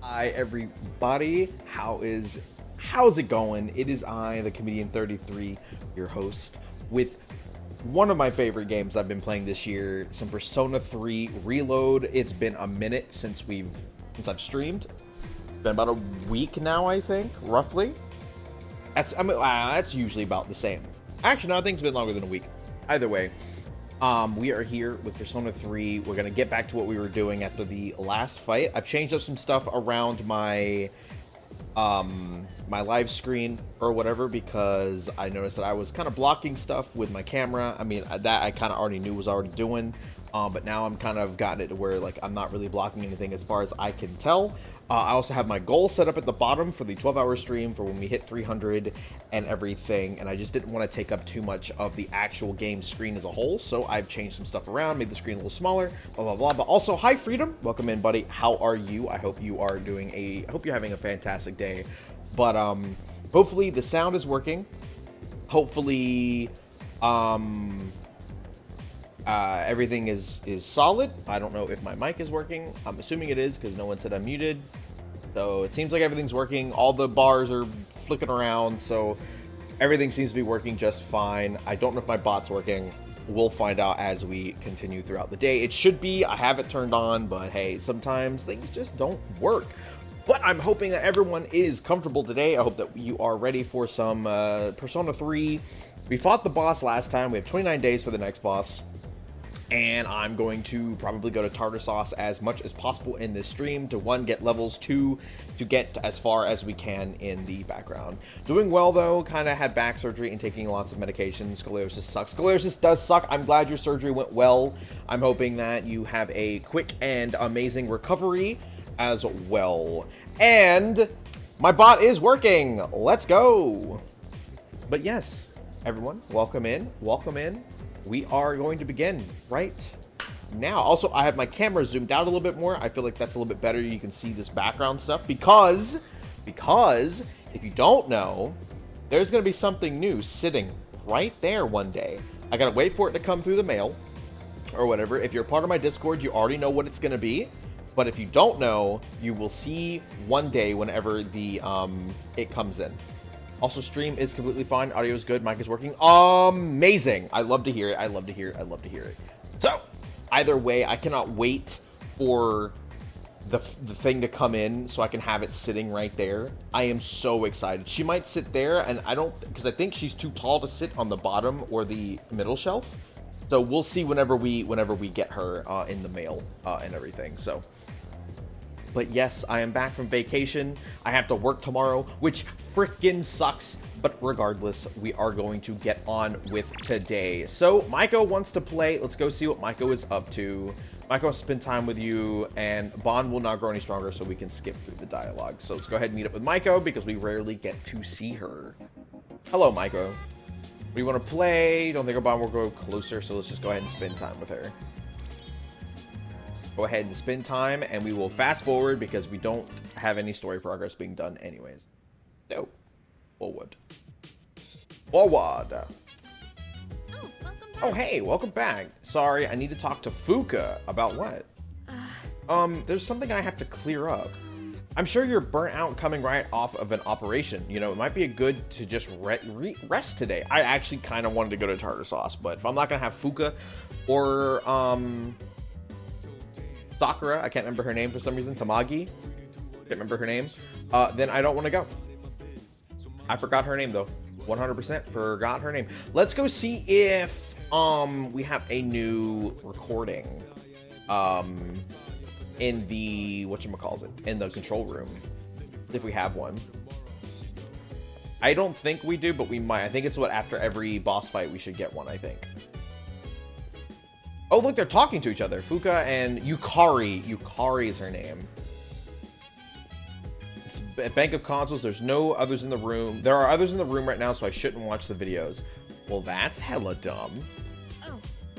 Hi everybody, how's it going? It is I, the Comedian 33, your host, with one of my favorite games I've been playing this year, some Persona 3 Reload. It's been a minute since I've streamed. It's been about a week now, I think, roughly. That's usually about the same. Actually, no, I think it's been longer than a week. Either way, we are here with Persona 3. We're gonna get back to what we were doing after the last fight. I've changed up some stuff around my my live screen or whatever because I noticed that I was kind of blocking stuff with my camera. I mean, that I kind of already knew was already doing, but now I'm kind of gotten it to where like I'm not really blocking anything as far as I can tell. I also have my goal set up at the bottom for the 12-hour stream for when we hit 300 and everything, and I just didn't want to take up too much of the actual game screen as a whole, so I've changed some stuff around, made the screen a little smaller, blah, blah, blah. But also, hi, Freedom. Welcome in, buddy. How are you? I hope you are I hope you're having a fantastic day. But hopefully the sound is working. Hopefully, um, everything is solid. I don't know if my mic is working. I'm assuming it is because no one said I'm muted. So it seems like everything's working. All the bars are flicking around, so everything seems to be working just fine. I don't know if my bot's working. We'll find out as we continue throughout the day. It should be. I have it turned on, but hey, sometimes things just don't work. But I'm hoping that everyone is comfortable today. I hope that you are ready for some Persona 3. We fought the boss last time. We have 29 days for the next boss. And I'm going to probably go to Tartar Sauce as much as possible in this stream to 1, get levels, 2, to get as far as we can in the background. Doing well though, kind of had back surgery and taking lots of medication. Scoliosis sucks. Scoliosis does suck. I'm glad your surgery went well. I'm hoping that you have a quick and amazing recovery as well. And my bot is working. Let's go. But yes, everyone, welcome in. Welcome in. We are going to begin right now. Also, I have my camera zoomed out a little bit more. I feel like that's a little bit better. You can see this background stuff because if you don't know, there's going to be something new sitting right there one day. I got to wait for it to come through the mail or whatever. If you're part of my Discord, you already know what it's going to be. But if you don't know, you will see one day whenever the it comes in. Also, stream is completely fine. Audio is good. Mic is working. Amazing. I love to hear it. I love to hear it. I love to hear it. So, either way, I cannot wait for the thing to come in so I can have it sitting right there. I am so excited. She might sit there, and I don't, because I think she's too tall to sit on the bottom or the middle shelf. So we'll see whenever we get her in the mail and everything. So. But yes, I am back from vacation. I have to work tomorrow, which freaking sucks. But regardless, we are going to get on with today. So, Maiko wants to play. Let's go see what Maiko is up to. Maiko wants to spend time with you, and Bond will not grow any stronger, so we can skip through the dialogue. So let's go ahead and meet up with Maiko, because we rarely get to see her. Hello, Maiko. We want to play. Don't think Bond will go closer, so let's just go ahead and spend time with her. Go ahead and spend time, and we will fast forward because we don't have any story progress being done anyways. No. Forward. Forward. Oh, welcome back. Oh, hey, welcome back. Sorry, I need to talk to Fuka. About what? There's something I have to clear up. I'm sure you're burnt out coming right off of an operation. You know, it might be good to just rest today. I actually kind of wanted to go to Tartar Sauce, but if I'm not going to have Fuka or, Sakura, I can't remember her name for some reason, Tamagi, can't remember her name, then I don't want to go. I forgot her name though, 100% forgot her name. Let's go see if we have a new recording in the, whatchamacallit, in the control room, if we have one. I don't think we do, but we might. I think it's what, after every boss fight we should get one, I think. Oh, look, they're talking to each other. Fuka and Yukari. Yukari is her name. It's a bank of consoles. There's no others in the room. There are others in the room right now, so I shouldn't watch the videos. Well, that's hella dumb.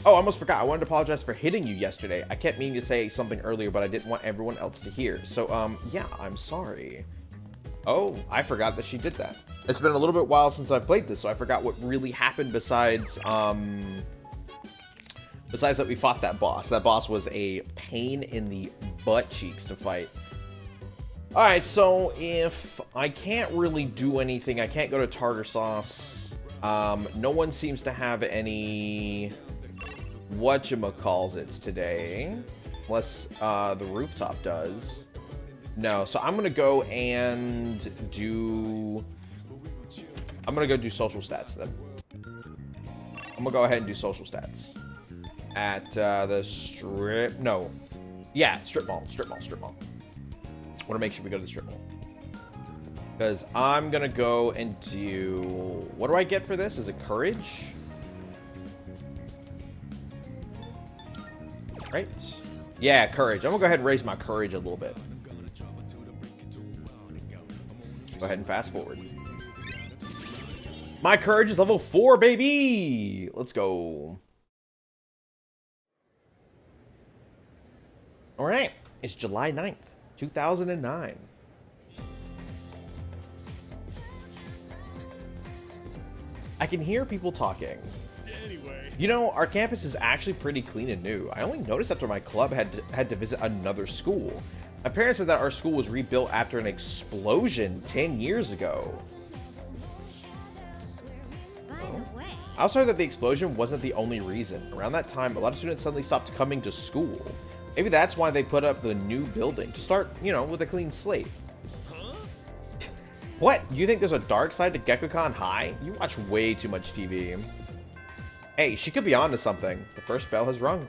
Oh, I almost forgot. I wanted to apologize for hitting you yesterday. I kept meaning to say something earlier, but I didn't want everyone else to hear. So, yeah, I'm sorry. Oh, I forgot that she did that. It's been a little bit while since I've played this, so I forgot what really happened besides that we fought that boss. That boss was a pain in the butt cheeks to fight. Alright, so if I can't really do anything, I can't go to Tartar Sauce. No one seems to have any whatchamacallits today. Unless the rooftop does. No, so I'm gonna go and do... I'm gonna go do social stats then. I'm gonna go ahead and do social stats. At the strip, no, yeah, strip mall. Want to make sure we go to the strip mall because I'm gonna go and do. What do I get for this? Is it courage? Right? Yeah, courage. I'm gonna go ahead and raise my courage a little bit. Go ahead and fast forward. My courage is level 4, baby. Let's go. All right, it's July 9th, 2009. I can hear people talking. Anyway. You know, our campus is actually pretty clean and new. I only noticed after my club had to visit another school. My parents said that our school was rebuilt after an explosion 10 years ago. By the way, I also heard that the explosion wasn't the only reason. Around that time, a lot of students suddenly stopped coming to school. Maybe that's why they put up the new building, to start, you know, with a clean slate. Huh? What? You think there's a dark side to Gekko-Con High? You watch way too much TV. Hey, she could be onto something. The first bell has rung.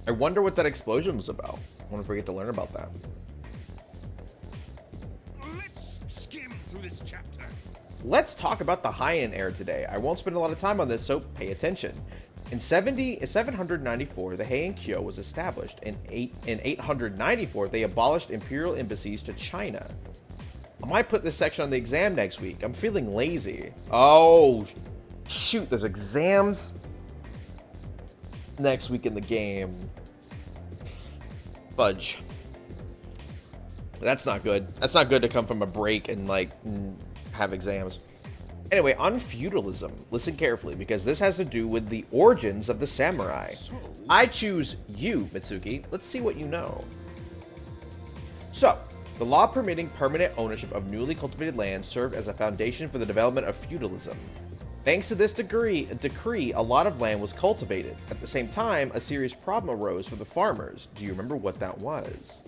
I wonder what that explosion was about. I wonder if we get to learn about that. Let's skim through this chapter. Let's talk about the Heian era today. I won't spend a lot of time on this, so pay attention. In 794, the Heian Kyo was established. In 894, they abolished imperial embassies to China. I might put this section on the exam next week. I'm feeling lazy. Oh, shoot, there's exams next week in the game. Fudge. That's not good. That's not good to come from a break and, like, have exams. Anyway, on feudalism, listen carefully, because this has to do with the origins of the samurai. So, I choose you, Mitsuki. Let's see what you know. So, the law permitting permanent ownership of newly cultivated land served as a foundation for the development of feudalism. Thanks to this decree, a lot of land was cultivated. At the same time, a serious problem arose for the farmers. Do you remember what that was?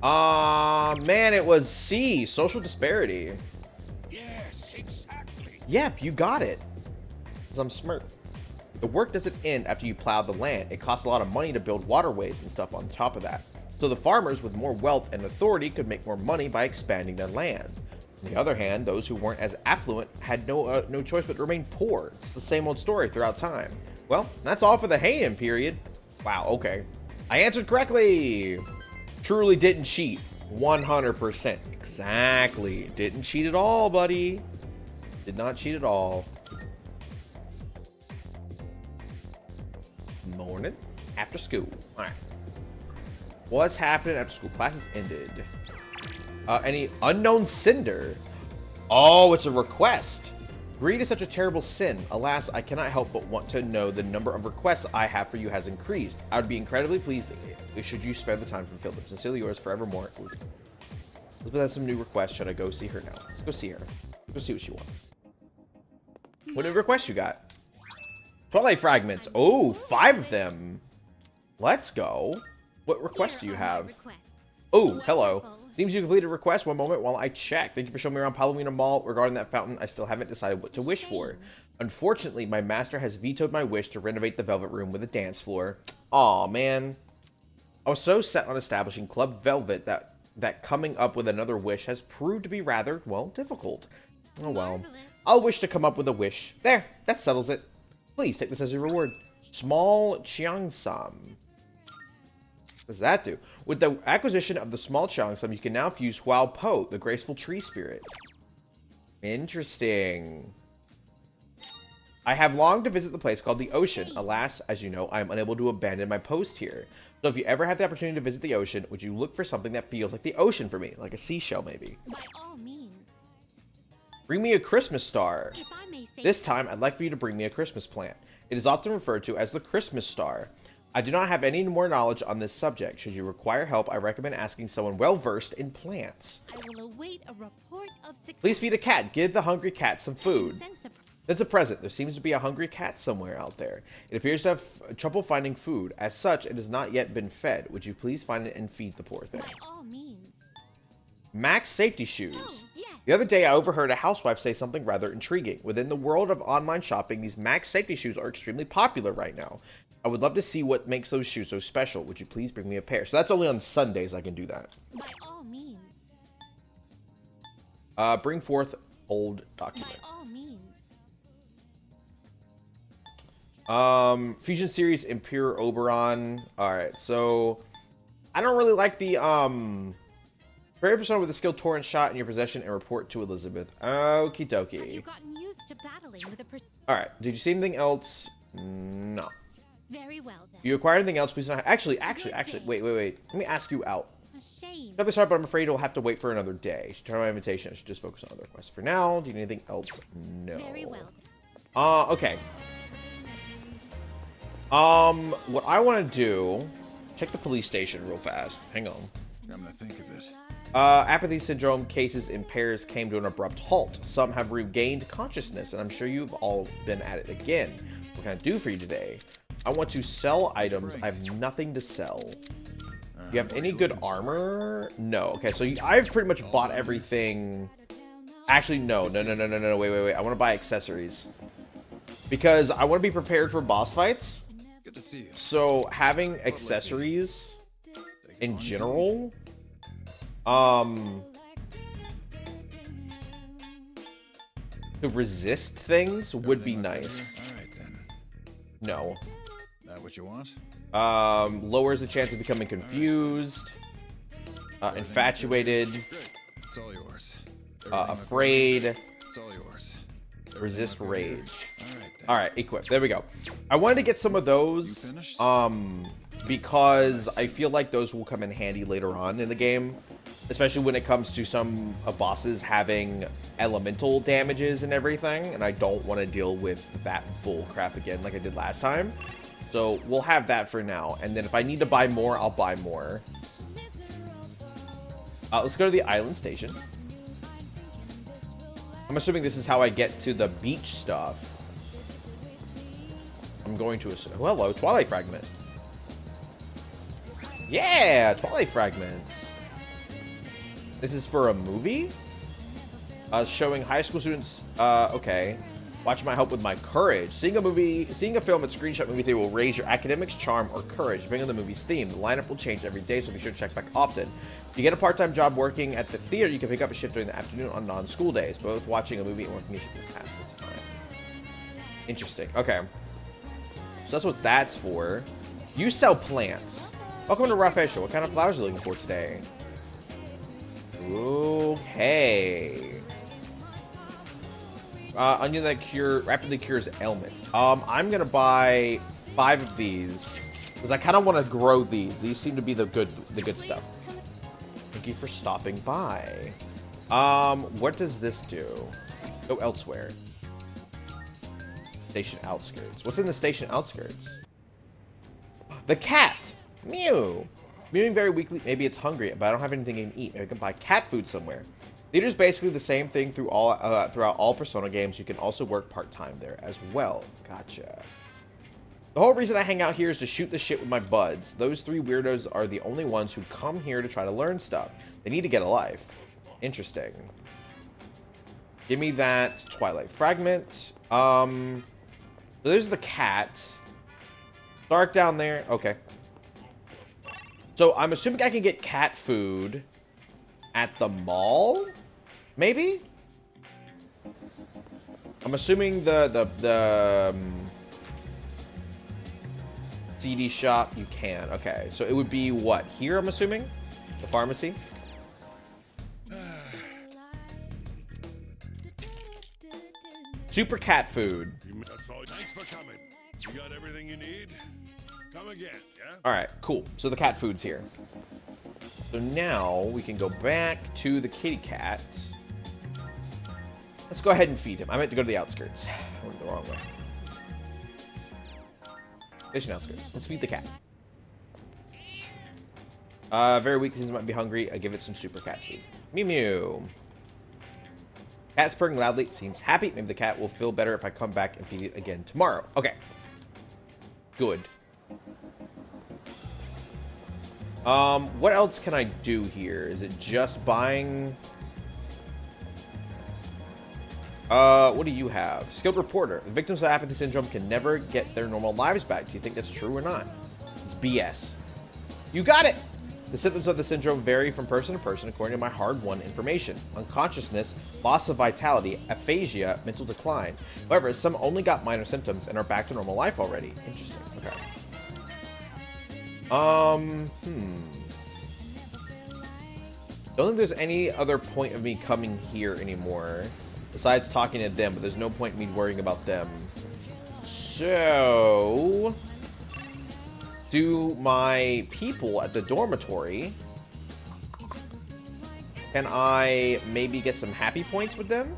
Man, it was C, social disparity. yes, exactly. Yep, you got it. 'Cause I'm smart. The work doesn't end after you plow the land. It costs a lot of money to build waterways and stuff on top of that. So the farmers with more wealth and authority could make more money by expanding their land. On the other hand, those who weren't as affluent had no choice but to remain poor. It's the same old story throughout time. Well, that's all for the Heian period. Wow, okay. I answered correctly. Truly didn't cheat. 100%. Exactly. Didn't cheat at all, buddy. Did not cheat at all. Morning. After school. Alright. What's happening after school? Classes ended. Any unknown cinder? Oh, it's a request. Greed is such a terrible sin. Alas, I cannot help but want to know the number of requests I have for you has increased. I would be incredibly pleased should you spare the time to fulfill them. Sincerely yours forevermore, Elizabeth. Elizabeth has some new requests. Should I go see her now? Let's go see her. Let's go see what she wants. What new requests you got? Twilight fragments. Oh, 5 of them. Let's go. What requests do you have? Oh, hello. Seems you completed a request. One moment while I check. Thank you for showing me around Palomino Mall. Regarding that fountain, I still haven't decided what to wish for. Unfortunately, my master has vetoed my wish to renovate the Velvet Room with a dance floor. Aw, man. I was so set on establishing Club Velvet that coming up with another wish has proved to be rather, well, difficult. Oh well. I'll wish to come up with a wish. There, that settles it. Please take this as your reward. Small Cheongsam. What does that do? With the acquisition of the small Cheongsam, you can now fuse Huao Po, the graceful tree spirit. Interesting. I have longed to visit the place called the Ocean. Alas, as you know, I am unable to abandon my post here. So if you ever have the opportunity to visit the ocean, would you look for something that feels like the ocean for me? Like a seashell, maybe. By all means. Bring me a Christmas star. If I may say This so. time, I'd like for you to bring me a Christmas plant. It is often referred to as the Christmas star. I do not have any more knowledge on this subject. Should you require help, I recommend asking someone well-versed in plants. I will await a report of success. Please feed a cat. Give the hungry cat some food. That's a present. There seems to be a hungry cat somewhere out there. It appears to have trouble finding food. As such, it has not yet been fed. Would you please find it and feed the poor thing? By all means. Max safety shoes. Oh, yes. The other day, I overheard a housewife say something rather intriguing. Within the world of online shopping, these Max safety shoes are extremely popular right now. I would love to see what makes those shoes so special. Would you please bring me a pair? So that's only on Sundays I can do that. By all means. Bring forth old By document. all means. Fusion Series Imperial Oberon. Alright, so I don't really like the Prepare persona with a skilled torrent shot in your possession and report to Elizabeth. Okie Have you dokie. gotten used to battling with a Alright, did you see anything else? No. Very well then. You acquired anything else? Please not. Actually, wait. Let me ask you out. A shame. I'll be sorry, but I'm afraid we'll have to wait for another day. I should turn my invitation. I should just focus on other quests for now. Do you need anything else? No. Very well. Okay. What I want to do, check the police station real fast. Hang on. Come to think of it. Apathy syndrome cases in pairs came to an abrupt halt. Some have regained consciousness, and I'm sure you've all been at it again. What can I do for you today? I want to sell items. I have nothing to sell. You have any good armor? No. Okay, so I've pretty much bought everything. Actually, no. Wait. I want to buy accessories. Because I want to be prepared for boss fights. Good to see you. So having accessories in general, to resist things would be nice. All right then. No. That what you want? Lowers the chance of becoming confused, infatuated, It's all yours. afraid, It's all yours. resist rage. All right then. Alright, equip. There we go. I wanted to get some of those, You finished? because I feel like those will come in handy later on in the game, especially when it comes to some bosses having elemental damages and everything, and I don't want to deal with that bull crap again like I did last time. So we'll have that for now, and then if I need to buy more, I'll buy more. Let's go to the island station. I'm assuming this is how I get to the beach stuff. I'm going to assume. Hello, Twilight Fragment. Yeah, Twilight Fragments. This is for a movie? Showing high school students, okay. Watch my help with my courage. Seeing a film at Screenshot Movie Theater will raise your academics, charm, or courage, depending on the movie's theme. The lineup will change every day, so be sure to check back often. If you get a part-time job working at the theater, you can pick up a shift during the afternoon on non-school days. Both watching a movie and working can pass this time. Interesting. Okay. So that's what that's for. You sell plants. Welcome to Rough Facial. What kind of flowers are you looking for today? Okay. Onion that rapidly cures ailments. I'm gonna buy 5 of these because I kind of want to grow these. These seem to be the good stuff. Thank you for stopping by. What does this do? Go elsewhere. Station outskirts. What's in the station outskirts? The cat. Mew. Mewing very weakly. Maybe it's hungry, but I don't have anything to eat. Maybe I can buy cat food somewhere. Theater's basically the same thing throughout all Persona games. You can also work part-time there as well. Gotcha. The whole reason I hang out here is to shoot the shit with my buds. Those 3 weirdos are the only ones who come here to try to learn stuff. They need to get a life. Interesting. Give me that Twilight Fragment. So there's the cat. Dark down there. Okay. So I'm assuming I can get cat food at the mall? Maybe? I'm assuming the CD shop you can. Okay, so it would be what? Here, I'm assuming? The pharmacy? Super cat food. That's all. Thanks for coming. You got everything you need? Come again, yeah? Alright, cool. So the cat food's here. So now we can go back to the kitty cat. Let's go ahead and feed him. I meant to go to the outskirts. I went the wrong way. Station outskirts. Let's feed the cat. Very weak. Since it might be hungry. I give it some super cat food. Mew Mew. Cat's purring loudly. Seems happy. Maybe the cat will feel better if I come back and feed it again tomorrow. Okay. Good. What else can I do here? Is it just buying? What do you have? Skilled reporter. The victims of apathy syndrome can never get their normal lives back. Do you think that's true or not? It's BS. You got it! The symptoms of the syndrome vary from person to person according to my hard-won information. Unconsciousness, loss of vitality, aphasia, mental decline. However, some only got minor symptoms and are back to normal life already. Interesting. Okay. Don't think there's any other point of me coming here anymore. Besides talking to them, but there's no point in me worrying about them. So, do my people at the dormitory. Can I maybe get some happy points with them?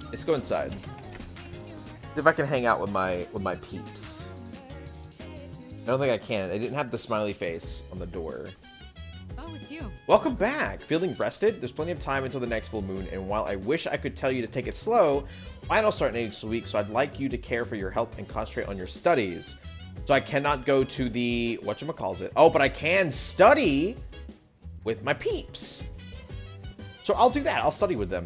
Let's go inside. See if I can hang out with my peeps. I don't think I can. I didn't have the smiley face on the door. Oh, it's you. Welcome back! Feeling rested? There's plenty of time until the next full moon, and while I wish I could tell you to take it slow, finals start next week, so I'd like you to care for your health and concentrate on your studies. So I cannot go to the... whatchamacallit? Oh, but I can study with my peeps. So I'll do that. I'll study with them.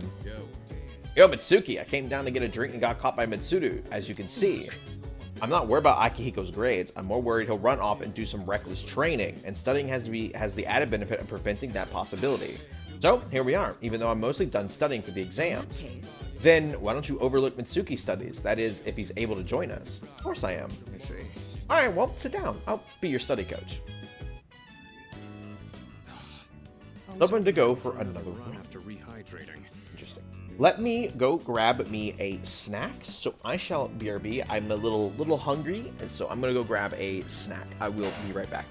Yo, Mitsuki, I came down to get a drink and got caught by Mitsuru, as you can see. I'm not worried about Akihiko's grades. I'm more worried he'll run off and do some reckless training, and studying has the added benefit of preventing that possibility. So, here we are, even though I'm mostly done studying for the exams. Then, why don't you overlook Mitsuki's studies? That is, if he's able to join us. Of course I am. I see. Alright, well, sit down. I'll be your study coach. Open to go for another run. After rehydrating. Interesting. Let me go grab me a snack. So I shall BRB. I'm a little hungry, and so I'm gonna go grab a snack. I will be right back.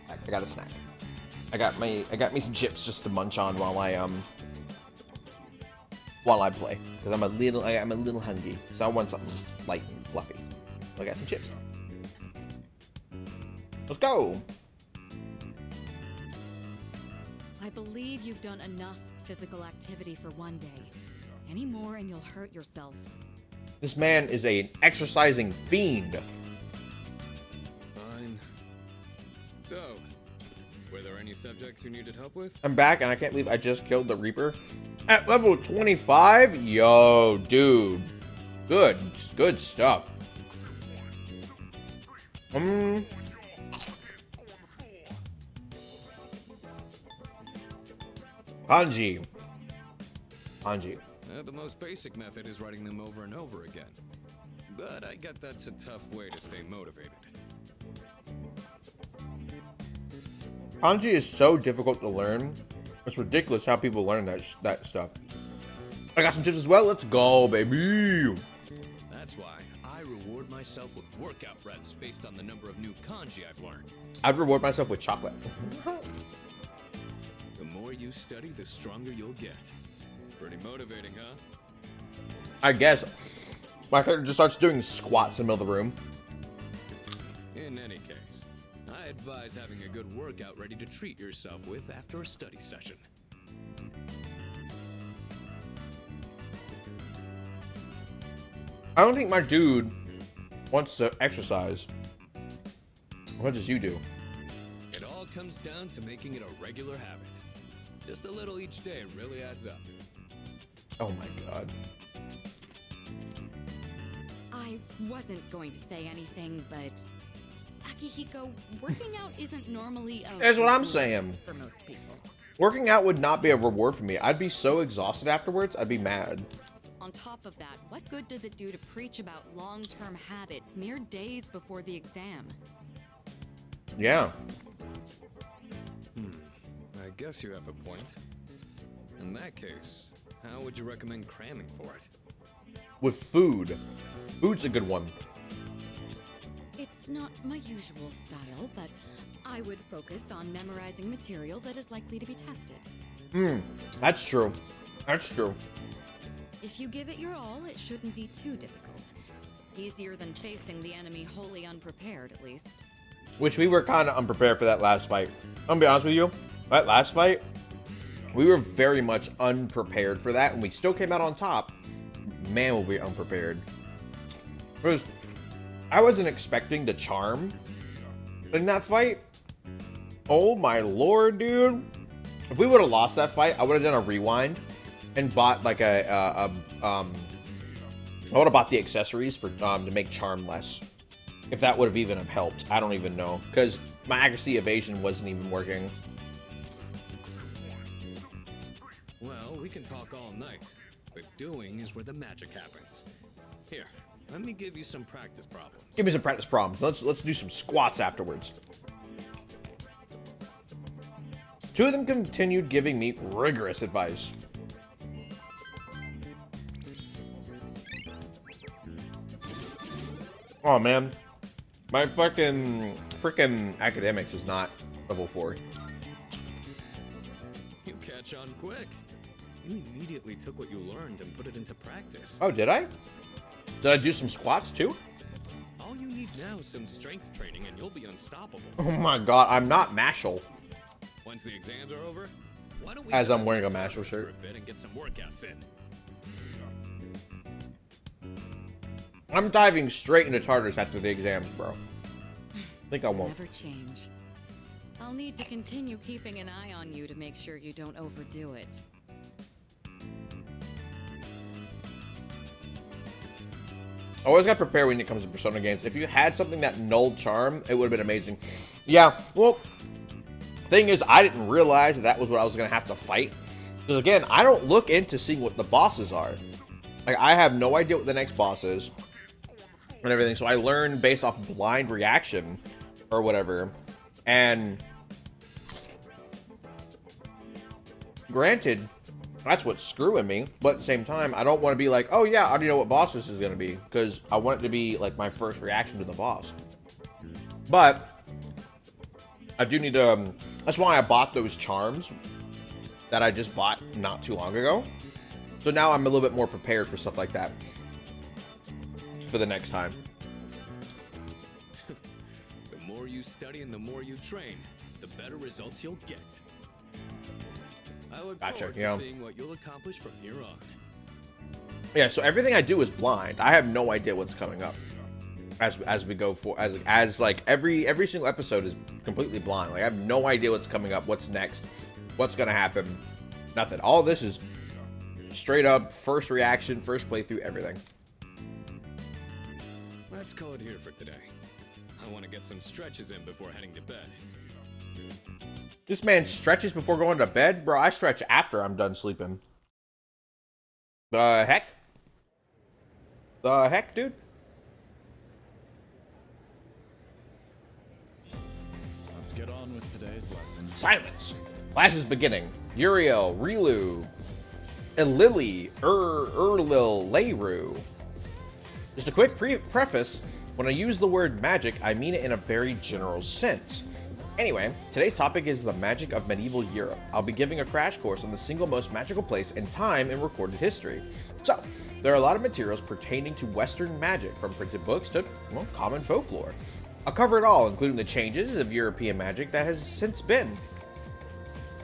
I got a snack. I got me some chips just to munch on while I play, because I'm a little hungry, so I want something light and fluffy. So I got some chips. Let's go. I believe you've done enough physical activity for one day. Any more and you'll hurt yourself. This man is an exercising fiend. Fine. So, were there any subjects you needed help with? I'm back, and I can't believe I just killed the Reaper at level 25. Yo, dude, good stuff. Kanji. The most basic method is writing them over and over again. But I get that's a tough way to stay motivated. Kanji is so difficult to learn. It's ridiculous how people learn that stuff. I got some chips as well. Let's go, baby. That's why I reward myself with workout reps based on the number of new kanji I've learned. I'd reward myself with chocolate. The more you study, the stronger you'll get. Pretty motivating, huh? I guess. My character just starts doing squats in the middle of the room. In any case, I advise having a good workout ready to treat yourself with after a study session. I don't think my dude wants to exercise. What does you do? It all comes down to making it a regular habit. Just a little each day really adds up. Oh my god. I wasn't going to say anything, but Akihiko, working out isn't normally a That's what I'm reward saying. for most people. Working out would not be a reward for me. I'd be so exhausted afterwards, I'd be mad. On top of that, what good does it do to preach about long-term habits mere days before the exam? Yeah. I guess you have a point. In that case, how would you recommend cramming for it? With food. Food's a good one. It's not my usual style, but I would focus on memorizing material that is likely to be tested. That's true. That's true. If you give it your all, it shouldn't be too difficult. Easier than facing the enemy wholly unprepared, at least. Which we were kind of unprepared for that last fight. I'm gonna be honest with you. That last fight, We were very much unprepared for that, and we still came out on top. Man, were we unprepared. Because I wasn't expecting the charm in that fight. Oh my lord, dude. If we would have lost that fight, I would have done a rewind and bought like I would have bought the accessories for to make charm less. If that would have even have helped. I don't even know. Because my accuracy evasion wasn't even working. Well, we can talk all night, but doing is where the magic happens. Here, let me give you some practice problems. Give me some practice problems. Let's do some squats afterwards. Two of them continued giving me rigorous advice. Oh man, my freaking academics is not level 4. You catch on quick. You immediately took what you learned and put it into practice. Oh, did I? Did I do some squats too? All you need now is some strength training and you'll be unstoppable. Oh my god, I'm not Mashal. Once the exams are over, why don't we As I'm dive wearing a into Mashal Tartarus shirt. for a bit and get some workouts in. I'm diving straight into Tartarus after the exams, bro. I think I won't. Never change. I'll need to continue keeping an eye on you to make sure you don't overdo it. Always gotta prepare when it comes to Persona games. If you had something that nulled charm, it would have been amazing. Yeah, well, thing is, I didn't realize that was what I was gonna have to fight. Because again, I don't look into seeing what the bosses are. Like, I have no idea what the next boss is and everything. So I learn based off blind reaction or whatever. And granted, that's what's screwing me, but at the same time, I don't want to be like, oh yeah, I already know what boss this is going to be, because I want it to be like my first reaction to the boss. But I do need to, that's why I bought those charms that I just bought not too long ago. So now I'm a little bit more prepared for stuff like that for the next time. The more you study and the more you train, the better results you'll get. I look forward to seeing what you'll accomplish from here on. Yeah, so everything I do is blind. I have no idea what's coming up as we go for as like every single episode is completely blind. Like I have no idea what's coming up, what's next, what's gonna happen. Nothing. All this is straight up first reaction, first playthrough, everything. Let's call it here for today. I want to get some stretches in before heading to bed. This man stretches before going to bed? Bro, I stretch after I'm done sleeping. The heck? The heck, dude? Let's get on with today's lesson. Silence. Class is beginning. Uriel, Rilu, Lily, Erlil, Leiru. Just a quick preface. When I use the word magic, I mean it in a very general sense. Anyway, today's topic is the magic of medieval Europe. I'll be giving a crash course on the single most magical place in time in recorded history. So, there are a lot of materials pertaining to Western magic, from printed books to, well, common folklore. I'll cover it all, including the changes of European magic that has since been.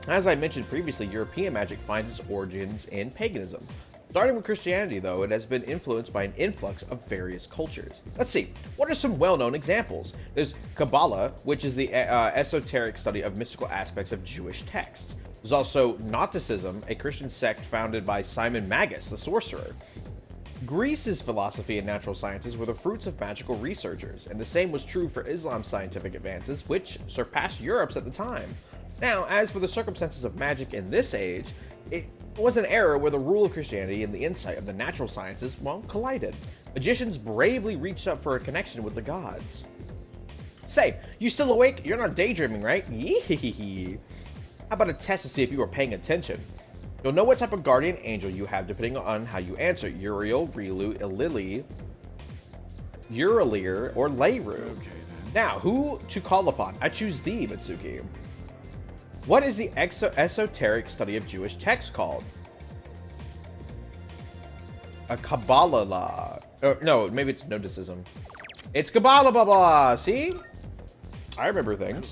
As I mentioned previously, European magic finds its origins in paganism. Starting with Christianity, though, it has been influenced by an influx of various cultures. Let's see, what are some well-known examples? There's Kabbalah, which is the esoteric study of mystical aspects of Jewish texts. There's also Gnosticism, a Christian sect founded by Simon Magus, the sorcerer. Greece's philosophy and natural sciences were the fruits of magical researchers, and the same was true for Islam's scientific advances, which surpassed Europe's at the time. Now, as for the circumstances of magic in this age, it was an era where the rule of Christianity and the insight of the natural sciences, well, collided. Magicians bravely reached up for a connection with the gods. Say, you still awake? You're not daydreaming, right? Yee. How about a test to see if you were paying attention? You'll know what type of guardian angel you have depending on how you answer. Uriel, Rilu, Lily, Urilir, or Leiru. Okay, then. Now, who to call upon? I choose thee, Mitsuki. What is the esoteric study of Jewish texts called? A Kabbalah. No, maybe it's Gnosticism. It's Kabbalah, blah, blah. See? I remember things.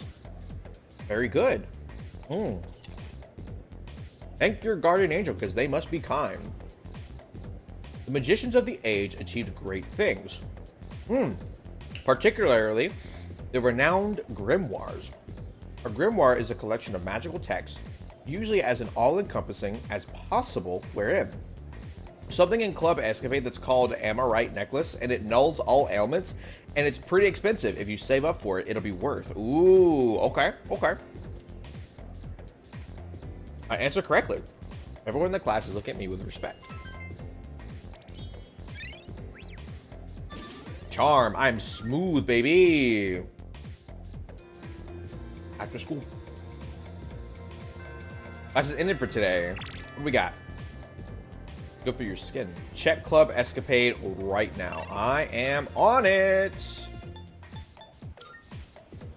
Very good. Thank your guardian angel, because they must be kind. The magicians of the age achieved great things. Particularly, the renowned grimoires. A grimoire is a collection of magical texts, usually as an all-encompassing as possible wherein. Something in Club Escapade that's called Amorite Necklace, and it nulls all ailments, and it's pretty expensive. If you save up for it, it'll be worth. Ooh, okay, okay. I answer correctly. Everyone in the class is looking at me with respect. Charm, I'm smooth, baby. After school. Class is ended for today. What do we got? Good for your skin. Check Club Escapade right now. I am on it. Is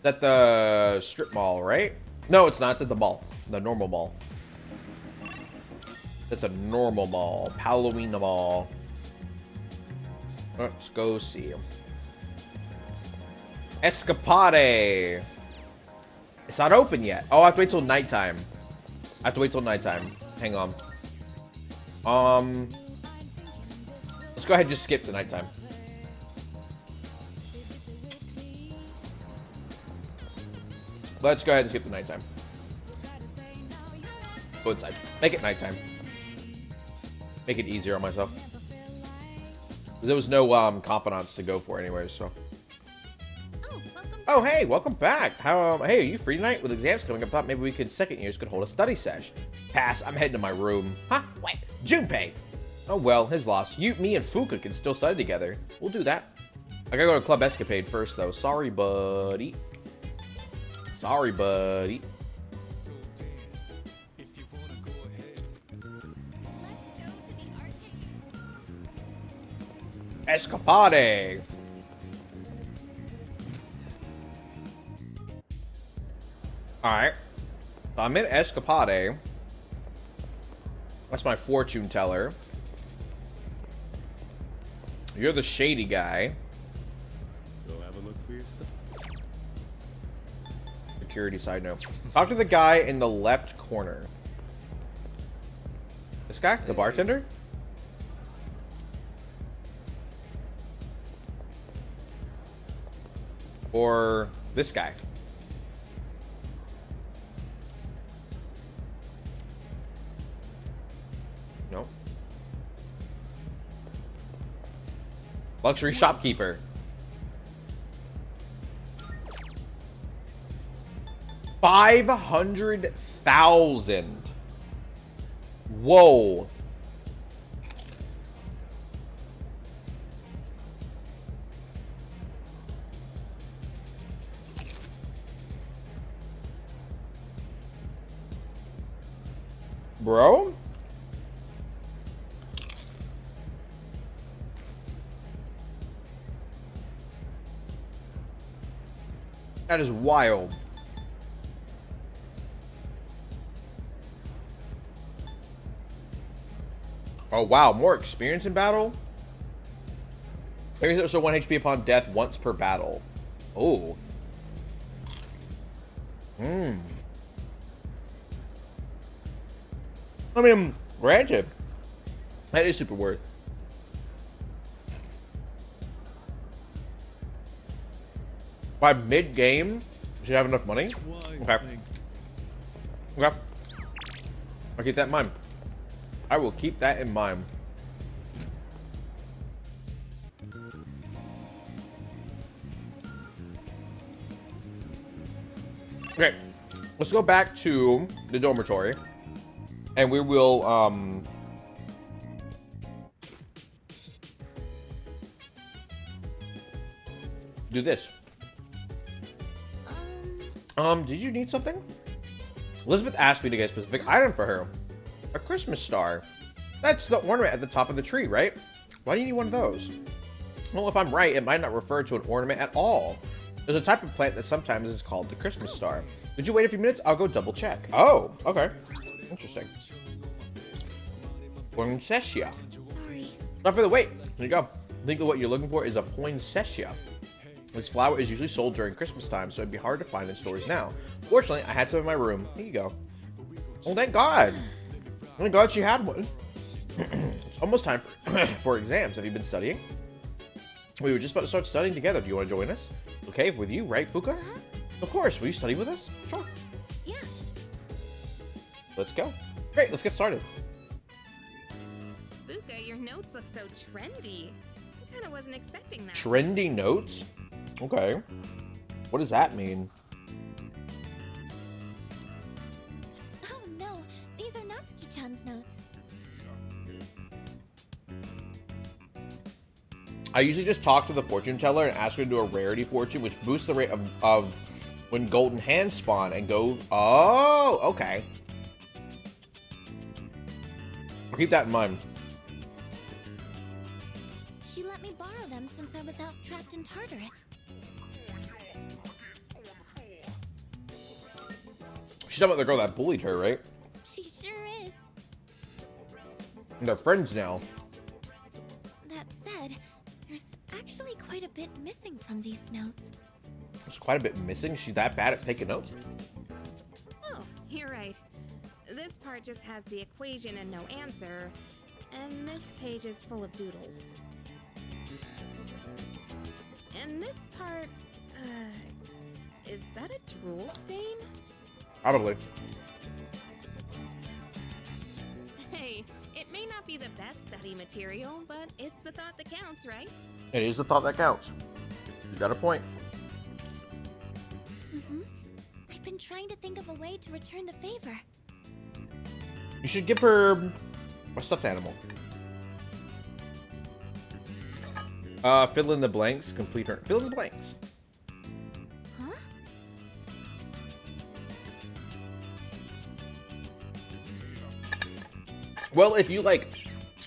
that the strip mall, right? No, it's not. It's at the mall. The normal mall. That's a normal mall. Halloween mall. Let's go see him. Escapade. It's not open yet. Oh, I have to wait till nighttime. I have to wait till nighttime. Hang on. Let's go ahead and just skip the nighttime. Let's go ahead and skip the nighttime. Go inside. Make it nighttime. Make it easier on myself. There was no confidants to go for anyways, so. Oh, hey, welcome back. Hey, are you free tonight? With exams coming up, thought maybe we could second years could hold a study sesh. Pass, I'm heading to my room. Huh? Wait, Junpei. Oh well, his loss. Me and Fuka can still study together. We'll do that. I gotta go to Club Escapade first though. Sorry, buddy. Sorry, buddy. Escapade. Alright. So I'm in Escapade. That's my fortune teller. You're the shady guy. Go have a look for yourself. Security side note. Talk to the guy in the left corner. This guy? The bartender? Or this guy? No. Luxury shopkeeper. 500,000. Whoa. Bro? That is wild. Oh wow, more experience in battle? There's also 1 HP upon death once per battle. Oh. I mean, granted, that is super worth. By mid-game, you should have enough money. Okay. Okay. I'll keep that in mind. I will keep that in mind. Okay. Let's go back to the dormitory. And we will, do this. Did you need something? Elizabeth asked me to get a specific item for her. A Christmas star. That's the ornament at the top of the tree, right? Why do you need one of those? Well, if I'm right, it might not refer to an ornament at all. There's a type of plant that sometimes is called the Christmas star. Would you wait a few minutes? I'll go double check. Oh, okay. Interesting. Poinsettia. Sorry. Not for the wait. Here you go. I think what you're looking for is a poinsettia. This flower is usually sold during Christmas time, so it'd be hard to find in stores now. Fortunately, I had some in my room. Here you go. Oh, thank God. I'm glad she had one. It's almost time for exams. Have you been studying? We were just about to start studying together. Do you want to join us? Okay, with you, right, Fuka? Of course. Will you study with us? Sure. Yeah. Let's go. Great, let's get started. Fuka, your notes look so trendy. I kinda wasn't expecting that. Trendy notes? Okay. What does that mean? Oh no, these are Natsuki-chan's notes. I usually just talk to the fortune teller and ask her to do a rarity fortune, which boosts the rate of when golden hands spawn and goes. Oh, okay. I'll keep that in mind. She let me borrow them since I was out trapped in Tartarus. She's talking about the girl that bullied her, right? She sure is. And they're friends now. That said, there's actually quite a bit missing from these notes. There's quite a bit missing. She's that bad at taking notes? Oh, you're right. This part just has the equation and no answer, and this page is full of doodles. And this part, is that a drool stain? Probably. Hey, it may not be the best study material, but it's the thought that counts, right? It is the thought that counts. You got a point. I've been trying to think of a way to return the favor. You should give her a stuffed animal. Fill in the blanks. Complete her. Fill in the blanks. Huh? Well, if you like,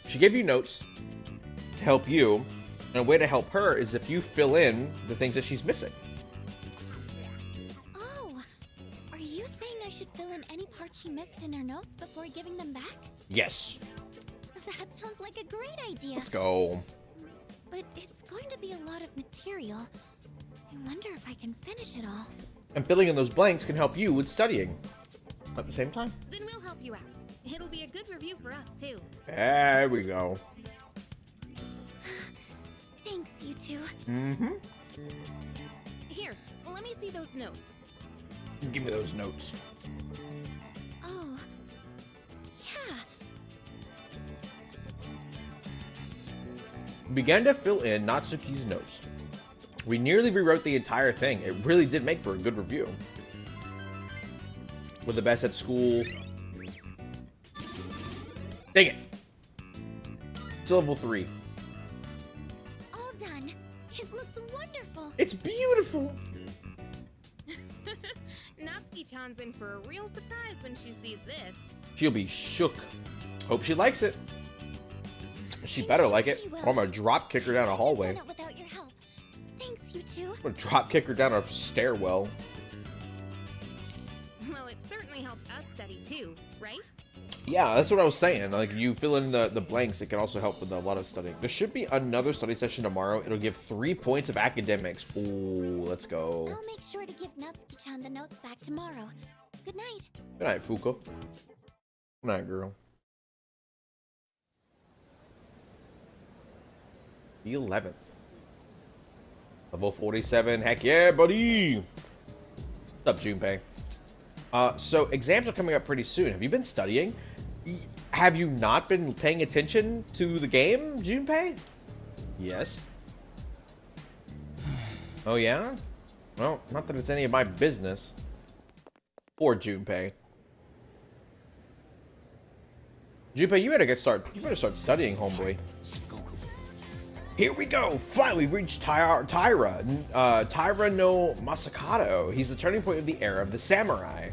she gave you notes to help you, and a way to help her is if you fill in the things that she's missing. Oh, are you saying I should fill in any part she missed in her notes before giving them back? Yes. That sounds like a great idea. Let's go. But it's going to be a lot of material. I wonder if I can finish it all. And filling in those blanks can help you with studying at the same time. Then we'll help you out. It'll be a good review for us, too. There we go. Thanks, you two. Mm-hmm. Here, let me see those notes. Give me those notes. Oh, yeah. We began to fill in Natsuki's notes. We nearly rewrote the entire thing. It really did make for a good review. We're the best at school. Dang it. It's level 3. All done. It looks wonderful. It's beautiful. Natsuki-chan's in for a real surprise when she sees this. She'll be shook. Hope she likes it. She better sure like it, she will. or I'm gonna drop kick her down a hallway. I've done it without your help. Thanks, you two. I'm gonna drop kick her down a stairwell. Well, it certainly helped us study, too, right? Yeah, that's what I was saying. Like, you fill in the blanks, it can also help with a lot of studying. There should be another study session tomorrow. It'll give 3 points of academics. Ooh, let's go. I'll make sure to give Natsuki-chan the notes back tomorrow. Good night. Good night, Fuko. Good night, girl. The 11th. Level 47. Heck yeah, buddy! What's up, Junpei? So exams are coming up pretty soon. Have you been studying? Have you not been paying attention to the game, Junpei? Yes. Oh yeah? Well, not that it's any of my business. Poor Junpei. Junpei, you better start studying, homeboy. Here we go! Finally reached Taira no Masakado. He's the turning point of the era of the samurai.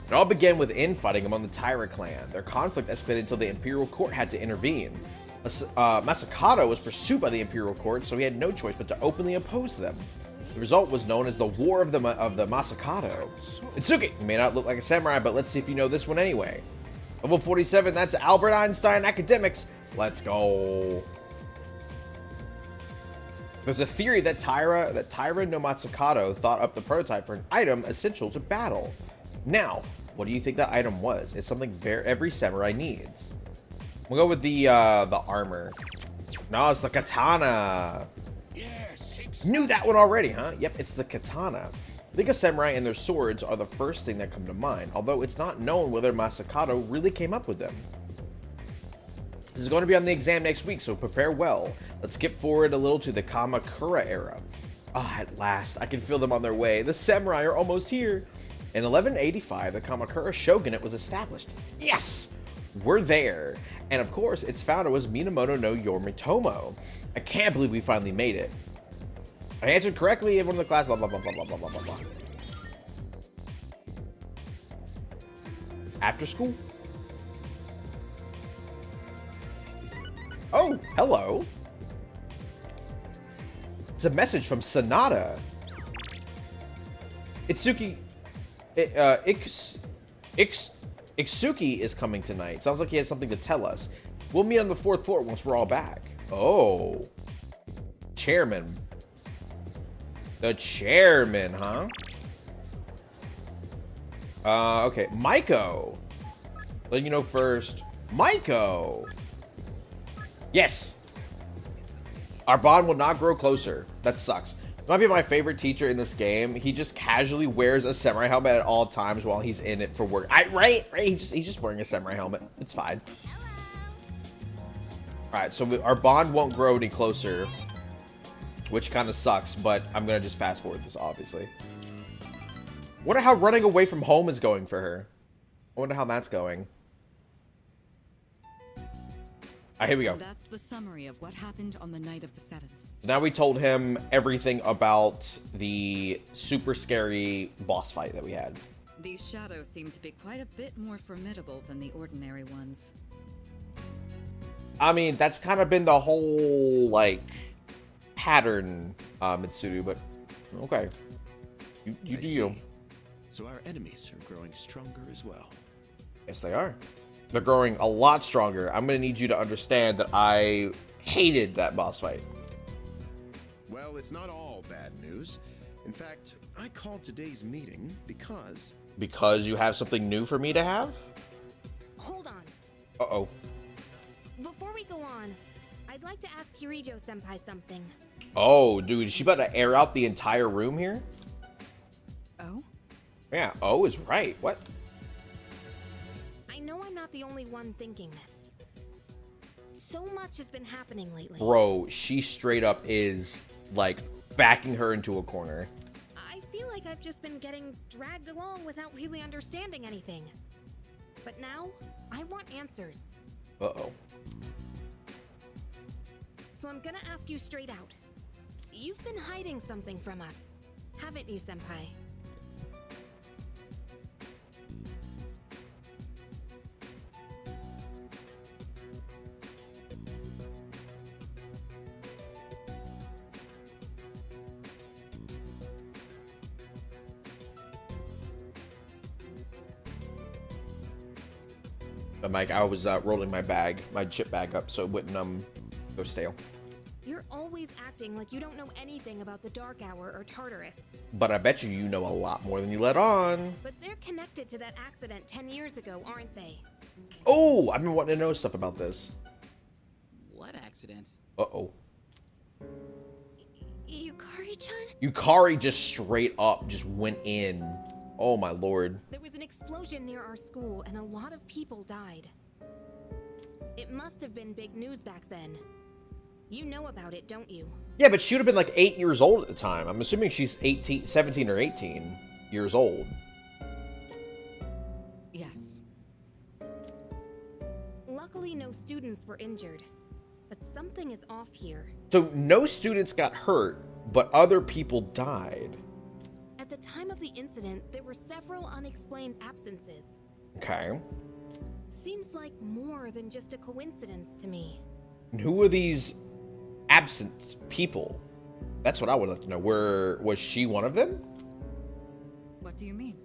It all began with infighting among the Taira clan. Their conflict escalated until the Imperial Court had to intervene. Masakado was pursued by the Imperial Court, so he had no choice but to openly oppose them. The result was known as the War of the Masakado. Itsuki, you may not look like a samurai, but let's see if you know this one anyway. Level 47, that's Albert Einstein Academics. Let's go. There's a theory that Taira no Masakado thought up the prototype for an item essential to battle. Now, What do you think that item was? It's something every samurai needs. We'll go with the armor. No, it's the katana. Yes, Knew that one already, huh? Yep, it's the katana. Think of samurai and their swords are the first thing that come to mind, although it's not known whether Masakado really came up with them. This is going to be on the exam next week, so prepare well. Let's skip forward a little to the Kamakura era. Ah, at last, I can feel them on their way. The samurai are almost here. In 1185, the Kamakura shogunate was established. Yes! We're there. And of course, its founder was Minamoto no Yoritomo. I can't believe we finally made it. I answered correctly, everyone in the class, blah, blah, blah, blah, blah, blah, blah, blah. After school? Oh, hello. It's a message from Sanada. Itsuki... Iksuki is coming tonight. Sounds like he has something to tell us. We'll meet on the 4th floor once we're all back. Oh. Chairman. The chairman, huh? Okay. Maiko. Let you know first. Maiko. Yes. Our bond will not grow closer. That sucks. Might be my favorite teacher in this game. He just casually wears a samurai helmet at all times while he's in it for work. Right. He's just wearing a samurai helmet. It's fine. Alright, so our bond won't grow any closer, which kind of sucks, but I'm going to just fast forward this, obviously. Wonder how running away from home is going for her. I wonder how that's going. Alright, here we go. That's the summary of what happened on the night of the 7th. Now we told him everything about the super scary boss fight that we had. These shadows seem to be quite a bit more formidable than the ordinary ones. I mean, that's kind of been the whole, like, pattern, Mitsuru, but okay. You do you. So our enemies are growing stronger as well. Yes, they are. They're growing a lot stronger. I'm going to need you to understand that I hated that boss fight. Well, it's not all bad news. In fact, I called today's meeting because... Because you have something new for me to have? Hold on. Uh-oh. Before we go on, I'd like to ask Kirijo-senpai something. Oh, dude, is she about to air out the entire room here? Oh? Yeah, oh is right. What? I know I'm not the only one thinking this. So much has been happening lately. Bro, she straight up is, like, backing her into a corner. I feel like I've just been getting dragged along without really understanding anything. But now, I want answers. Uh-oh. So I'm gonna ask you straight out. You've been hiding something from us, haven't you, senpai? Mike, I was rolling my chip bag up so it wouldn't go stale. You're always acting like you don't know anything about the Dark Hour or Tartarus. But I bet you know a lot more than you let on. But they're connected to that accident 10 years ago, aren't they? Oh, I've been wanting to know stuff about this. What accident? Uh-oh. Yukari-chan? Yukari just straight up just went in. Oh my lord. There was an explosion near our school and a lot of people died. It must have been big news back then. You know about it, don't you? Yeah, but she would have been like 8 years old at the time. I'm assuming she's 17 or 18 years old. Yes. Luckily, no students were injured. But something is off here. So no students got hurt, but other people died. At the time of the incident, there were several unexplained absences. Okay. Seems like more than just a coincidence to me. And who are these absent people? That's what I would like to know. Was she one of them? What do you mean?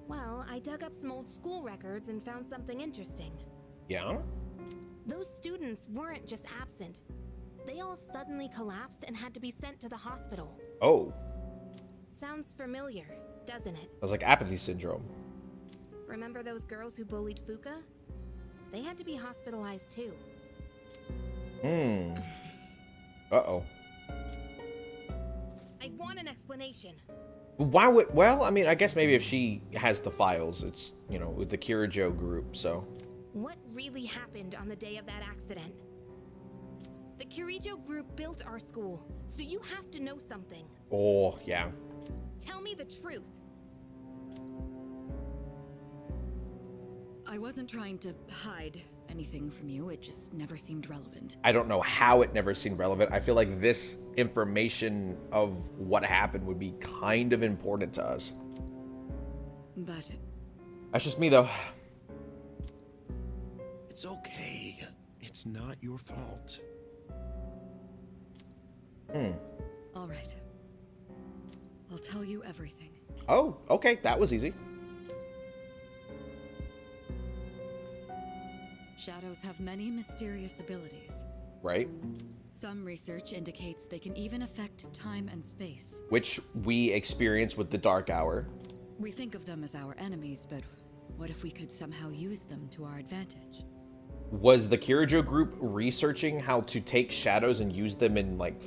Well, I dug up some old school records and found something interesting. Yeah? Those students weren't just absent. They all suddenly collapsed and had to be sent to the hospital. Oh. Sounds familiar, doesn't it? It was like apathy syndrome. Remember those girls who bullied Fuka? They had to be hospitalized too. Uh-oh. I want an explanation. Why would... Well, I mean, I guess maybe if she has the files, it's, you know, with the Kirijo group, so... What really happened on the day of that accident? The Kirijo group built our school, so you have to know something. Oh, yeah. Tell me the truth. I wasn't trying to hide anything from you, it just never seemed relevant. I don't know how it never seemed relevant. I feel like this information of what happened would be kind of important to us. But... That's just me, though. It's okay. It's not your fault. All right. I'll tell you everything. Oh, okay. That was easy. Shadows have many mysterious abilities. Right. Some research indicates they can even affect time and space. Which we experience with the Dark Hour. We think of them as our enemies, but what if we could somehow use them to our advantage? Was the Kirijo group researching how to take shadows and use them in like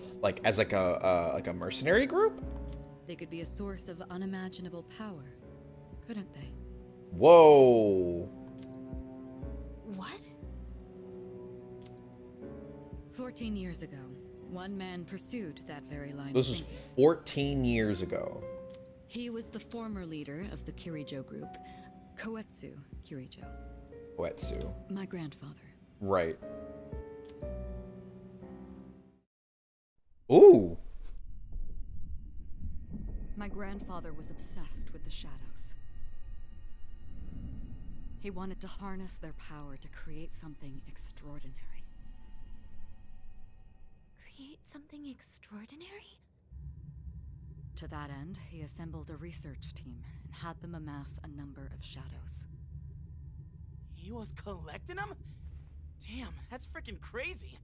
as a mercenary group? They could be a source of unimaginable power, couldn't they? Whoa. What? 14 years ago, one man pursued that very line This of was thinking. 14 years ago. He was the former leader of the Kirijo group, Koetsu Kirijo. Koetsu. My grandfather. Right. Ooh. My grandfather was obsessed with the shadows. He wanted to harness their power to create something extraordinary. Create something extraordinary? To that end, he assembled a research team and had them amass a number of shadows. He was collecting them? Damn, that's freaking crazy.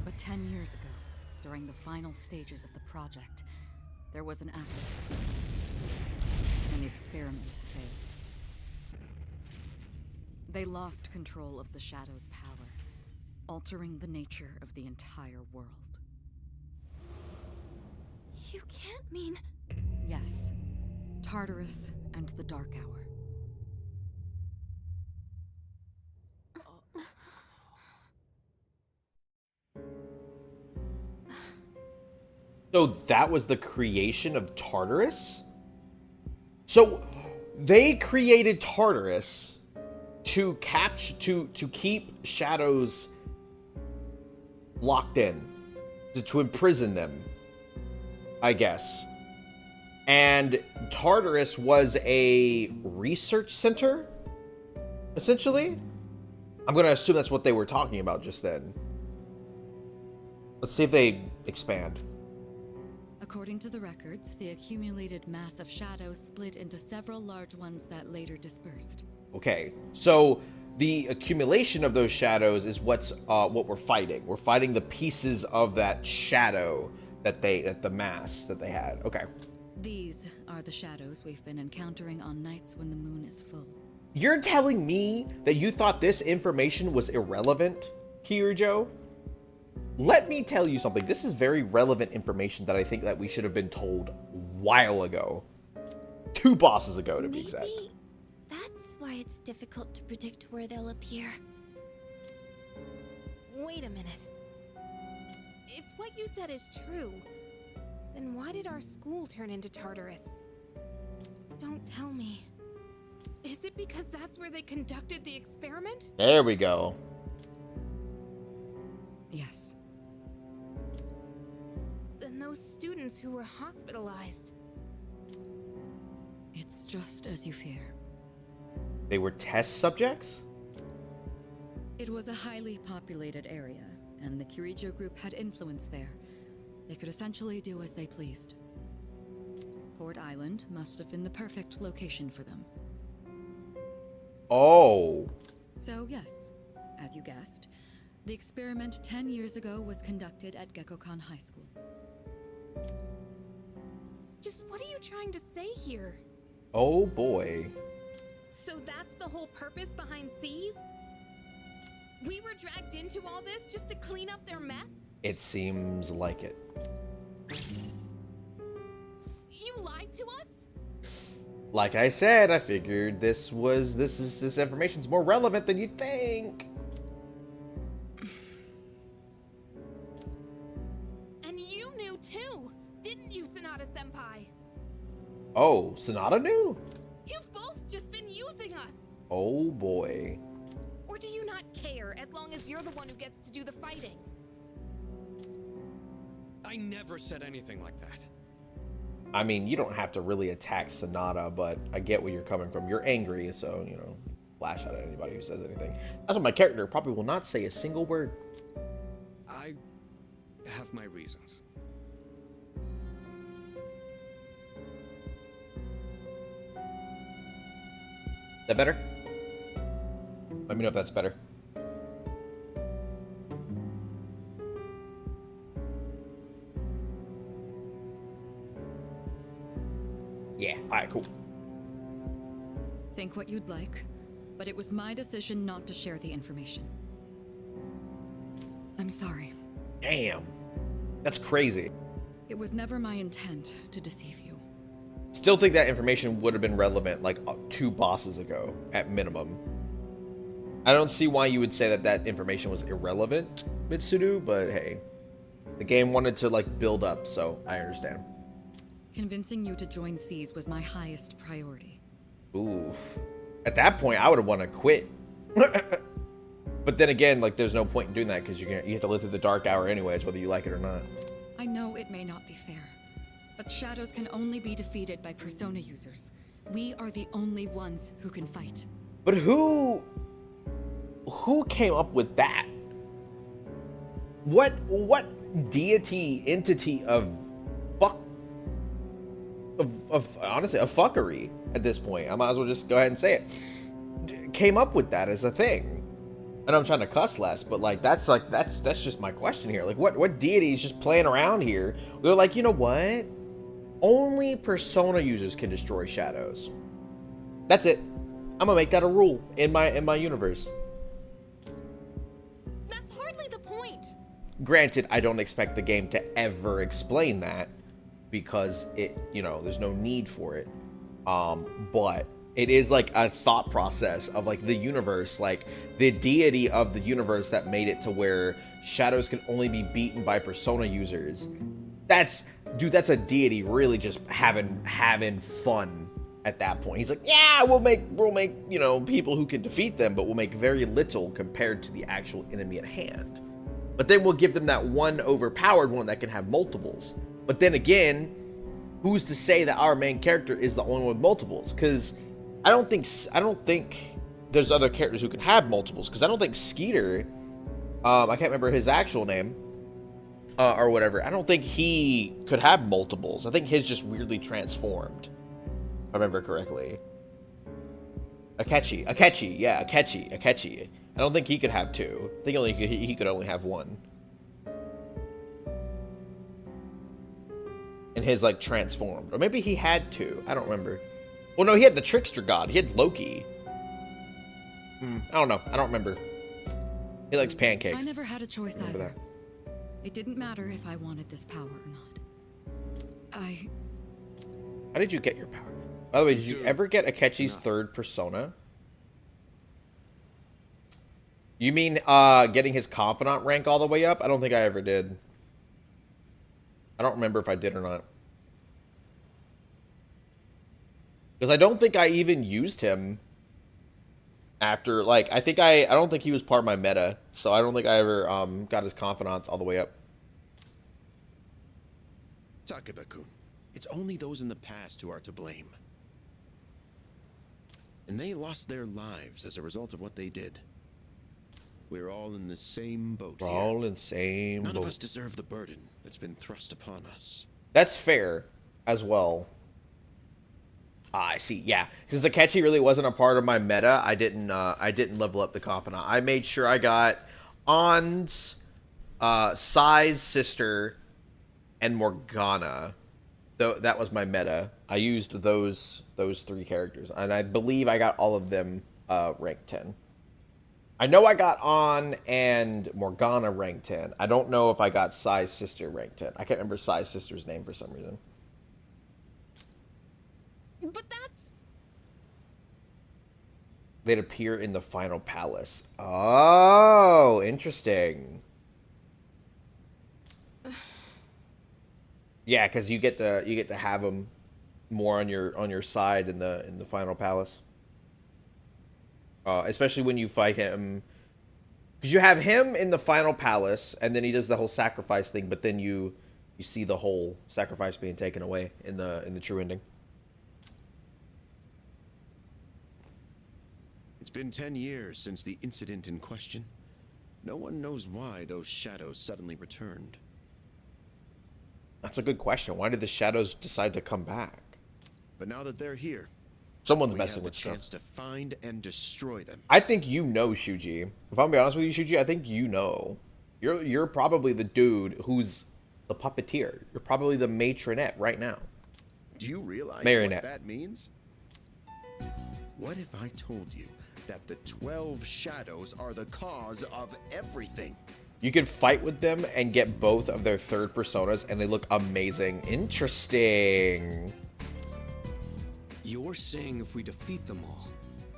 But 10 years ago, during the final stages of the project, there was an accident, and the experiment failed. They lost control of the Shadow's power, altering the nature of the entire world. You can't mean... Yes, Tartarus and the Dark Hour. So that was the creation of Tartarus? So they created Tartarus to keep shadows locked in, to imprison them, I guess. And Tartarus was a research center, essentially? I'm going to assume that's what they were talking about just then. Let's see if they expand. According to the records, the accumulated mass of shadows split into several large ones that later dispersed. Okay, so the accumulation of those shadows is what we're fighting. We're fighting the pieces of that shadow that the mass that they had. Okay. These are the shadows we've been encountering on nights when the moon is full. You're telling me that you thought this information was irrelevant, Kirijo? Let me tell you something. This is very relevant information that I think that we should have been told a while ago. 2 bosses ago, to be exact. Maybe that's why it's difficult to predict where they'll appear. Wait a minute. If what you said is true, then why did our school turn into Tartarus? Don't tell me. Is it because that's where they conducted the experiment? There we go. Yes. Then those students who were hospitalized. It's just as you fear. They were test subjects? It was a highly populated area, and the Kirijo group had influence there. They could essentially do as they pleased. Port Island must have been the perfect location for them. Oh. So yes, as you guessed, the experiment 10 years ago was conducted at Gekkoukan High School. Just what are you trying to say here? Oh boy. So that's the whole purpose behind Seas? We were dragged into all this just to clean up their mess? It seems like it. You lied to us? Like I said, I figured this information's more relevant than you'd think. And you knew too, didn't you, Sonata-senpai? Oh, Sonata knew? You've both just been using us! Oh boy. Or do you not care as long as you're the one who gets to do the fighting? I never said anything like that. I mean, you don't have to really attack Sonata, but I get where you're coming from. You're angry, so, you know, lash out at anybody who says anything. That's why my character probably will not say a single word. I have my reasons. Is that better? Let me know if that's better. Yeah, alright, cool. Think what you'd like, but it was my decision not to share the information. I'm sorry. Damn. That's crazy. It was never my intent to deceive you. Still think that information would have been relevant like 2 bosses ago, at minimum. I don't see why you would say that that information was irrelevant, Mitsuru, but hey. The game wanted to like build up, so I understand. Convincing you to join Seas was my highest priority. Oof. At that point, I would have wanted to quit. But then again, like, there's no point in doing that because you have to live through the dark hour anyways, whether you like it or not. I know it may not be fair, but shadows can only be defeated by Persona users. We are the only ones who can fight. But who came up with that? What deity, entity of honestly, a fuckery at this point, I might as well just go ahead and say it, came up with that as a thing? And I'm trying to cuss less, but like that's just my question here. Like what deity is just playing around here? They're like, you know what? Only Persona users can destroy shadows. That's it. I'm gonna make that a rule in my universe. That's hardly the point. Granted, I don't expect the game to ever explain that because there's no need for it. But it is like a thought process of like the universe, like the deity of the universe that made it to where shadows can only be beaten by Persona users. That's a deity really just having fun at that point. He's like, yeah, we'll make people who can defeat them, but we'll make very little compared to the actual enemy at hand. But then we'll give them that one overpowered one that can have multiples. But then again, who's to say that our main character is the only one with multiples? Because I don't think there's other characters who can have multiples. Because I don't think Skeeter, I can't remember his actual name, or whatever. I don't think he could have multiples. I think his just weirdly transformed, if I remember correctly. Akechi. I don't think he could have 2. I think he could only have 1. And his like transformed, or maybe he had 2. I don't remember. Well, no, he had the trickster god. He had Loki. I don't know. I don't remember. He likes pancakes. I never had a choice either. It didn't matter if I wanted this power or not. How did you get your power? By the way, did you ever get Akechi's 3rd persona? You mean getting his confidant rank all the way up? I don't think I ever did. I don't remember if I did or not. Because I don't think I even used him after, like, I don't think he was part of my meta, so I don't think I ever got his confidants all the way up. Takeba-kun, it's only those in the past who are to blame. And they lost their lives as a result of what they did. We're all in the same boat here. We're all in the same boat. None of us deserve the burden that's been thrust upon us. That's fair as well. I see. Yeah, because Akechi really wasn't a part of my meta. I didn't level up the confidant. I made sure I got Ann's, Sai's sister, and Morgana. That was my meta. I used those 3 characters, and I believe I got all of them rank 10. I know I got Ann and Morgana rank 10. I don't know if I got Sai's sister rank 10. I can't remember Sai's sister's name for some reason. But that's... They'd appear in the final palace. Oh, interesting. Yeah, because you get to have them more on your side in the final palace. Especially when you fight him, because you have him in the final palace, and then he does the whole sacrifice thing. But then you see the whole sacrifice being taken away in the true ending. It's been 10 years since the incident in question. No one knows why those shadows suddenly returned. That's a good question. Why did the shadows decide to come back? But now that they're here, someone's we messing have the with chance stuff. to find and destroy them. I think you know, Shuji. If I'm gonna be honest with you, Shuji, I think you know. You're probably the dude who's the puppeteer. You're probably the matronette right now. Do you realize Marionette. what that means? What if I told you that the 12 shadows are the cause of everything? You can fight with them and get both of their third personas, and they look amazing. Interesting. You're saying if we defeat them all,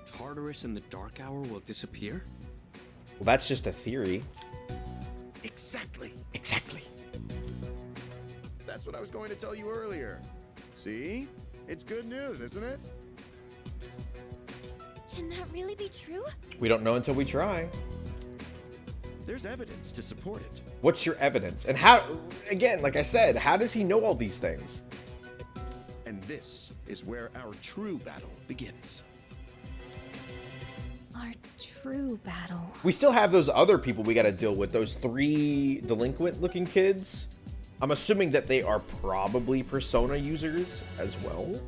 Tartarus and the Dark Hour will disappear? Well, that's just a theory. Exactly. Exactly. That's what I was going to tell you earlier. See? It's good news, isn't it? Can that really be true? We don't know until we try. There's evidence to support it. What's your evidence? And how, again, like I said, how does he know all these things? And this is where our true battle begins. Our true battle. We still have those other people we gotta deal with, those 3 delinquent-looking kids. I'm assuming that they are probably Persona users as well.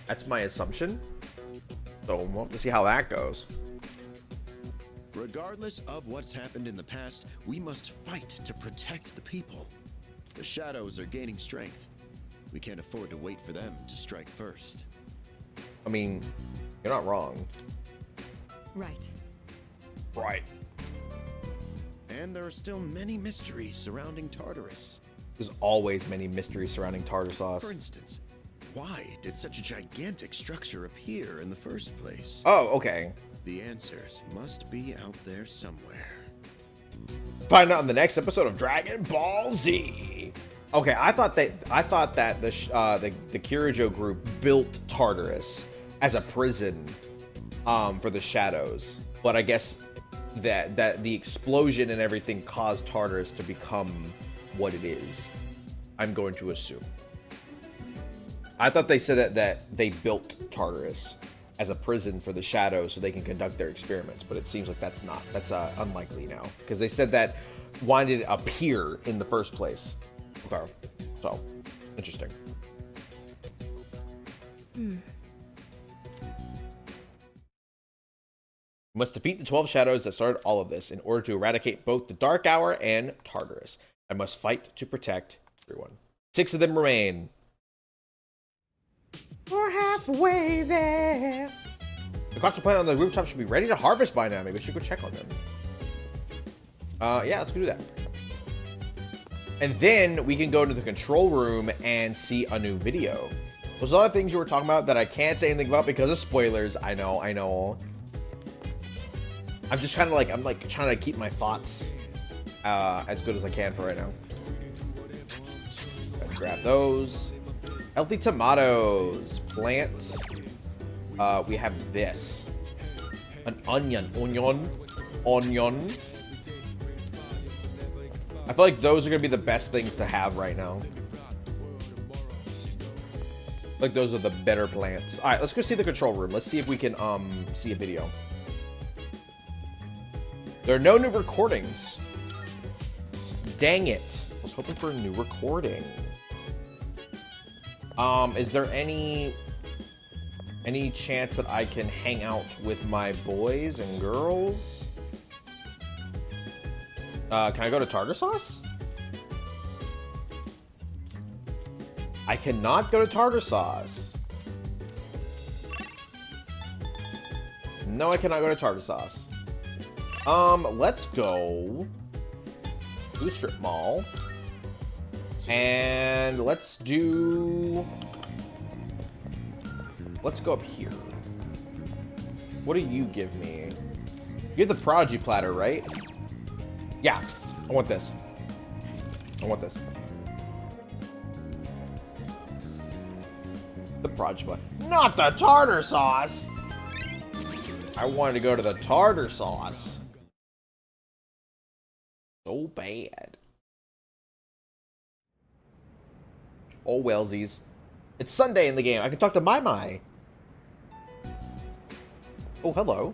That's my assumption. So we'll have to see how that goes. Regardless of what's happened in the past, we must fight to protect the people. The shadows are gaining strength. We can't afford to wait for them to strike first. I mean, you're not wrong. Right. Right. And there are still many mysteries surrounding Tartarus. There's always many mysteries surrounding tartar sauce. For instance, why did such a gigantic structure appear in the first place? Oh, okay. The answers must be out there somewhere. Find out in the next episode of Dragon Ball Z. Okay, I thought that the Kirijo group built Tartarus as a prison for the shadows, but I guess that the explosion and everything caused Tartarus to become what it is. I'm going to assume. I thought they said that they built Tartarus as a prison for the shadows so they can conduct their experiments, but it seems like that's unlikely now, because they said that why did it appear in the first place? Okay, so interesting. You must defeat the 12 shadows that started all of this in order to eradicate both the Dark Hour and Tartarus. I must fight to protect everyone. 6 of them remain. We're halfway there. The cluster plant on the rooftop should be ready to harvest by now. Maybe we should go check on them. Yeah, let's go do that. And then we can go to the control room and see a new video. Those other things you were talking about that I can't say anything about because of spoilers. I know. I'm just kind of like, trying to keep my thoughts as good as I can for right now. Let's grab those. Healthy tomatoes. Plant. We have this. An onion. Onion. I feel like those are going to be the best things to have right now. Like those are the better plants. Alright, let's go see the control room. Let's see if we can see a video. There are no new recordings. Dang it. I was hoping for a new recording. Is there any chance that I can hang out with my boys and girls? Can I go to Tartar Sauce? I cannot go to tartar sauce. No, I cannot go to tartar sauce. Let's go Blue Strip Mall. And let's go up here. What do you give me? You have the Prodigy Platter, right? Yeah, I want this. I want this. The Prodigy Platter. Not the tartar sauce! I wanted to go to the tartar sauce. So bad. Oh, wellsies. It's Sunday in the game. I can talk to Mai Mai. Oh, hello.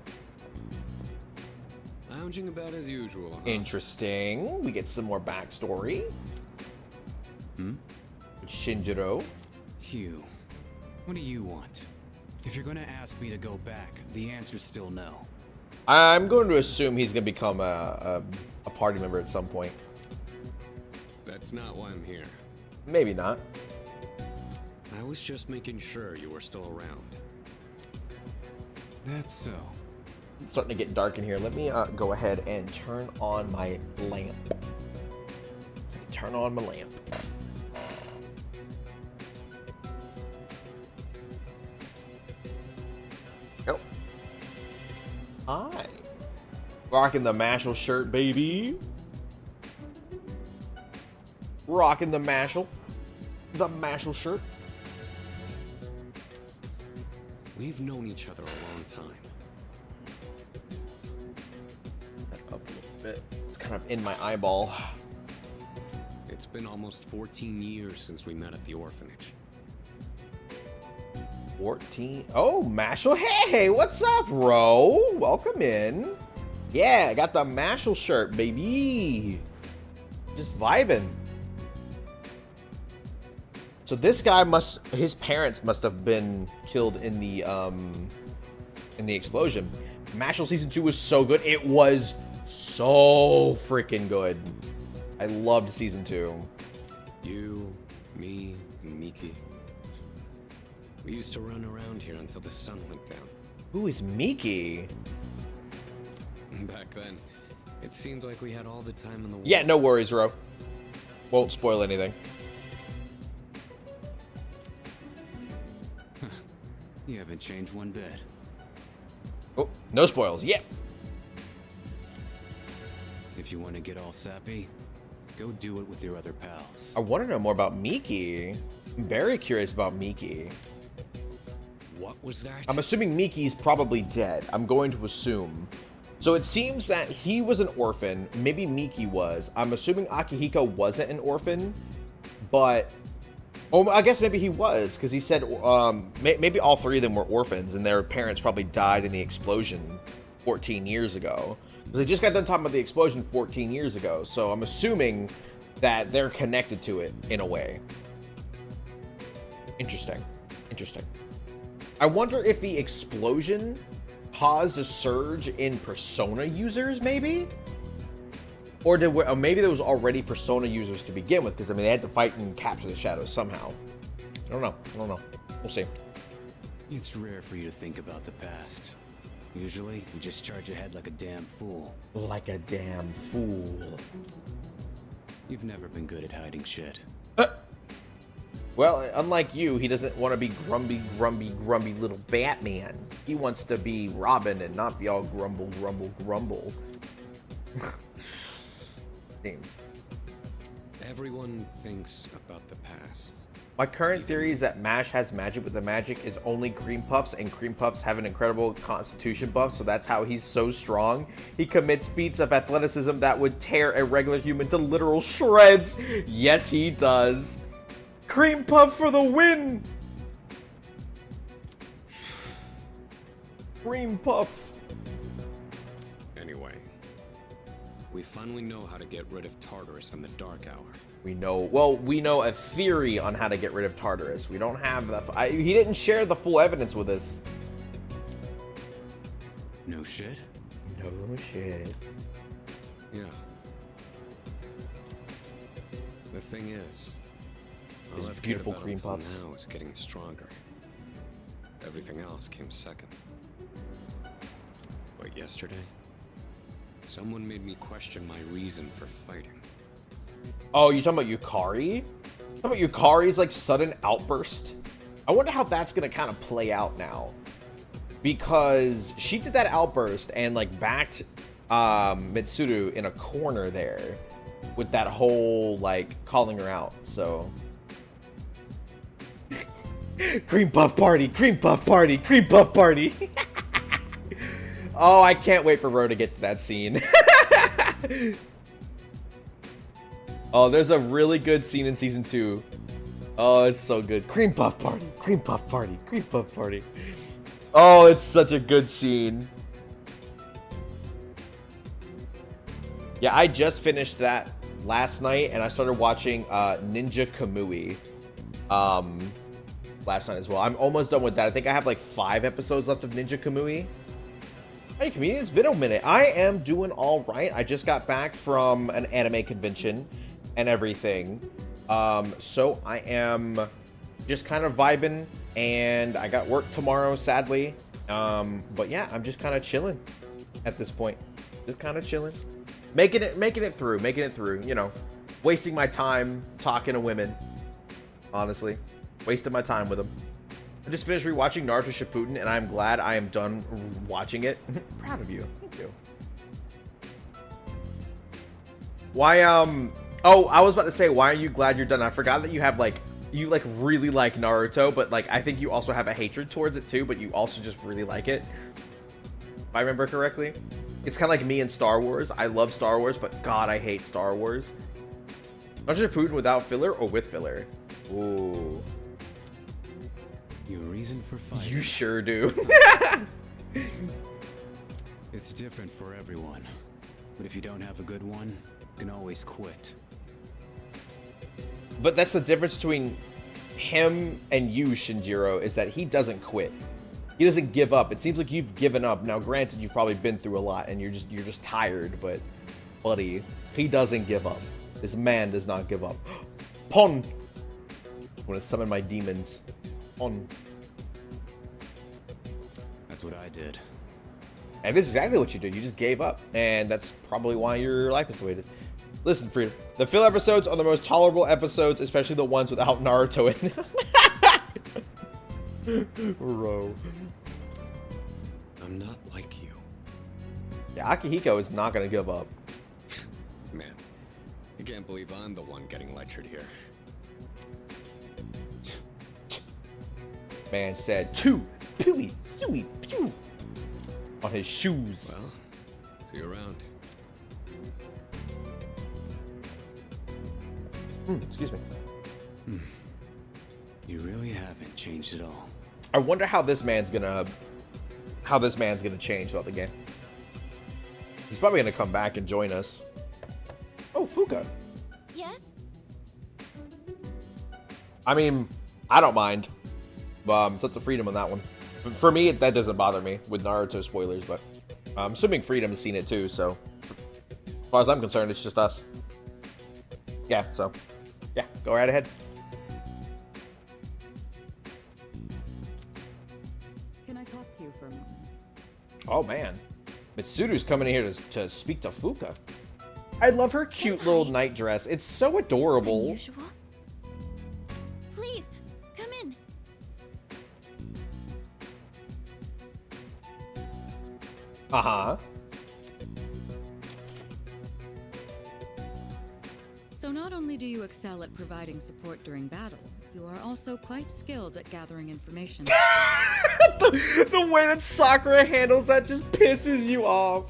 Lounging about as usual, huh? Interesting. We get some more backstory. Shinjiro. Hugh, what do you want? If you're gonna ask me to go back, the answer's still no. I'm going to assume he's going to become a party member at some point. That's not why I'm here. Maybe not. I was just making sure you were still around. That's so. It's starting to get dark in here. Let me go ahead and turn on my lamp. Turn on my lamp. Oh. Hi. Rocking the Mashal shirt, baby. Rocking the Mashal. The Mashal shirt. We've known each other a long time. Up a little bit. It's kind of in my eyeball. It's been almost 14 years since we met at the orphanage. 14. Oh, Mashal. Hey, what's up, bro? Welcome in. Yeah, I got the Mashal shirt, baby. Just vibing. So this guy his parents must have been killed in the explosion. Mashal Season 2 was so good. It was so freaking good. I loved Season 2. You, me, and Miki. We used to run around here until the sun went down. Who is Miki? Back then, it seemed like we had all the time in the world. Yeah, no worries, Ro. Won't spoil anything. You haven't changed one bit. Oh, no spoils. Yep. If you want to get all sappy, go do it with your other pals. I want to know more about Miki. I'm very curious about Miki. What was that? I'm assuming Miki's probably dead. I'm going to assume. So it seems that he was an orphan. Maybe Miki was. I'm assuming Akihiko wasn't an orphan, but oh, I guess maybe he was, because he said maybe all three of them were orphans, and their parents probably died in the explosion 14 years ago. Because they just got done talking about the explosion 14 years ago, so I'm assuming that they're connected to it in a way. Interesting. Interesting. I wonder if the explosion caused a surge in Persona users, maybe? Or maybe there was already Persona users to begin with, because I mean they had to fight and capture the shadows somehow. I don't know. We'll see. It's rare for you to think about the past. Usually, you just charge ahead like a damn fool. Like a damn fool. You've never been good at hiding shit. Well, unlike you, he doesn't want to be grumpy little Batman. He wants to be Robin and not be all grumble. Seems. Everyone thinks about the past. My current theory is that MASH has magic, but the magic is only Cream Puffs, and Cream Puffs have an incredible constitution buff, so that's how he's so strong. He commits feats of athleticism that would tear a regular human to literal shreds. Yes, he does. Cream Puff for the win! Cream Puff. Anyway, we finally know how to get rid of Tartarus in the Dark Hour. We know a theory on how to get rid of Tartarus. We don't have the... he didn't share the full evidence with us. No shit? No shit. Yeah. The thing is, All his I've beautiful cared cream about puffs. until now is getting stronger. Everything else came second. But yesterday, someone made me question my reason for fighting. Oh, you talking about Yukari? You talking about Yukari's like sudden outburst? I wonder how that's gonna kind of play out now, because she did that outburst and like backed Mitsuru in a corner there with that whole like calling her out. So cream puff party, cream puff party, cream puff party. Oh, I can't wait for Ro to get to that scene. Oh, there's a really good scene in season 2. Oh, it's so good. Cream puff party, cream puff party, cream puff party. Oh, it's such a good scene. Yeah, I just finished that last night, and I started watching Ninja Kamui last night as well. I'm almost done with that. I think I have like 5 episodes left of Ninja Kamui. Hey, comedian, it's been a minute. I am doing all right. I just got back from an anime convention and everything. So I am just kind of vibing, and I got work tomorrow, sadly. But yeah, I'm just kind of chilling at this point. Just kind of chilling. Making it through, you know. Wasting my time talking to women. Honestly. Wasting my time with them. I just finished rewatching Naruto Shippuden, and I'm glad I am done watching it. Proud of you. Thank you. Why, oh, I was about to say, why are you glad you're done? I forgot that you have, like, you, like, really like Naruto, but, like, I think you also have a hatred towards it, too, but you also just really like it. If I remember correctly. It's kind of like me and Star Wars. I love Star Wars, but God, I hate Star Wars. Naruto Shippuden without filler or with filler? Ooh. Your reason for fighting? You sure do. It's different for everyone. But if you don't have a good one, you can always quit. But that's the difference between him and you, Shinjiro, is that he doesn't quit. He doesn't give up. It seems like you've given up. Now, granted, you've probably been through a lot and you're just tired, but buddy, he doesn't give up. This man does not give up. Pon! I'm gonna summon my demons. Pon. That's what I did. And this is exactly what you did. You just gave up. And that's probably why your life is the way it is. Listen, Frida, the filler episodes are the most tolerable episodes, especially the ones without Naruto in them. Bro. I'm not like you. Yeah, Akihiko is not gonna give up. Man, I can't believe I'm the one getting lectured here. Man said, "Choo, pewy, suey, pew," on his shoes. Well, see you around. Excuse me. You really haven't changed at all. I wonder how this man's gonna change throughout the game. He's probably gonna come back and join us. Oh, Fuka. Yes? I mean, I don't mind. It's up to Freedom on that one. For me, that doesn't bother me with Naruto spoilers, but I'm assuming Freedom has seen it too, so as far as I'm concerned, it's just us. Yeah, so yeah, go right ahead. Can I talk to you for a moment? Oh man, Mitsuru's coming in here to speak to Fuka. I love her cute little night dress. It's so adorable. Unusual. Please, come in. Uh-huh. So not only do you excel at providing support during battle, you are also quite skilled at gathering information. the way that Sakura handles that just pisses you off.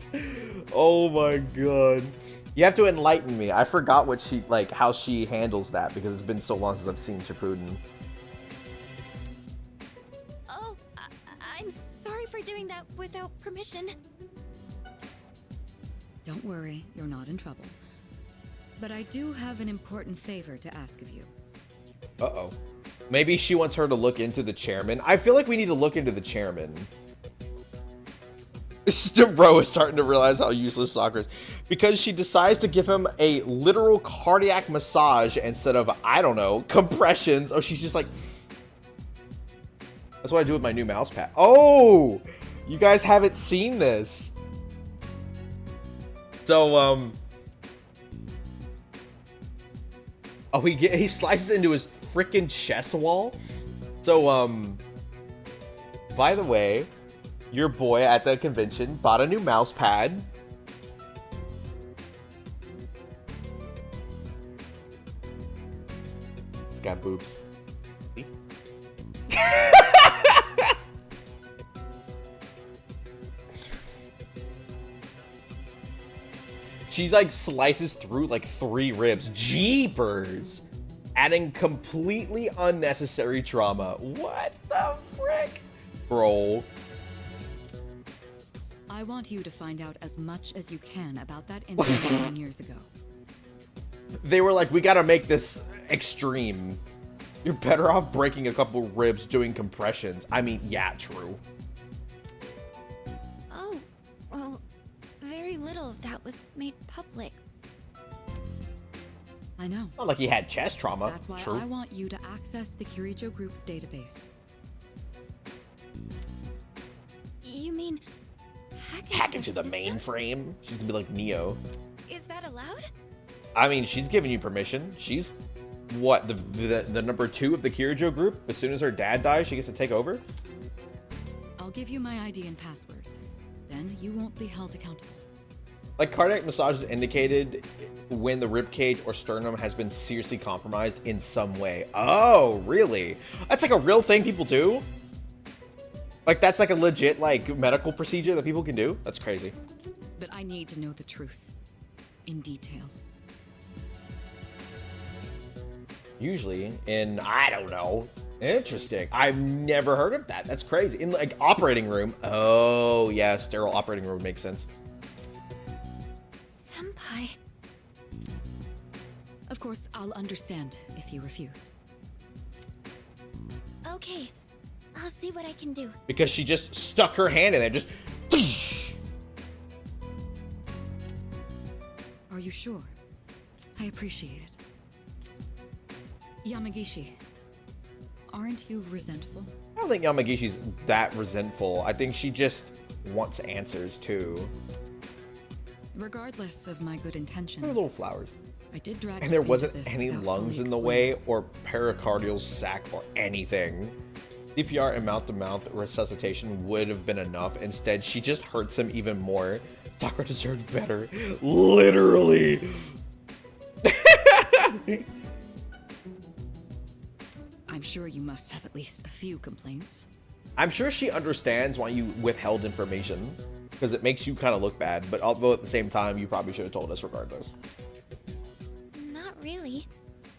Oh my god. You have to enlighten me. I forgot what she, like, how she handles that because it's been so long since I've seen Shippuden. Oh, I'm sorry for doing that without permission. Don't worry, you're not in trouble. But I do have an important favor to ask of you. Uh-oh. Maybe she wants her to look into the chairman. I feel like we need to look into the chairman. Bro is starting to realize how useless Sakura is. Because she decides to give him a literal cardiac massage instead of, I don't know, compressions. Oh, she's just like... That's what I do with my new mouse pad. Oh! You guys haven't seen this. So, oh, he slices into his freaking chest wall. So, by the way, your boy at the convention bought a new mouse pad. It's got boobs. See? She like slices through like 3 ribs. Jeepers! Adding completely unnecessary trauma. What the frick? Bro. I want you to find out as much as you can about that incident 10 years ago. They were like, we gotta make this extreme. You're better off breaking a couple ribs doing compressions. I mean, yeah, true. Oh, well, very little of that was made public. I know. Not like he had chest trauma. That's why True. I want you to access the Kirijo Group's database. You mean Hack into the mainframe? She's gonna be like Neo. Is that allowed? I mean, she's giving you permission. She's what, the number 2 of the Kirijo group? As soon as her dad dies, she gets to take over? I'll give you my ID and password. Then you won't be held accountable. Like, cardiac massage is indicated when the ribcage or sternum has been seriously compromised in some way. Oh, really? That's like a real thing people do? Like, that's like a legit, like, medical procedure that people can do? That's crazy. But I need to know the truth. In detail. Usually in, I don't know. Interesting. I've never heard of that. That's crazy. In, like, operating room. Oh, yeah, sterile operating room makes sense. Senpai. Of course, I'll understand if you refuse. Okay, I'll see what I can do. Because she just stuck her hand in there, just... Are you sure? I appreciate it. Yamagishi, aren't you resentful? I don't think Yamagishi's that resentful. I think she just wants answers, too. Regardless of my good intentions, They're little flowers. I did drag And there you into wasn't this any without lungs fully in the way, or pericardial sac, or anything. CPR and mouth-to-mouth resuscitation would have been enough. Instead, she just hurts him even more. Sakura deserves better. Literally. I'm sure you must have at least a few complaints. I'm sure she understands why you withheld information, because it makes you kind of look bad, but although at the same time, you probably should have told us regardless. Not really.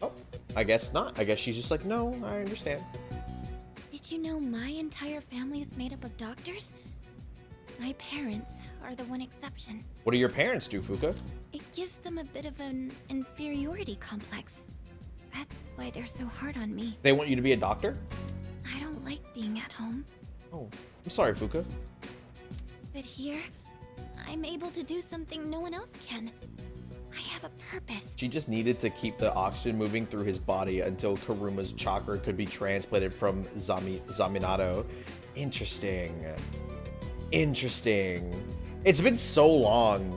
Oh, I guess not. I guess she's just like, no, I understand. Did you know my entire family is made up of doctors? My parents are the one exception. What do your parents do, Fuka? It gives them a bit of an inferiority complex. That's why they're so hard on me. They want you to be a doctor? I don't like being at home. Oh, I'm sorry, Fuka. But here, I'm able to do something no one else can. I have a purpose. She just needed to keep the oxygen moving through his body until Karuma's chakra could be transplanted from Zaminato. Interesting. Interesting. It's been so long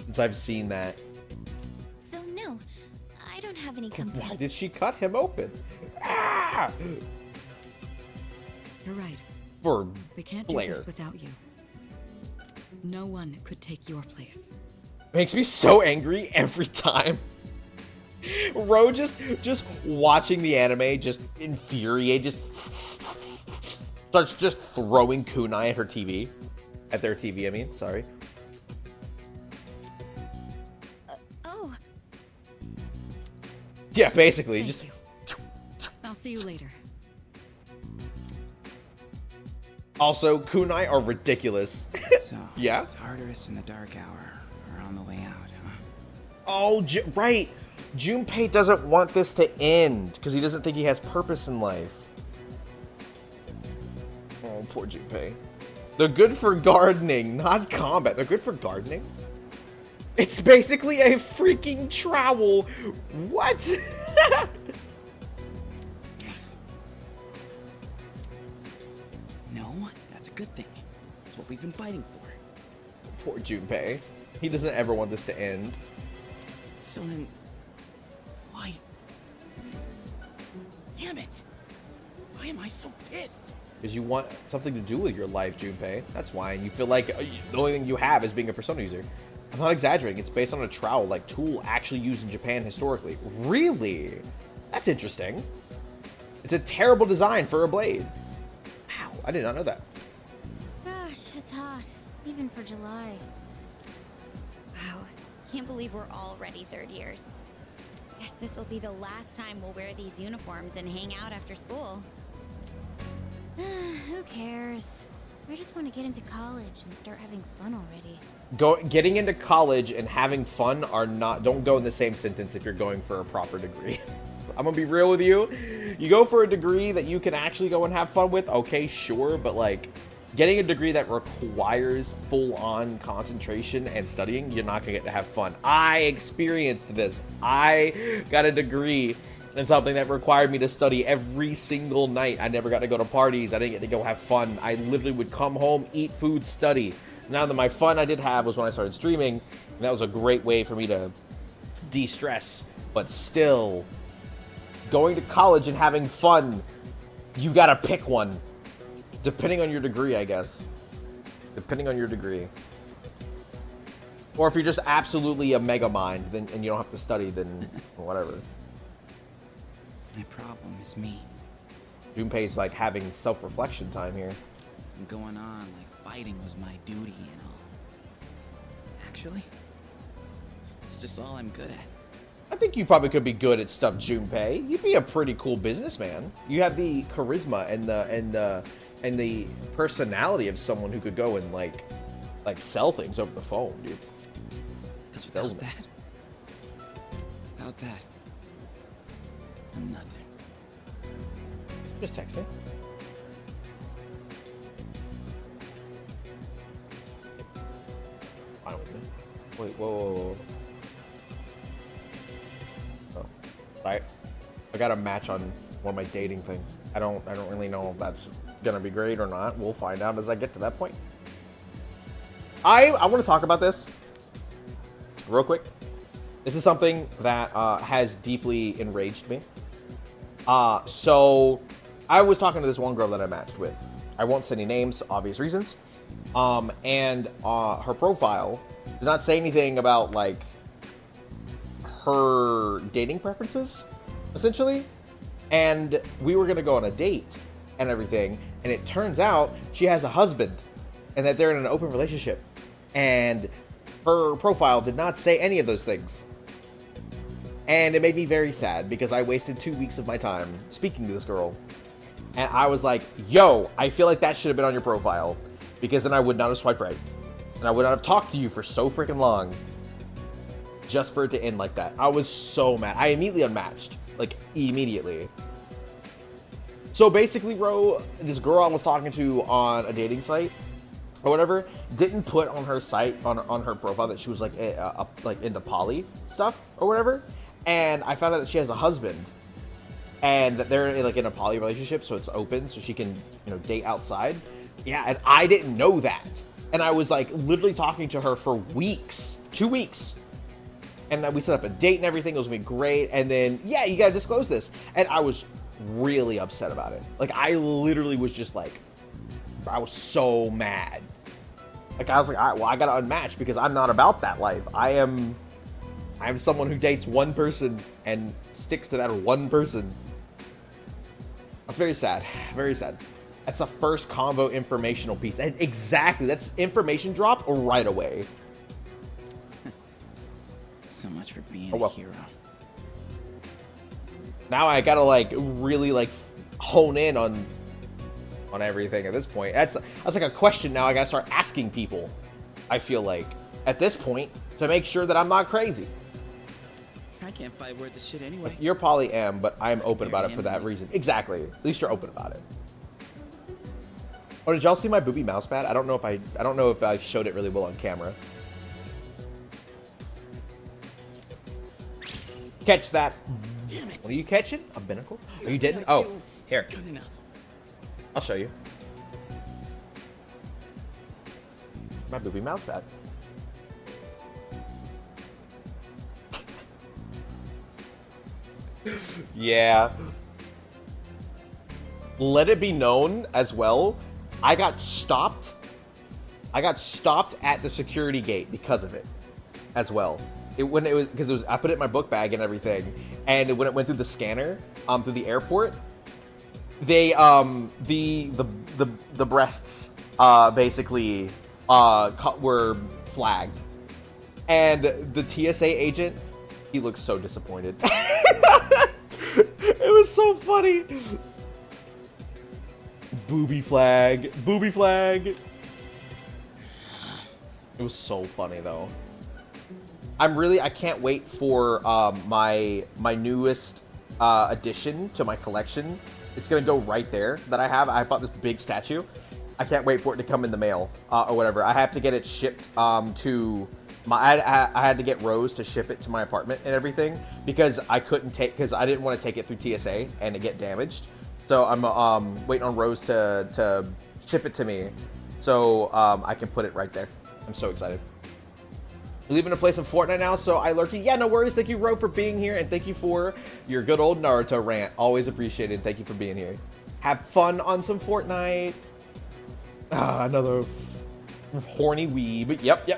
since I've seen that. So no, I don't have any complaints. Why did she cut him open? Ah! You're right. For We can't Blair. do this without you. No one could take your place. Makes me so angry every time. Ro just watching the anime, just infuriated, just starts just throwing kunai at her TV. At their TV, I mean, sorry. Oh. Yeah, basically, Thank just... you. I'll see you later. Also, kunai are ridiculous. So, yeah? Tartarus and the Dark Hour are on the way out, huh? Oh, right. Junpei doesn't want this to end because he doesn't think he has purpose in life. Oh, poor Junpei. They're good for gardening, not combat. They're good for gardening? It's basically a freaking trowel. What? No, that's a good thing. That's what we've been fighting for. Poor Junpei. He doesn't ever want this to end. So then, why? Damn it! Why am I so pissed? Because you want something to do with your life, Junpei. That's why. And you feel like the only thing you have is being a Persona user. I'm not exaggerating. It's based on a trowel, like tool actually used in Japan historically. Really? That's interesting. It's a terrible design for a blade. Wow, I did not know that. Gosh, it's hot. Even for July. Wow, can't believe we're already third years. Guess this will be the last time we'll wear these uniforms and hang out after school. Who cares? I just want to get into college and start having fun already. Getting into college and having fun are not, don't go in the same sentence if you're going for a proper degree. I'm gonna be real with you. You go for a degree that you can actually go and have fun with, okay, sure, but like getting a degree that requires full-on concentration and studying, you're not gonna get to have fun. I experienced this. I got a degree in something that required me to study every single night. I never got to go to parties. I didn't get to go have fun. I literally would come home, eat food, study. Now that my fun I did have was when I started streaming, and that was a great way for me to de-stress. But still, going to college and having fun, you gotta pick one. Depending on your degree, I guess. Depending on your degree. Or if you're just absolutely a mega mind, then and you don't have to study, then whatever. My problem is me. Junpei's like having self-reflection time here. I'm going on like fighting was my duty and all. Actually, it's just all I'm good at. I think you probably could be good at stuff, Junpei. You'd be a pretty cool businessman. You have the charisma and the personality of someone who could go and like sell things over the phone, dude. Because without that, I'm nothing. Just text me. Fine with me. Wait, whoa. Oh, right. I got a match on one of my dating things. I don't really know if that's gonna be great or not. We'll find out as I get to that point. I want to talk about this real quick. This is something that has deeply enraged me. So I was talking to this one girl that I matched with. I won't say any names, obvious reasons. And her profile did not say anything about like her dating preferences, essentially. And we were gonna go on a date and everything. And it turns out she has a husband and that they're in an open relationship. And her profile did not say any of those things. And it made me very sad because I wasted 2 weeks of my time speaking to this girl. And I was like, yo, I feel like that should have been on your profile. Because then I would not have swiped right. And I would not have talked to you for so freaking long. Just for it to end like that. I was so mad. I immediately unmatched. Like, immediately. So basically, bro, this girl I was talking to on a dating site or whatever didn't put on her site, on her profile, that she was like like into poly stuff or whatever. And I found out that she has a husband and that they're like in a poly relationship, so it's open, so she can, you know, date outside. Yeah, and I didn't know that. And I was like literally talking to her for weeks, 2 weeks. And we set up a date and everything. It was gonna be great. And then, yeah, you gotta disclose this. And I was really upset about it. Like, I literally was just like, I was so mad. Like, I was like, all right, well, I gotta unmatch because I'm not about that life. I'm someone who dates one person and sticks to that one person. That's very sad. Very sad. That's the first convo informational piece. And exactly, that's information drop right away. So much for being a hero. Now I gotta like really like hone in on everything at this point. That's like a question now I gotta start asking people. I feel like at this point to make sure that I'm not crazy. I can't fight worth the shit anyway. Like, you're poly am, but I'm open about it for that reason. Exactly. At least you're open about it. Oh, did y'all see my booby mouse pad? I don't know if I showed it really well on camera. Catch that. Damn it. What are you catching? A binnacle? Oh, you didn't? Oh, here. Good enough. I'll show you. My booby mouse pad. Yeah. Let it be known as well, I got stopped at the security gate because of it as well. I put it in my book bag and everything, and when it went through the scanner through the airport, they the breasts basically were flagged, and the TSA agent, he looked so disappointed. It was so funny. Booby flag. Booby flag. It was so funny though. I can't wait for my newest addition to my collection. It's gonna go right there that I have. I bought this big statue. I can't wait for it to come in the mail or whatever. I have to get it shipped to my. I had to get Rose to ship it to my apartment and everything because I didn't want to take it through TSA and it get damaged. So I'm waiting on Rose to ship it to me, so I can put it right there. I'm so excited. We're leaving to play some Fortnite now, so iLurky. Yeah, no worries. Thank you, Ro, for being here, and thank you for your good old Naruto rant. Always appreciated. Thank you for being here. Have fun on some Fortnite. Another horny weeb. Yep.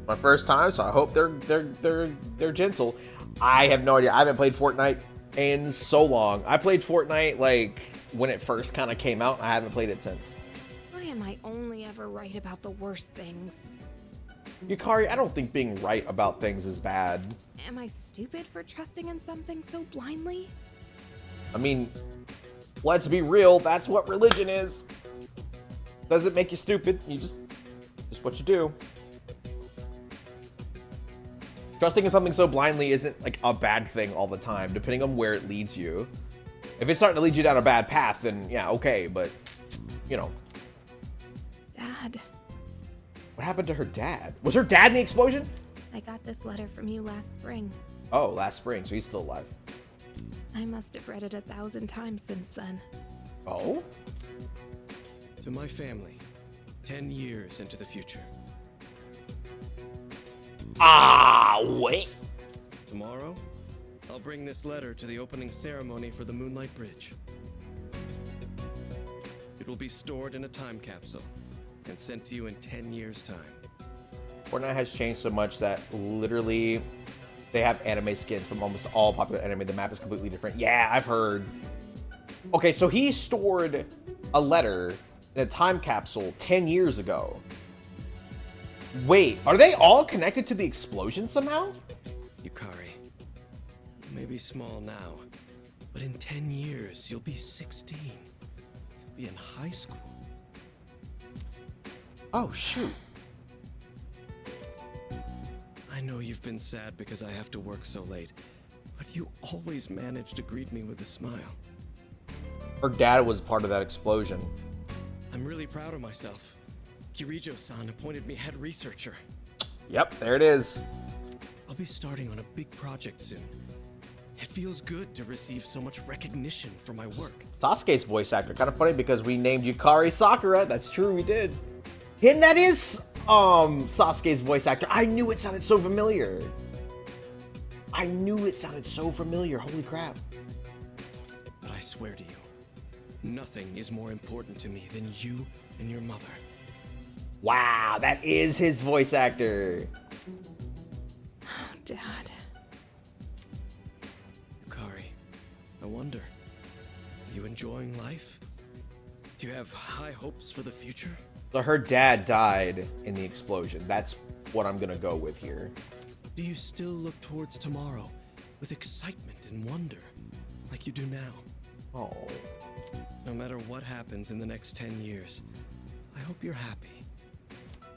My first time, so I hope they're gentle. I have no idea. I haven't played Fortnite in so long. I played Fortnite like when it first kind of came out. I haven't played it since. Why am I only ever right about the worst things? Yukari, I don't think being right about things is bad. Am I stupid for trusting in something so blindly? I mean, let's be real. That's what religion is. Doesn't make you stupid. You just what you do. Trusting in something so blindly isn't like a bad thing all the time, depending on where it leads you. If it's starting to lead you down a bad path, then yeah, okay, but you know. Dad. What happened to her dad? Was her dad in the explosion? I got this letter from you last spring. Oh, last spring, so he's still alive. I must have read it 1,000 times since then. Oh? To my family, 10 years into the future. Wait. Tomorrow, I'll bring this letter to the opening ceremony for the Moonlight Bridge. It will be stored in a time capsule and sent to you in 10 years' time. Fortnite has changed so much that literally they have anime skins from almost all popular anime. The map is completely different. Yeah, I've heard. Okay, so he stored a letter in a time capsule 10 years ago. Wait, are they all connected to the explosion somehow? Yukari, you may be small now, but in 10 years, you'll be 16. You'll be in high school. Oh, shoot. I know you've been sad because I have to work so late, but you always manage to greet me with a smile. Her dad was part of that explosion. I'm really proud of myself. Kirijo-san appointed me head researcher. Yep, there it is. I'll be starting on a big project soon. It feels good to receive so much recognition for my work. Sasuke's voice actor. Kind of funny because we named Yukari Sakura. That's true, we did. And that is Sasuke's voice actor. I knew it sounded so familiar. Holy crap. But I swear to you, nothing is more important to me than you and your mother. Wow, that is his voice actor. Oh, Dad. Yukari, I wonder, are you enjoying life? Do you have high hopes for the future? So her dad died in the explosion. That's what I'm gonna go with here. Do you still look towards tomorrow with excitement and wonder, like you do now? Oh. No matter what happens in the next 10 years, I hope you're happy.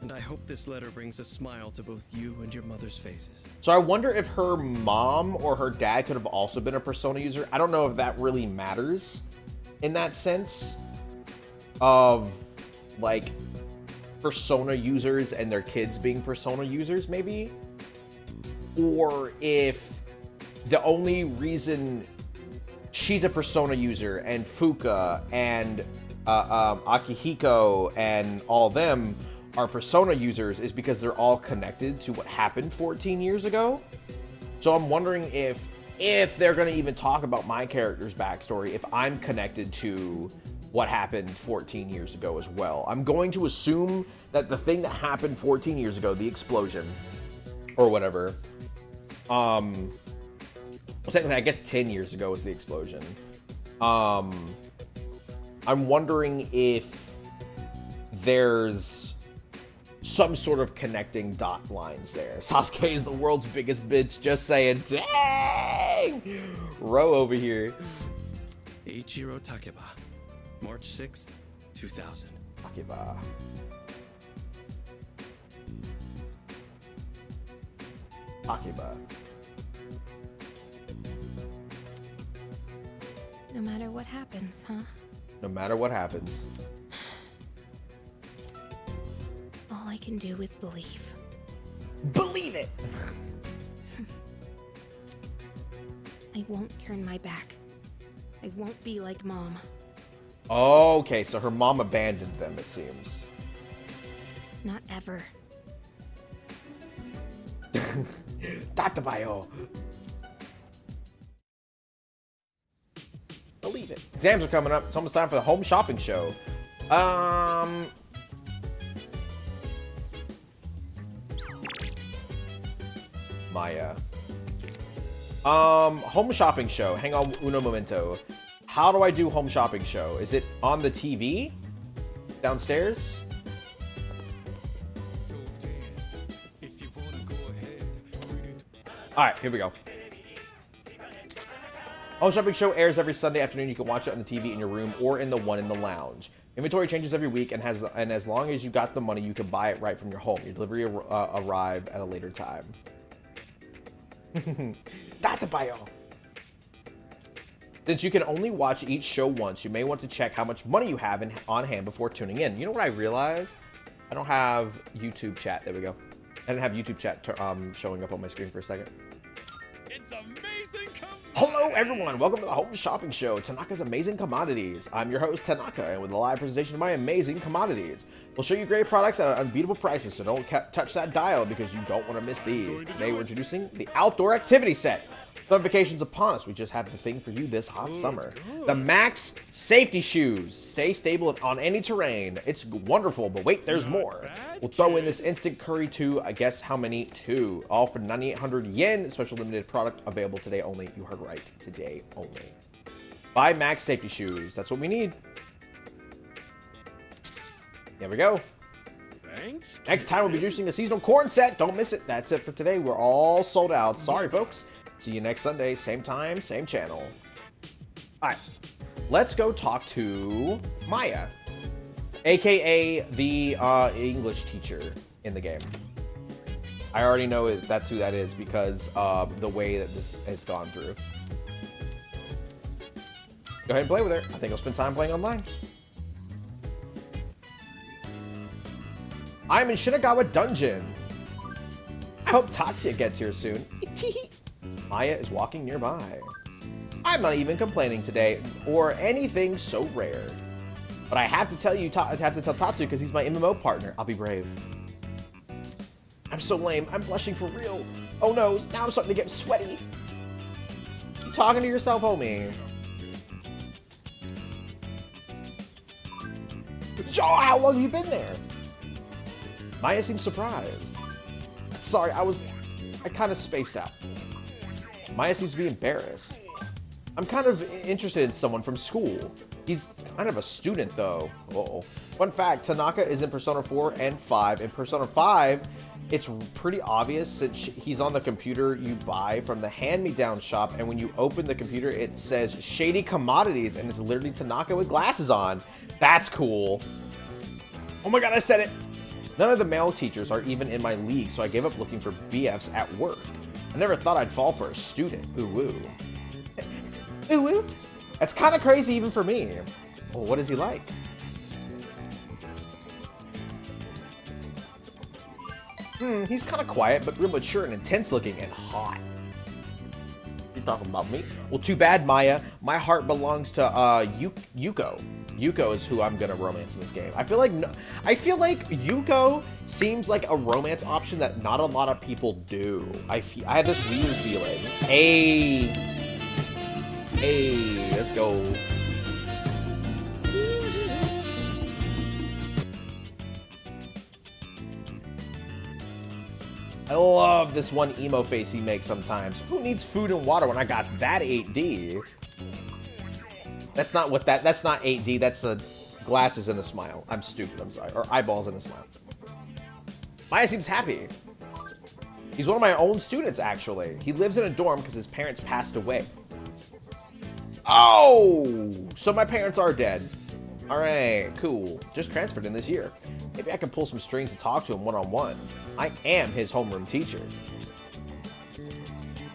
And I hope this letter brings a smile to both you and your mother's faces. So I wonder if her mom or her dad could have also been a Persona user. I don't know if that really matters in that sense of, like, Persona users and their kids being Persona users, maybe? Or if the only reason she's a Persona user and Fuka and Akihiko and all them are Persona users is because they're all connected to what happened 14 years ago. So I'm wondering if they're going to even talk about my character's backstory, if I'm connected to what happened 14 years ago as well. I'm going to assume that the thing that happened 14 years ago, the explosion or whatever, well, technically I guess 10 years ago was the explosion. I'm wondering if there's some sort of connecting dot lines there. Sasuke is the world's biggest bitch, just saying. Dang! Ro over here. Eiichiro Takeba, March 6th, 2000. Takeba. Takeba. No matter what happens, huh? No matter what happens. All I can do is believe. Believe it! I won't turn my back. I won't be like Mom. Okay, so her mom abandoned them, it seems. Not ever. Tatabayo. Believe it. Exams are coming up. It's almost time for the home shopping show. Maya. Home shopping show. Hang on uno momento. How do I do home shopping show? Is it on the TV? Downstairs? Alright, here we go. Home shopping show airs every Sunday afternoon. You can watch it on the TV in your room or in the one in the lounge. Inventory changes every week and as long as you got the money, you can buy it right from your home. Your delivery arrive at a later time. Tatabayo. Since you can only watch each show once, you may want to check how much money you have on hand before tuning in. You know what I realized? I don't have YouTube chat. There we go. I didn't have YouTube chat showing up on my screen for a second. It's amazing. Hello everyone, welcome to the Home Shopping Show, Tanaka's Amazing Commodities. I'm your host Tanaka, and with a live presentation of my amazing commodities. We'll show you great products at unbeatable prices, so don't touch that dial because you don't want to miss these. Today we're introducing the Outdoor Activity Set. Summer vacation's upon us. We just have the thing for you this hot summer. The Max Safety Shoes. Stay stable on any terrain. It's wonderful, but wait, there's more. We'll throw in this Instant Curry too. I guess how many? 2. All for 9,800 yen. Special limited product available today only. You heard right. Today only. Buy Max Safety Shoes. That's what we need. There we go. Thanks. Next time we'll be introducing a seasonal corn set. Don't miss it. That's it for today. We're all sold out. Sorry, folks. See you next Sunday. Same time, same channel. Alright. Let's go talk to Maya. AKA the English teacher in the game. I already know that's who that is because of the way that this has gone through. Go ahead and play with her. I think I'll spend time playing online. I'm in Shinagawa Dungeon. I hope Tatsuya gets here soon. Maya is walking nearby. I'm not even complaining today, or anything so rare. But I have to tell Tatsu because he's my MMO partner. I'll be brave. I'm so lame. I'm blushing for real. Oh no, now I'm starting to get sweaty. You talking to yourself, homie? Joe, how long have you been there? Maya seems surprised. Sorry, I kind of spaced out. Maya seems to be embarrassed. I'm kind of interested in someone from school. He's kind of a student, though. Uh-oh. Fun fact, Tanaka is in Persona 4 and 5. In Persona 5, it's pretty obvious since he's on the computer you buy from the hand-me-down shop, and when you open the computer, it says Shady Commodities, and it's literally Tanaka with glasses on. That's cool. Oh my god, I said it! None of the male teachers are even in my league, so I gave up looking for BFs at work. I never thought I'd fall for a student. Ooh woo. Ooh woo? That's kind of crazy even for me. Well, what is he like? He's kind of quiet, but real mature and intense looking and hot. You're talking about me? Well, too bad, Maya. My heart belongs to Yuko. Yuko is who I'm gonna romance in this game. I feel like Yuko seems like a romance option that not a lot of people do. I have this weird feeling. Hey, let's go. I love this one emo face he makes sometimes. Who needs food and water when I got that 8D? That's not 8D, that's glasses and a smile. I'm stupid, I'm sorry. Or eyeballs and a smile. Maya seems happy. He's one of my own students, actually. He lives in a dorm because his parents passed away. Oh! So my parents are dead. Alright, cool. Just transferred in this year. Maybe I can pull some strings to talk to him one-on-one. I am his homeroom teacher.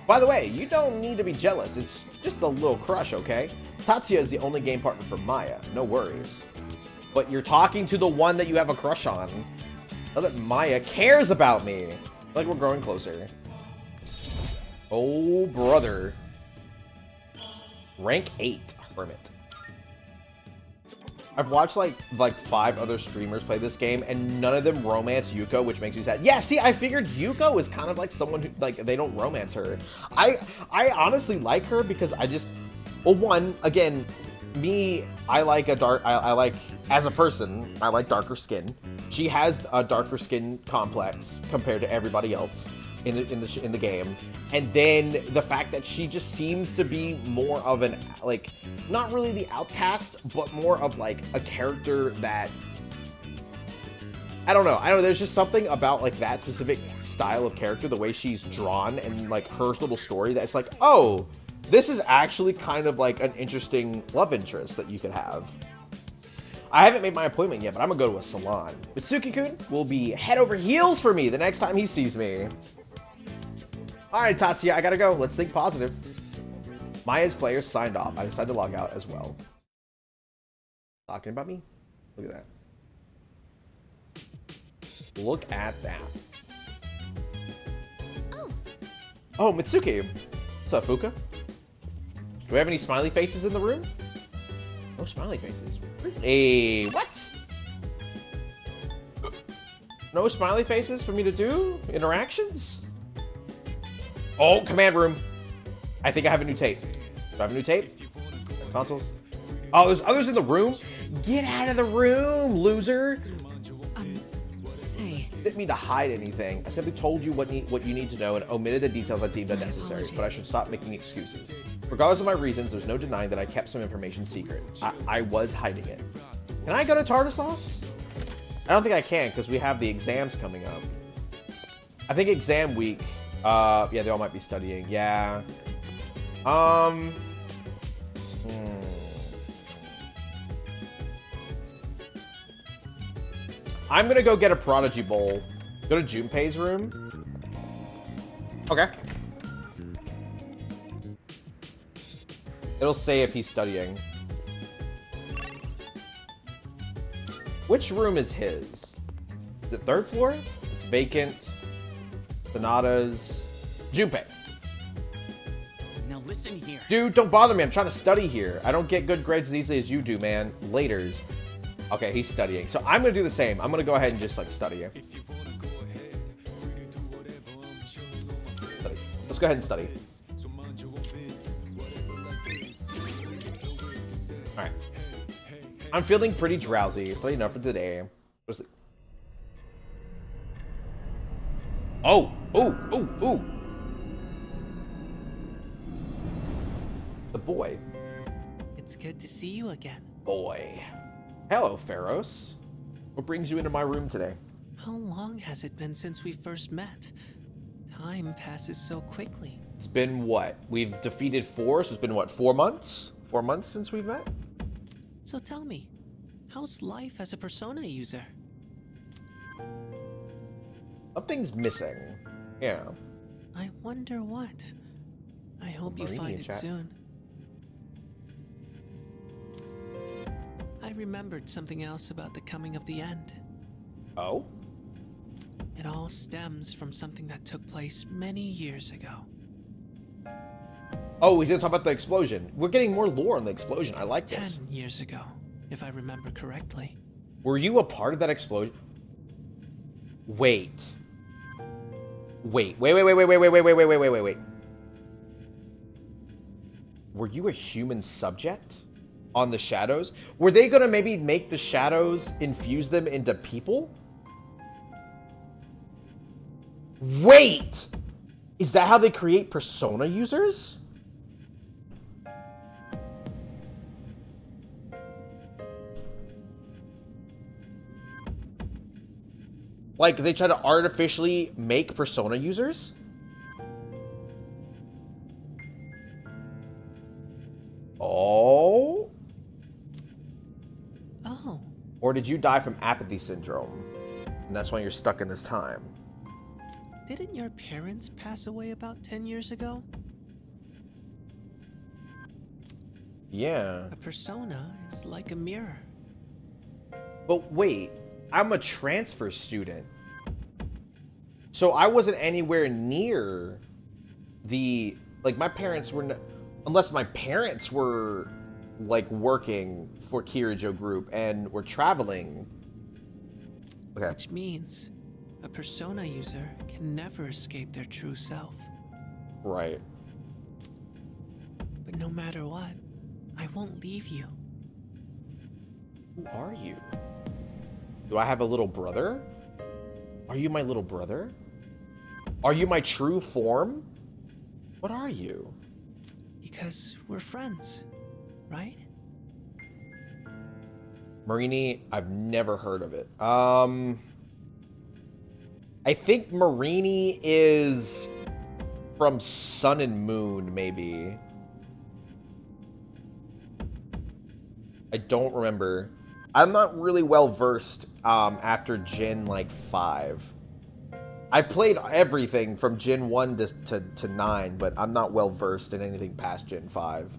By the way, you don't need to be jealous. It's just a little crush, okay? Tatsuya is the only game partner for Maya. No worries. But you're talking to the one that you have a crush on. Now that Maya cares about me. Like we're growing closer. Oh, brother. Rank 8, Hermit. I've watched like 5 other streamers play this game, and none of them romance Yuko, which makes me sad. Yeah, see, I figured Yuko is kind of like someone who, like, they don't romance her. I honestly like her because I just, well, one, again, me, I like as a person, I like darker skin. She has a darker skin complex compared to everybody else in the game. And then the fact that she just seems to be more of an, like, not really the outcast, but more of like a character that, I don't know, there's just something about like that specific style of character, the way she's drawn and like her little story, that's like, oh, this is actually kind of like an interesting love interest that you could have. I haven't made my appointment yet, but I'm gonna go to a salon. Mitsuki-kun will be head over heels for me the next time he sees me. Alright, Tatsuya, I gotta go. Let's think positive. Maya's players signed off. I decided to log out as well. Talking about me? Look at that. Look at that. Oh, Mitsuki. What's up, Fuka? Do we have any smiley faces in the room? No smiley faces. Hey, what? No smiley faces for me to do? Interactions? Oh, command room. I think I have a new tape. Do I have a new tape? Consoles? Oh, there's others in the room? Get out of the room, loser! Say. Didn't mean to hide anything. I simply told you what you need to know and omitted the details I deemed unnecessary, but I should stop making excuses. Regardless of my reasons, there's no denying that I kept some information secret. I was hiding it. Can I go to Tartarus? I don't think I can, because we have the exams coming up. I think exam week... yeah, they all might be studying. Yeah. I'm gonna go get a Prodigy Bowl. Go to Junpei's room. Okay. It'll say if he's studying. Which room is his? Is it 3rd floor? It's vacant. Sonatas. Junpei. Now listen here. Dude, don't bother me. I'm trying to study here. I don't get good grades as easily as you do, man. Laters. Okay, he's studying. So I'm going to do the same. I'm going to go ahead and just, like, study. Let's go ahead and study. Alright. I'm feeling pretty drowsy. Study enough for today. Oh! Ooh! Ooh! Ooh! The boy. It's good to see you again. Boy. Hello, Pharos. What brings you into my room today? How long has it been since we first met? Time passes so quickly. It's been what? We've defeated 4, so it's been what, 4 months? 4 months since we've met? So tell me, how's life as a Persona user? Something's missing. Yeah. I wonder what. I hope you find it soon. I remembered something else about the coming of the end. Oh? It all stems from something that took place many years ago. Oh, he's gonna talk about the explosion. We're getting more lore on the explosion. I like this. 10 years ago, if I remember correctly. Were you a part of that explosion? Wait. Wait. Were you a human subject on the shadows? Were they gonna maybe make the shadows infuse them into people? Wait! Is that how they create persona users? Like, they try to artificially make persona users? Oh? Oh. Or did you die from apathy syndrome? And that's why you're stuck in this time. Didn't your parents pass away about 10 years ago? Yeah. A persona is like a mirror. But wait, I'm a transfer student. So I wasn't anywhere near the... Like, my parents were... Unless my parents were, like, working for Kirijo Group and were traveling. Okay. Which means a persona user can never escape their true self. Right. But no matter what, I won't leave you. Who are you? Do I have a little brother? Are you my little brother? Are you my true form? What are you? Because we're friends, right? Marini, I've never heard of it. I think Marini is from Sun and Moon, maybe. I don't remember. I'm not really well versed after Gen like 5. I played everything from Gen 1 to 9, but I'm not well versed in anything past Gen 5.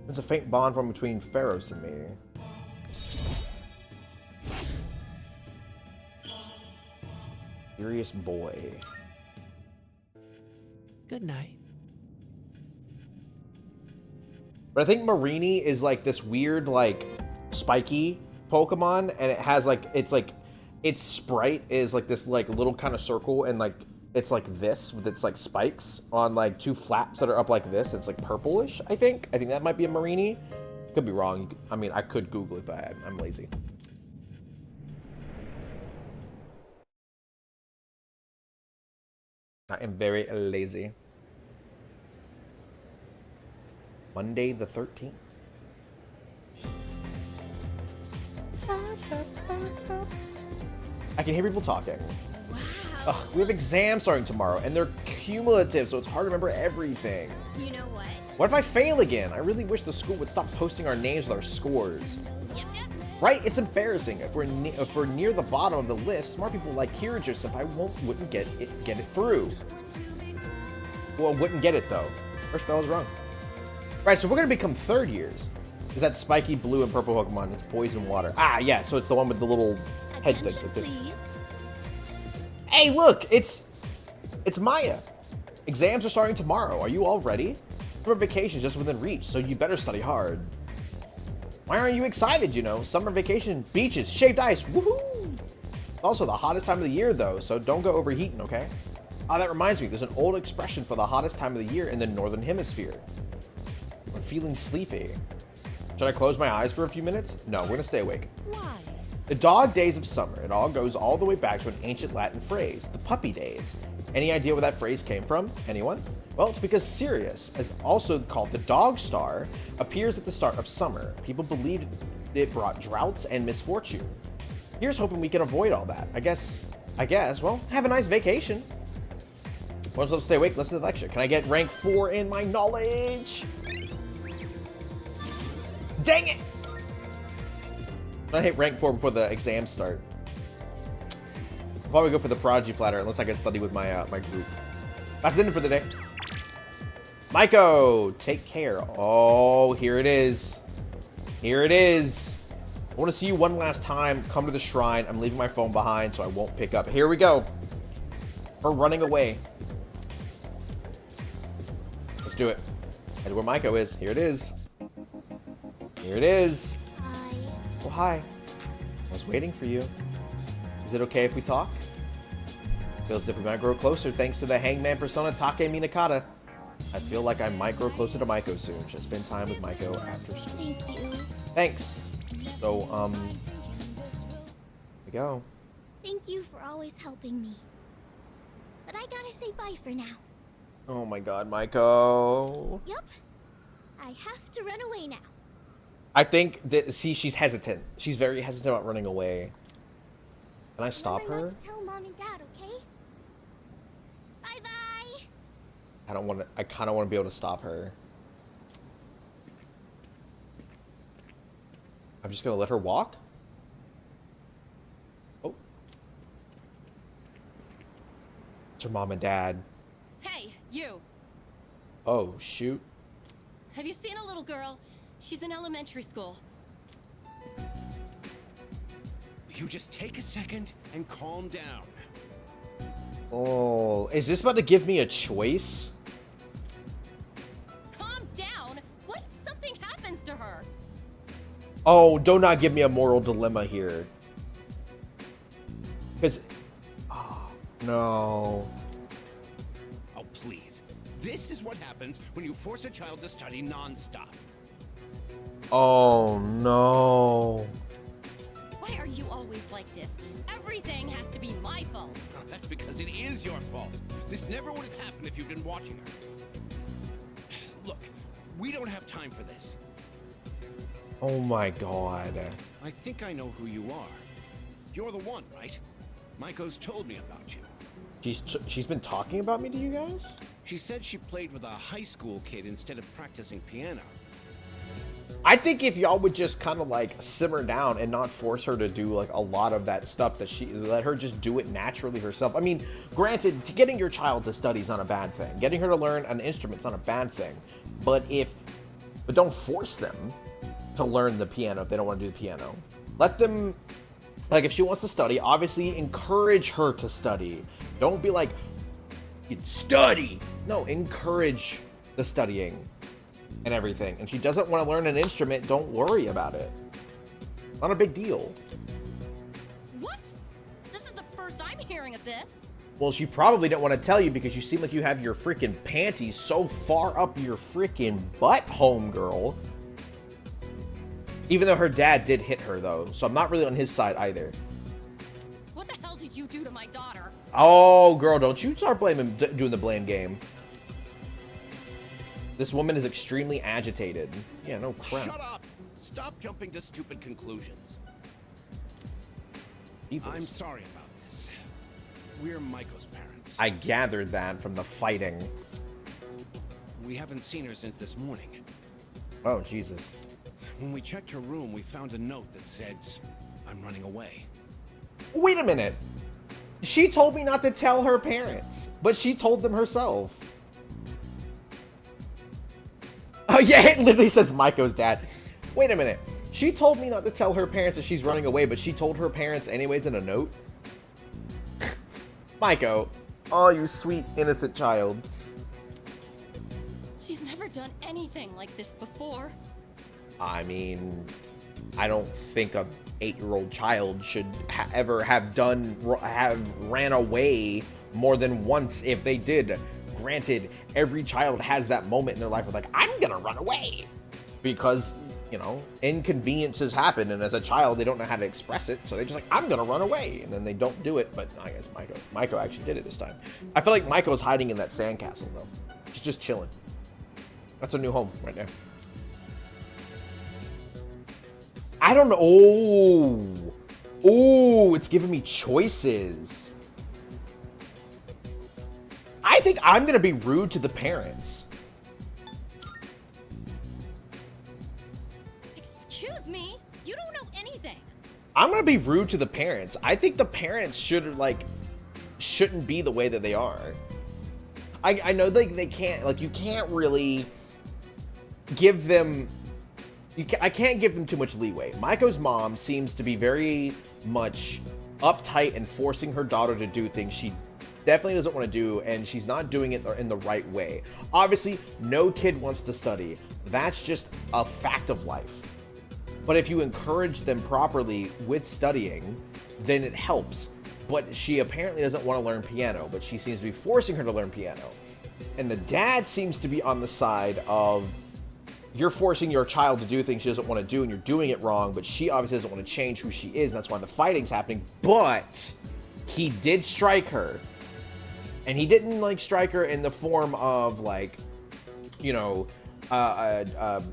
There's a faint bond from between Pharos and me. Curious boy. Good night. But I think Marini is like this weird, like, spiky Pokemon, and it has like, it's like, its sprite is like this like little kind of circle, and like it's like this with its like spikes on like two flaps that are up like this. It's like purplish, I think that might be a Marini. Could be wrong. I mean, I could Google it, but I'm lazy. I am very lazy. Monday the 13th. I can hear people talking. Wow. We have exams starting tomorrow, and they're cumulative, so it's hard to remember everything. You know what? What if I fail again? I really wish the school would stop posting our names with our scores. Yep. Right? It's embarrassing. If we're near the bottom of the list, smart people like Kirijo Senpai wouldn't get it through. Well, wouldn't get it though. First spell is wrong. Right, so we're gonna become third years. Is that spiky blue and purple Pokemon? It's poison water. Ah, yeah. So it's the one with the little head things like this. Please. Hey, look! It's Maya. Exams are starting tomorrow. Are you all ready? Summer vacation's just within reach, so you better study hard. Why aren't you excited? You know, summer vacation, beaches, shaved ice. Woohoo! It's also the hottest time of the year, though, so don't go overheating, okay? Ah, that reminds me. There's an old expression for the hottest time of the year in the northern hemisphere. I'm feeling sleepy. Should I close my eyes for a few minutes? No, we're gonna stay awake. Why? The dog days of summer. It all goes all the way back to an ancient Latin phrase, the puppy days. Any idea where that phrase came from? Anyone? Well, it's because Sirius, as also called the dog star, appears at the start of summer. People believed it brought droughts and misfortune. Here's hoping we can avoid all that. I guess, well, have a nice vacation. Once I stay awake, listen to the lecture. Can I get rank 4 in my knowledge? Dang it! I hit rank 4 before the exams start. I'll probably go for the Prodigy platter unless I can study with my my group. That's it for the day. Maiko, take care. Oh, here it is. Here it is. I want to see you one last time. Come to the shrine. I'm leaving my phone behind, so I won't pick up. Here we go. We're running away. Let's do it. And where Maiko is. Here it is. Here it is. Hi. Oh, hi. I was waiting for you. Is it okay if we talk? Feels as if we might grow closer thanks to the Hangman persona Take Minakata. I feel like I might grow closer to Maiko soon. Should spend time with Maiko after school. Thank you. Thanks. So, here we go. Thank you for always helping me. But I gotta say bye for now. Oh my god, Maiko. Yep. I have to run away now. I think that, see, she's hesitant. She's very hesitant about running away. Can I stop her? Not to tell Mom and Dad, okay? Bye-bye. I don't want to, I kind of want to be able to stop her. I'm just going to let her walk? Oh. It's her mom and dad. Hey, you. Oh, shoot. Have you seen a little girl? She's in elementary school. You just take a second and calm down. Oh, is this about to give me a choice? Calm down? What if something happens to her? Oh, do not give me a moral dilemma here. Because, oh, no. Oh, please. This is what happens when you force a child to study non-stop. Oh, no. Why are you always like this? Everything has to be my fault. Oh, that's because it is your fault. This never would have happened if you'd been watching her. Look, we don't have time for this. Oh my god. I think I know who you are. You're the one, right? Maiko's told me about you. She's been talking about me to you guys? She said she played with a high school kid instead of practicing piano. I think if y'all would just kind of like simmer down and not force her to do like a lot of that stuff, that let her just do it naturally herself. I mean, granted, getting your child to study is not a bad thing. Getting her to learn an instrument is not a bad thing. But don't force them to learn the piano if they don't want to do the piano. Let them, like, if she wants to study, obviously encourage her to study. Don't be like, study. No, encourage the studying and everything. And she doesn't want to learn an instrument, don't worry about it. Not a big deal. What? This is the first I'm hearing of this. Well, she probably didn't want to tell you because you seem like you have your freaking panties so far up your freaking butt, homegirl. Even though her dad did hit her, though. So I'm not really on his side either. What the hell did you do to my daughter? Oh, girl, don't you start blaming, doing the blame game. This woman is extremely agitated. Yeah, no crap. Shut up! Stop jumping to stupid conclusions. Evils. I'm sorry about this. We're Maiko's parents. I gathered that from the fighting. We haven't seen her since this morning. Oh, Jesus. When we checked her room, we found a note that said, "I'm running away." Wait a minute. She told me not to tell her parents, but she told them herself. Oh, yeah, it literally says Maiko's dad. Wait a minute. She told me not to tell her parents that she's running away, but she told her parents anyways in a note? Maiko. Oh, you sweet, innocent child. She's never done anything like this before. I mean, I don't think a 8-year-old child should ever have ran away more than once. If they did, granted, every child has that moment in their life where like, I'm gonna run away, because, you know, inconveniences happen, and as a child they don't know how to express it, so they're just like, I'm gonna run away, and then they don't do it. But I guess Maiko actually did it this time. I feel like Maiko's hiding in that sandcastle though. She's just chilling. That's a new home right there. I don't know. Oh, it's giving me choices. I think I'm gonna be rude to the parents. Excuse me? You don't know anything. I'm gonna be rude to the parents. I think the parents should, like, shouldn't be the way that they are. I know they can't, like, you can't really give them, I can't give them too much leeway. Maiko's mom seems to be very much uptight and forcing her daughter to do things she definitely doesn't want to do, and she's not doing it in the right way. Obviously, no kid wants to study. That's just a fact of life. But if you encourage them properly with studying, then it helps. But she apparently doesn't want to learn piano, but she seems to be forcing her to learn piano. And the dad seems to be on the side of, you're forcing your child to do things she doesn't want to do, and you're doing it wrong, but she obviously doesn't want to change who she is, and that's why the fighting's happening. But he did strike her. And he didn't, like, strike her in the form of, like, you know, a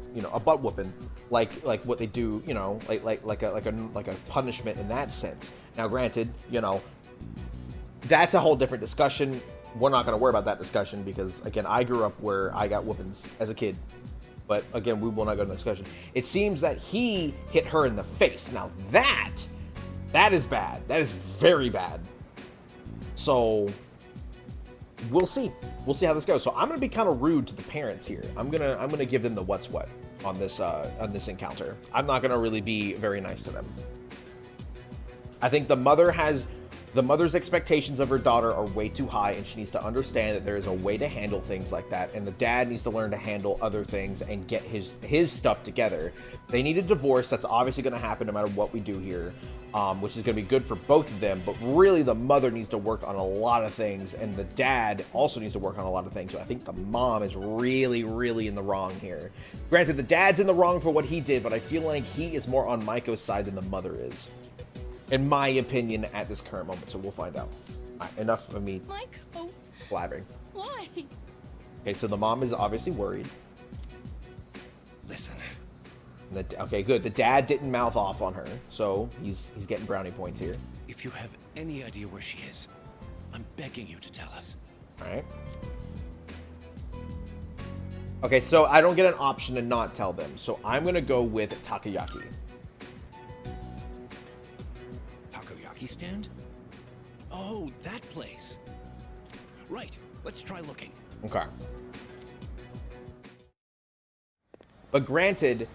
butt whooping, like what they do, you know, like a punishment in that sense. Now, granted, you know, that's a whole different discussion. We're not going to worry about that discussion because, again, I grew up where I got whoopings as a kid. But again, we will not go into the discussion. It seems that he hit her in the face. Now that is bad. That is very bad. So we'll see. We'll see how this goes. So I'm gonna be kind of rude to the parents here. I'm gonna give them the what's what on this encounter. I'm not gonna really be very nice to them. I think the mother's expectations of her daughter are way too high, and she needs to understand that there is a way to handle things like that, and the dad needs to learn to handle other things and get his stuff together. They need a divorce. That's obviously going to happen no matter what we do here, which is going to be good for both of them, but really the mother needs to work on a lot of things, and the dad also needs to work on a lot of things. So I think the mom is really, really in the wrong here. Granted, the dad's in the wrong for what he did, but I feel like he is more on Maiko's side than the mother is, in my opinion, at this current moment. So we'll find out. All right, enough of me blabbering. Why? Okay, so the mom is obviously worried. Listen. Okay, good. The dad didn't mouth off on her, so he's getting brownie points here. If you have any idea where she is, I'm begging you to tell us. All right. Okay, so I don't get an option to not tell them, so I'm gonna go with Takoyaki. Takoyaki stand? Oh, that place. Right. Let's try looking. Okay. But granted,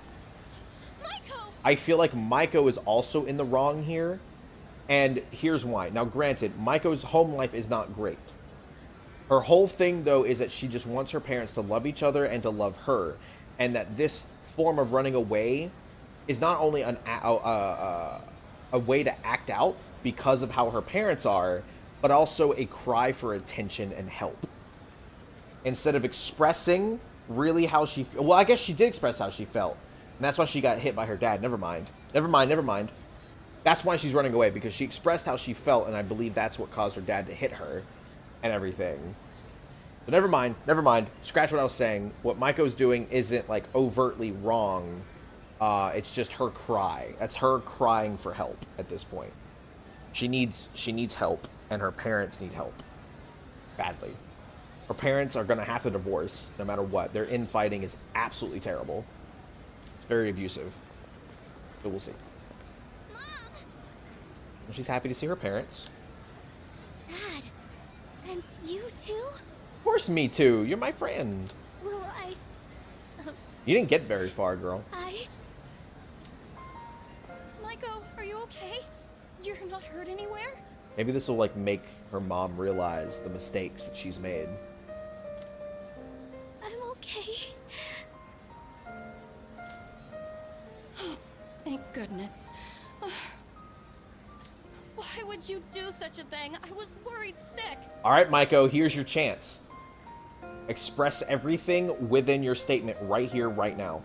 I feel like Maiko is also in the wrong here, and here's why. Now, granted, Maiko's home life is not great. Her whole thing, though, is that she just wants her parents to love each other and to love her, and that this form of running away is not only a way to act out because of how her parents are, but also a cry for attention and help. Instead of expressing really how she... Well, I guess she did express how she felt. And that's why she got hit by her dad. Never mind. That's why she's running away, because she expressed how she felt, and I believe that's what caused her dad to hit her and everything. But never mind. Scratch what I was saying. What Maiko's doing isn't, like, overtly wrong. It's just her cry. That's her crying for help at this point. She needs help, and her parents need help. Badly. Her parents are going to have to divorce, no matter what. Their infighting is absolutely terrible. It's very abusive. But we'll see. Mom! And she's happy to see her parents. Dad. And you too? Of course, me too. You're my friend. Well, I... You didn't get very far, girl. Maiko, are you okay? You're not hurt anywhere? Maybe this will, like, make her mom realize the mistakes that she's made. I'm okay. Thank goodness. Why would you do such a thing? I was worried sick. Alright, Maiko, here's your chance. Express everything within your statement right here, right now.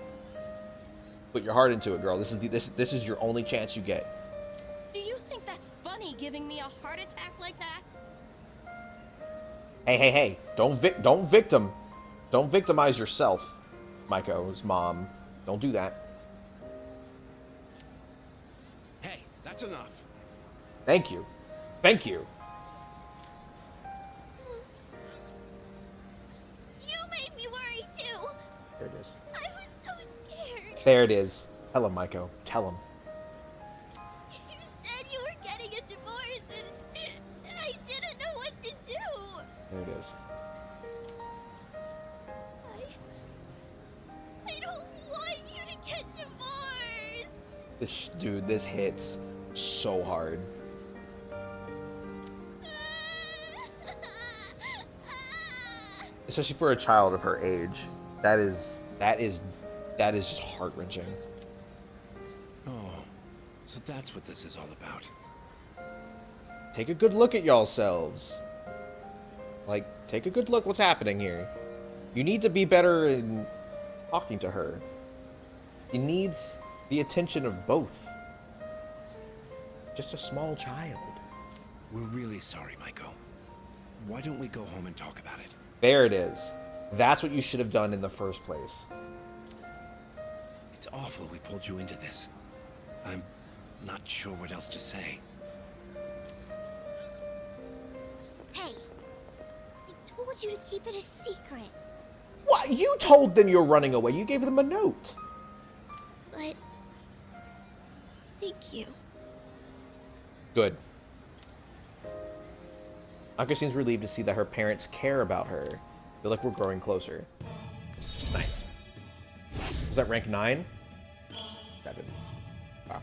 Put your heart into it, girl. This is your only chance you get. Do you think that's funny, giving me a heart attack like that? Hey. Don't victimize yourself, Maiko's mom. Don't do that. Hey, that's enough. Thank you. You made me worry too. There it is. I was so scared. There it is. Tell him, Maiko. Tell him. You said you were getting a divorce, and I didn't know what There it is. I don't want you to get divorced. This hits so hard. Especially for a child of her age. That is just heart-wrenching. Oh, so that's what this is all about. Take a good look at y'all selves. Like, take a good look what's happening here. You need to be better in talking to her. He needs the attention of both. Just a small child. We're really sorry, Maiko. Why don't we go home and talk about it? There it is. That's what you should have done in the first place. It's awful we pulled you into this. I'm not sure what else to say. Hey, I told you to keep it a secret. What? You told them you're running away. You gave them a note. But thank you. Good. Akko seems relieved to see that her parents care about her. Feel like we're growing closer. Nice. Was that rank 9? 7. Wow.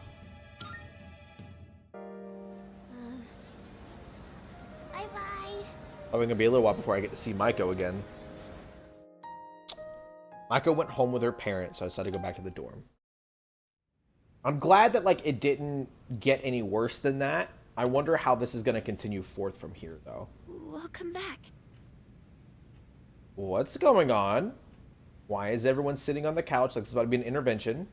Bye-bye. Probably gonna be a little while before I get to see Maiko again. Maiko went home with her parents, so I decided to go back to the dorm. I'm glad that, like, it didn't get any worse than that. I wonder how this is going to continue forth from here, though. Welcome back. What's going on? Why is everyone sitting on the couch like it's about to be an intervention?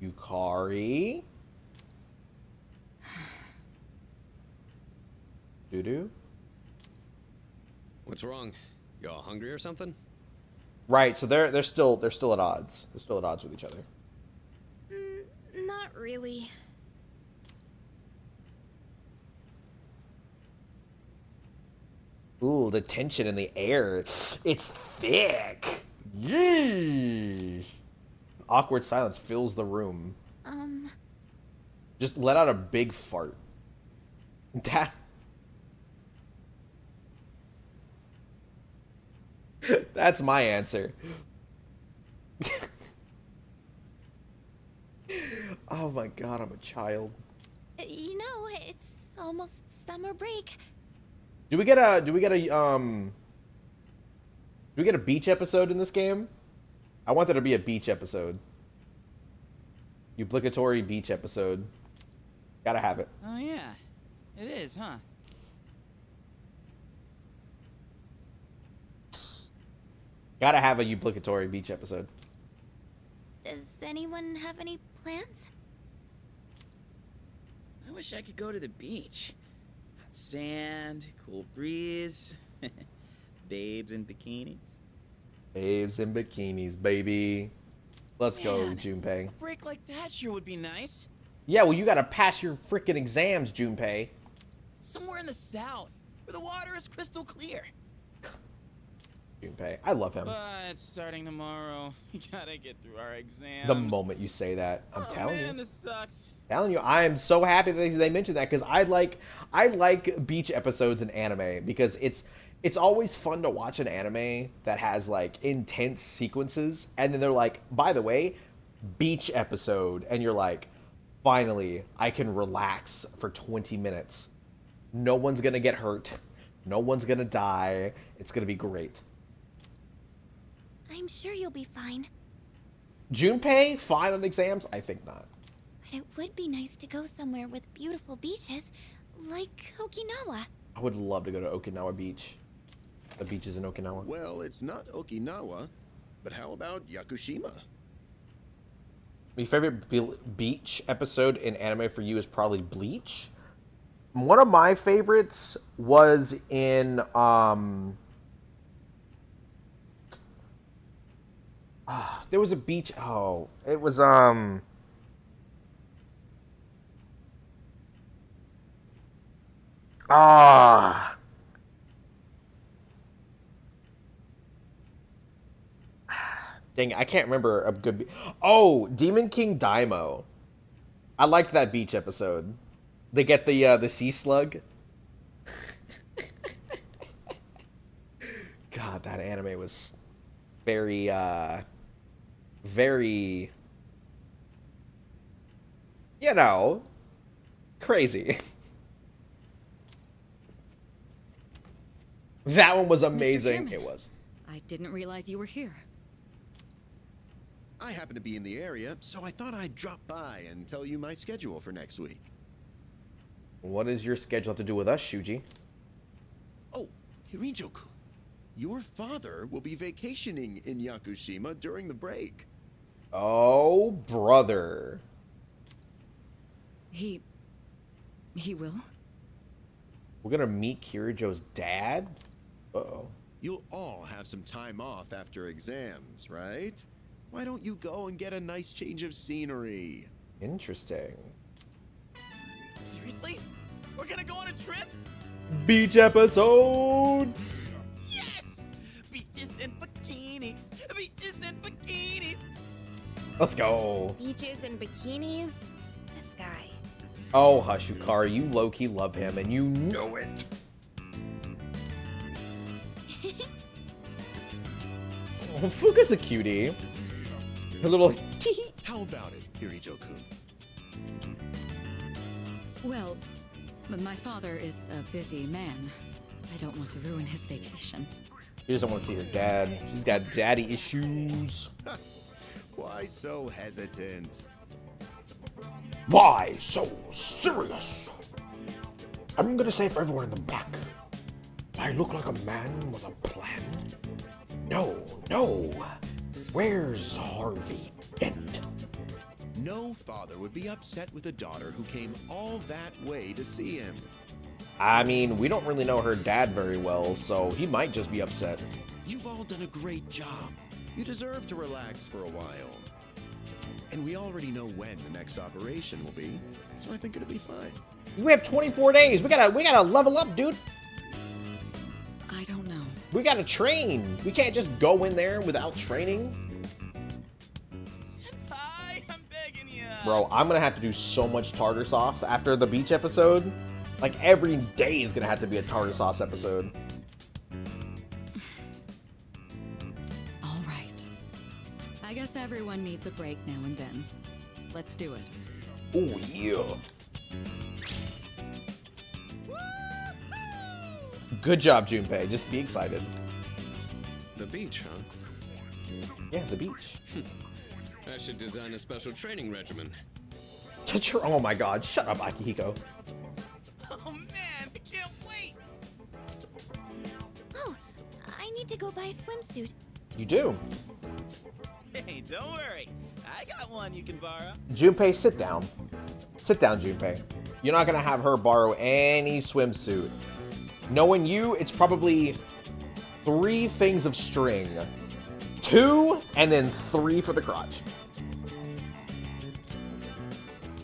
Yukari? Doo-doo? What's wrong? You all hungry or something? Right, so they're still at odds. They're still at odds with each other. Not really. Ooh, the tension in the air. It's thick. Yee. Awkward silence fills the room. Just let out a big fart. That's my answer. Oh my god, I'm a child. You know, it's almost summer break. Do we get a beach episode in this game? I want there to be a beach episode. Obligatory beach episode. Gotta have it. Oh yeah, it is, huh? Gotta have a obligatory beach episode. Does anyone have any plans? I wish I could go to the beach. Hot sand, cool breeze, babes in bikinis. Babes in bikinis, baby. Let's go, Man, Junpei. A break like that sure would be nice. Yeah, well, you gotta pass your freaking exams, Junpei. Somewhere in the south, where the water is crystal clear. Junpei, I love him. But starting tomorrow, we gotta get through our exams. The moment you say that, I'm telling you. This sucks. Telling you, I am so happy that they mentioned that, because I like beach episodes in anime, because it's always fun to watch an anime that has like intense sequences, and then they're like, by the way, beach episode, and you're like, finally, I can relax for 20 minutes. No one's gonna get hurt. No one's gonna die. It's gonna be great. I'm sure you'll be fine. Junpei, fine on exams? I think not. But it would be nice to go somewhere with beautiful beaches, like Okinawa. I would love to go to Okinawa Beach. The beaches in Okinawa. Well, it's not Okinawa, but how about Yakushima? My favorite beach episode in anime for you is probably Bleach. One of my favorites was in there was a beach. Oh, it was dang, I can't remember a good. Oh, Demon King Daimo. I liked that beach episode. They get the sea slug. God, that anime was very very, you know, crazy. That one was amazing. It was. I didn't realize you were here. I happen to be in the area, so I thought I'd drop by and tell you my schedule for next week. What does your schedule have to do with us, Shuji? Oh, Hirijo-kun. Your father will be vacationing in Yakushima during the break. Oh, brother. He will? We're gonna meet Kirijo's dad? Uh-oh. You'll all have some time off after exams, right? Why don't you go and get a nice change of scenery? Interesting. Seriously? We're gonna go on a trip? Beach episode! Yes! Beaches and bikinis! Beaches and bikinis! Let's go. Beaches and bikinis? This guy. Oh, hush, Yukari, you low-key love him, and you know it. Oh, Fuka's a cutie. Her little tee. How about it, Hirijo-kun? Well, my father is a busy man. I don't want to ruin his vacation. She doesn't want to see her dad. She's got daddy issues. Why so hesitant? Why so serious? I'm gonna say for everyone in the back, I look like a man with a plan. No. Where's Harvey Dent? No father would be upset with a daughter who came all that way to see him. I mean, we don't really know her dad very well, so he might just be upset. You've all done a great job. You deserve to relax for a while. And we already know when the next operation will be, so I think it'll be fine. We have 24 days. We gotta level up, dude. I don't know. We gotta train. We can't just go in there without training. Senpai, I'm begging you. Bro, I'm gonna have to do so much tartar sauce after the beach episode. Like, every day is gonna have to be a tartar sauce episode. All right. I guess everyone needs a break now and then. Let's do it. Oh, yeah. Good job, Junpei. Just be excited. The beach, huh? Yeah, the beach. I should design a special training regimen. Oh my god, shut up, Akihiko. Oh man, I can't wait! Oh, I need to go buy a swimsuit. You do. Hey, don't worry. I got one you can borrow. Junpei, sit down. Sit down, Junpei. You're not gonna have her borrow any swimsuit. Knowing you, it's probably 3 things of string. 2, and then 3 for the crotch.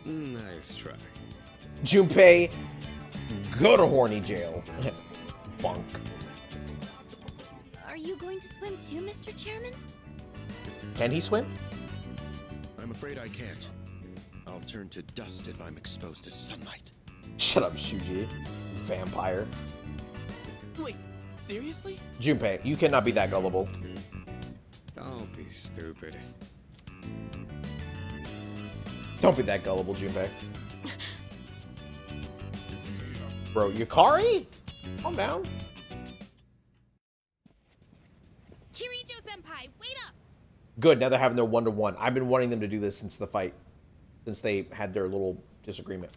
Nice try. Junpei, go to horny jail. Bunk. Are you going to swim too, Mr. Chairman? Can he swim? I'm afraid I can't. I'll turn to dust if I'm exposed to sunlight. Shut up, Shuji. Vampire. Wait, seriously? Junpei, you cannot be that gullible. Don't be stupid. Don't be that gullible, Junpei. Bro, Yukari? Calm down. Kirijo-senpai, wait up! Good, now they're having their 1-to-1. I've been wanting them to do this since the fight. Since they had their little disagreement.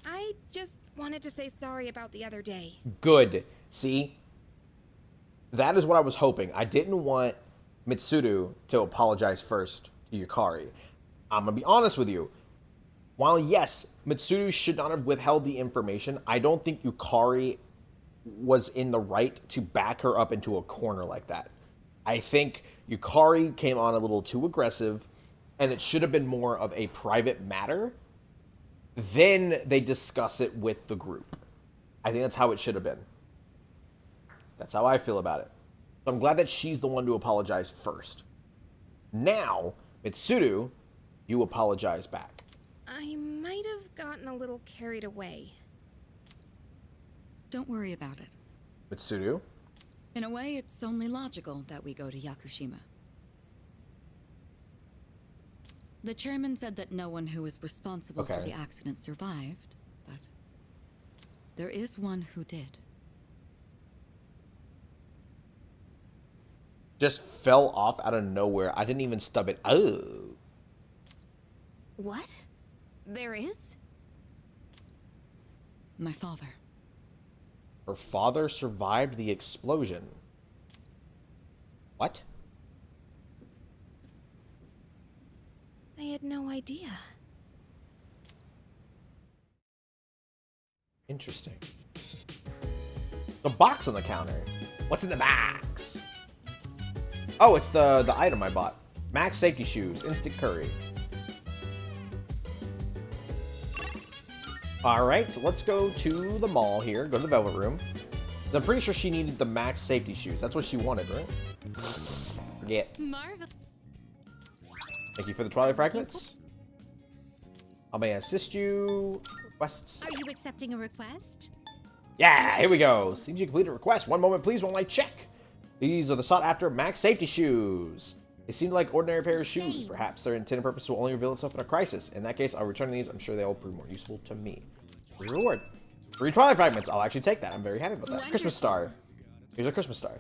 I just wanted to say sorry about the other day. Good. See? That is what I was hoping. I didn't want Mitsuru to apologize first to Yukari. I'm going to be honest with you. While, yes, Mitsuru should not have withheld the information, I don't think Yukari was in the right to back her up into a corner like that. I think Yukari came on a little too aggressive, and it should have been more of a private matter. Then they discuss it with the group. I think that's how it should have been. That's how I feel about it. So I'm glad that she's the one to apologize first. Now, Mitsuru You apologize back. I might have gotten a little carried away. Don't worry about it. Mitsuru? In a way, it's only logical that we go to Yakushima. The chairman said that no one who was responsible for the accident survived, but there is one who did. Just fell off out of nowhere. I didn't even stub it. Oh. What? There is? My father. Her father survived the explosion. What? I had no idea. Interesting. The box on the counter. What's in the box? Oh, it's the item I bought. Max safety shoes, instant curry. Alright, so let's go to the mall here. Go to the Velvet Room. I'm pretty sure she needed the Max safety shoes. That's what she wanted, right? Forget. Thank you for the Twilight Fragments. I may assist you. Requests. Are you accepting a request? Yeah, here we go. Seems you completed a request. One moment, please, while I check. These are the sought-after Max safety shoes. They seem like ordinary pair of shoes. Perhaps their intended purpose will only reveal itself in a crisis. In that case, I'll return these. I'm sure they'll prove more useful to me. Reward. 3 Twilight Fragments. I'll actually take that. I'm very happy about that. Wonderful. Christmas star. Here's a Christmas star.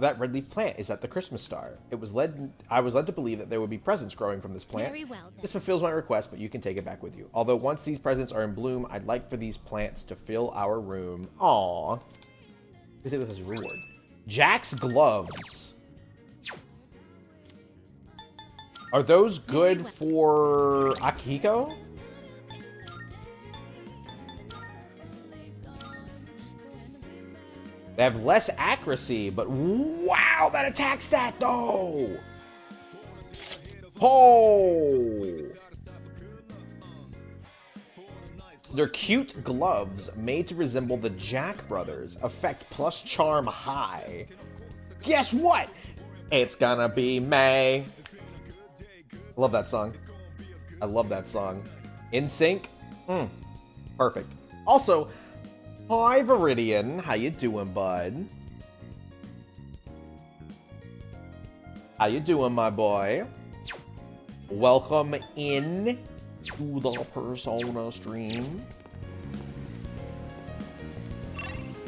That red leaf plant is at the Christmas star. I was led to believe that there would be presents growing from this plant. Very well, then. This fulfills my request, but you can take it back with you. Although once these presents are in bloom, I'd like for these plants to fill our room. Aww. Let's say this is a reward. Jack's gloves. Are those good for Akihiko? They have less accuracy, but wow, that attack stat though! Oh! They're cute gloves made to resemble the Jack Brothers. Effect plus charm high. Guess what? It's gonna be May. I love that song. I love that song. In Sync? Perfect. Also, hi Viridian, how you doing, bud? How you doing, my boy? Welcome in to the Persona stream.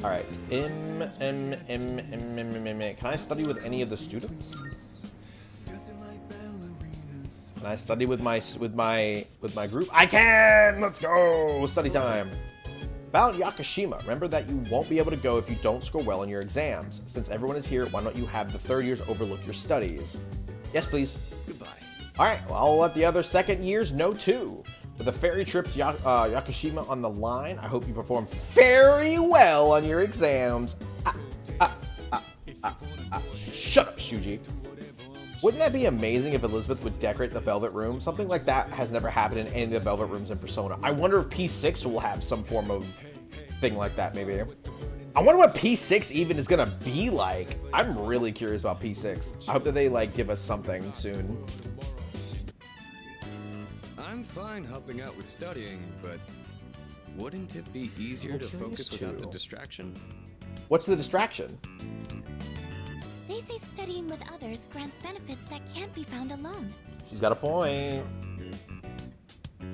Alright, can I study with any of the students? Can I study with my group? I can! Let's go! Study time. About Yakushima, remember that you won't be able to go if you don't score well in your exams. Since everyone is here, why don't you have the third years overlook your studies? Yes, please. Goodbye. Alright, well, I'll let the other second years know too. With a ferry trip to Yakushima on the line, I hope you perform very well on your exams. Shut up, Shuji. Wouldn't that be amazing if Elizabeth would decorate the Velvet Room? Something like that has never happened in any of the Velvet Rooms in Persona. I wonder if P6 will have some form of thing like that, maybe. I wonder what P6 even is gonna be like. I'm really curious about P6. I hope that they, like, give us something soon. I'm fine helping out with studying, but wouldn't it be easier to focus without the distraction? What's the distraction? They say studying with others grants benefits that can't be found alone. She's got a point.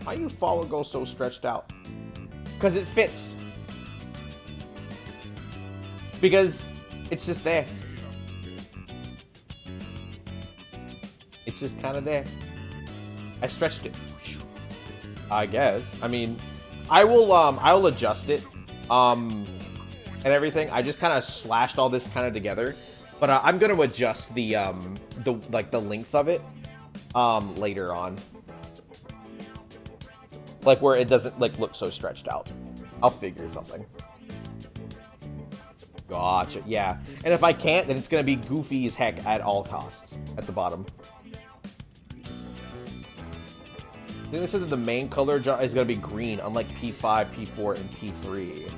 Why you follow go so stretched out? Because it fits. Because it's just there. It's just kind of there. I stretched it. I guess. I mean, I'll adjust it, and everything. I just kind of slashed all this kind of together, but I'm gonna adjust the length of it, later on, like where it doesn't like look so stretched out. I'll figure something. Gotcha. Yeah, and if I can't, then it's gonna be goofy as heck at all costs at the bottom. I think they said that the main color is going to be green, unlike P5, P4, and P3.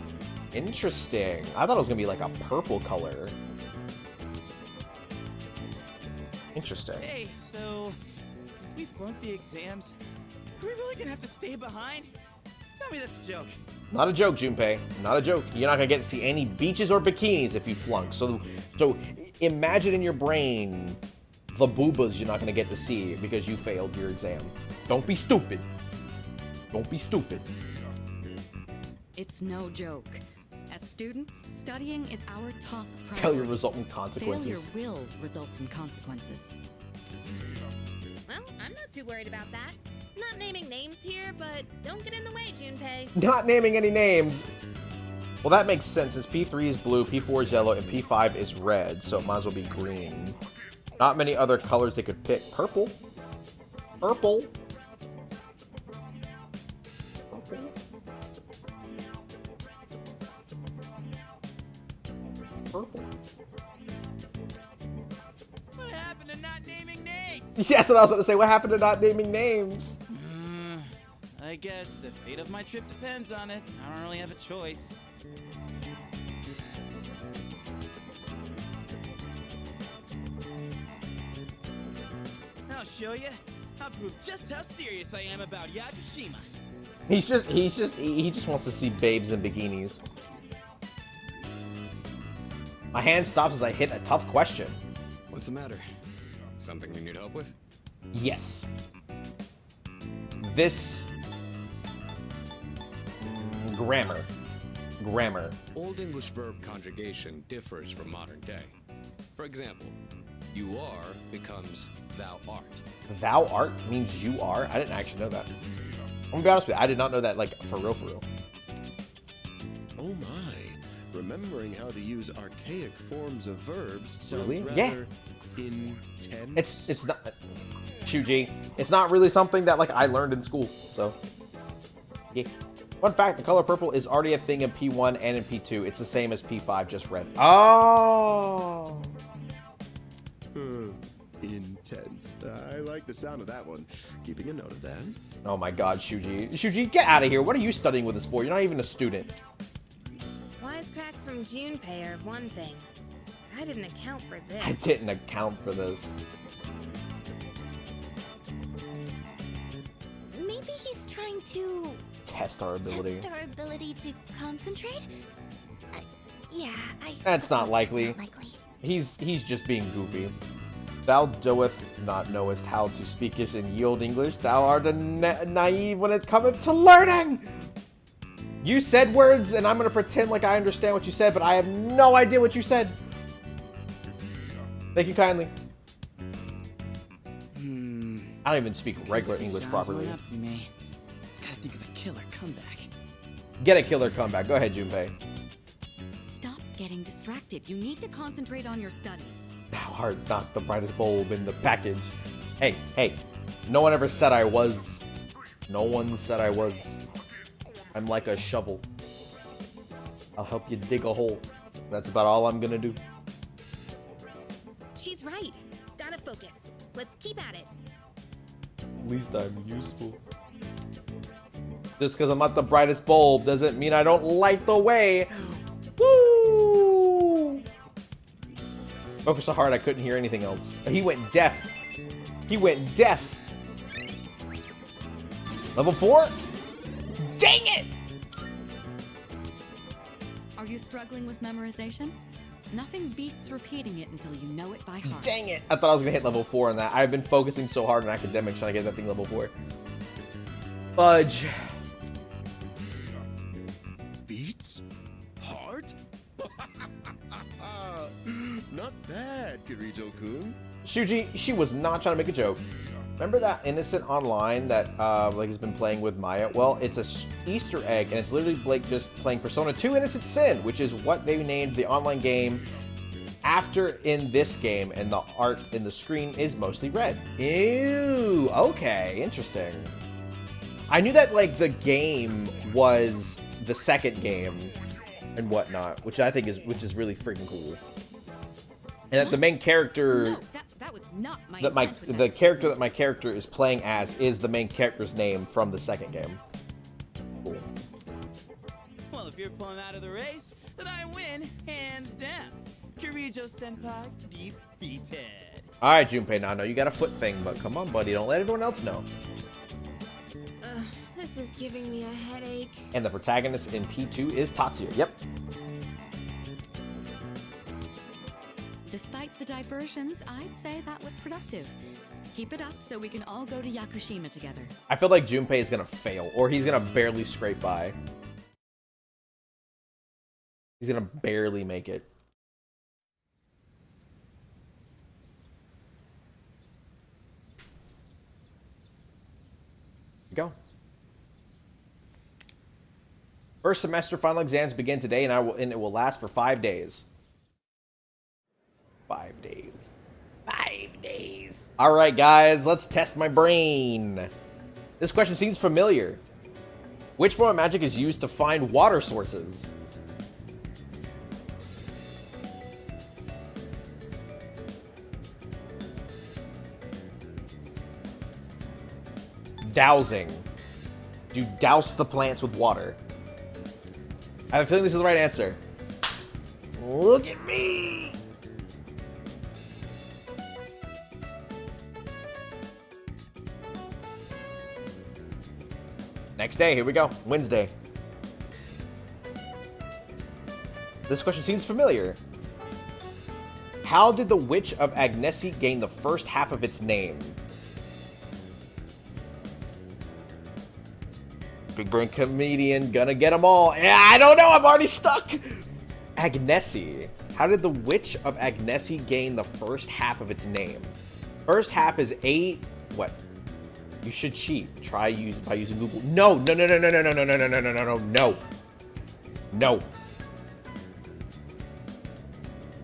Interesting. I thought it was going to be like a purple color. Interesting. Hey, so If we flunk the exams, are we really gonna have to stay behind? Tell me that's a joke. Not a joke, Junpei. Not a joke. You're not gonna get to see any beaches or bikinis if you flunk. So imagine in your brain the boobas you're not gonna get to see because you failed your exam. Don't be stupid. Don't be stupid. It's no joke. As students, studying is our top priority. Failure result in consequences. Failure will result in consequences. Well, I'm not too worried about that. Not naming names here, but don't get in the way, Junpei. Not naming any names. Well, that makes sense since P3 is blue, P4 is yellow, and P5 is red, so it might as well be green. Not many other colors they could pick. Purple. Purple. Purple. Purple. What happened to not naming names? Yes, what I was going to say. What happened to not naming names? I guess the fate of my trip depends on it. I don't really have a choice. I'll show you. I'll prove just how serious I am about Yakushima. He just wants to see babes in bikinis. My hand stops as I hit a tough question. What's the matter? Something you need help with? Yes. This grammar. Old English verb conjugation differs from modern day. For example, you are becomes thou art. Thou art means you are? I didn't actually know that. I'm gonna be honest with you, I did not know that, like, for real. Oh my. Remembering how to use archaic forms of verbs sounds Really? rather intense. It's not, Shuji, it's not really something that, like, I learned in school, so. Yeah. Fun fact, the color purple is already a thing in P1 and in P2. It's the same as P5, just red. Oh! Intense. I like the sound of that one. Keeping a note of that. Oh my god, Shuji. Shuji, get out of here. What are you studying with this for? You're not even a student. Wisecracks from Junpei are one thing. I didn't account for this. I didn't account for this. Maybe he's trying to Test our ability. test our ability to concentrate? Yeah, That's not suppose likely. that's not likely. He's just being goofy. Thou doeth not knowest how to speakest and yield English. Thou art naive when it cometh to learning. You said words, and I'm gonna pretend like I understand what you said, but I have no idea what you said. Thank you kindly. I don't even speak regular English properly. Gotta think of a killer comeback. Get a killer comeback. Go ahead, Junpei. Stop getting distracted. You need to concentrate on your studies. Thou art not the brightest bulb in the package. Hey. No one ever said I was. No one said I was. I'm like a shovel. I'll help you dig a hole. That's about all I'm gonna do. She's right. Gotta focus. Let's keep at it. At least I'm useful. Just because I'm not the brightest bulb doesn't mean I don't light the way. Woo! Focus so hard I couldn't hear anything else. He went deaf. He went deaf. Level 4? Dang it! Are you struggling with memorization? Nothing beats repeating it until you know it by heart. Dang it! I thought I was gonna hit level 4 on that. I've been focusing so hard on academics trying to get that thing level 4. Fudge. Beats? Heart? Not bad, Kirito-kun. Shuji, she was not trying to make a joke. Remember that innocent online that like has been playing with Maya? Well, it's a Easter egg, and it's literally Blake just playing Persona 2 Innocent Sin, which is what they named the online game after in this game, and the art in the screen is mostly red. Ew, okay, interesting. I knew that like the game was the second game and whatnot, which I think is really freaking cool. And that the main character No, that was not my that intent with the that character that my character is playing as is the main character's name from the second game. Cool. Well, if you're pulling out of the race, then I win, hands down. Kirijo Senpai defeated. Alright, Junpei, now I know you got a foot thing, but come on, buddy, don't let everyone else know. This is giving me a headache. And the protagonist in P2 is Tatsuya. Yep. Despite the diversions, I'd say that was productive. Keep it up so we can all go to Yakushima together. I feel like Junpei is gonna fail, or he's gonna barely scrape by. He's gonna barely make it. Go. First semester final exams begin today, and it will last for 5 days. 5 days. 5 days. All right, guys, let's test my brain. This question seems familiar. Which form of magic is used to find water sources? Dowsing. You douse the plants with water. I have a feeling this is the right answer. Look at me! Next day, here we go. Wednesday. This question seems familiar. How did the Witch of Agnesi gain the first half of its name? Big brain comedian, gonna get them all. Yeah, I don't know, I'm already stuck. Agnesi. How did the Witch of Agnesi gain the first half of its name? First half is what? You should cheat. By using Google. No. No.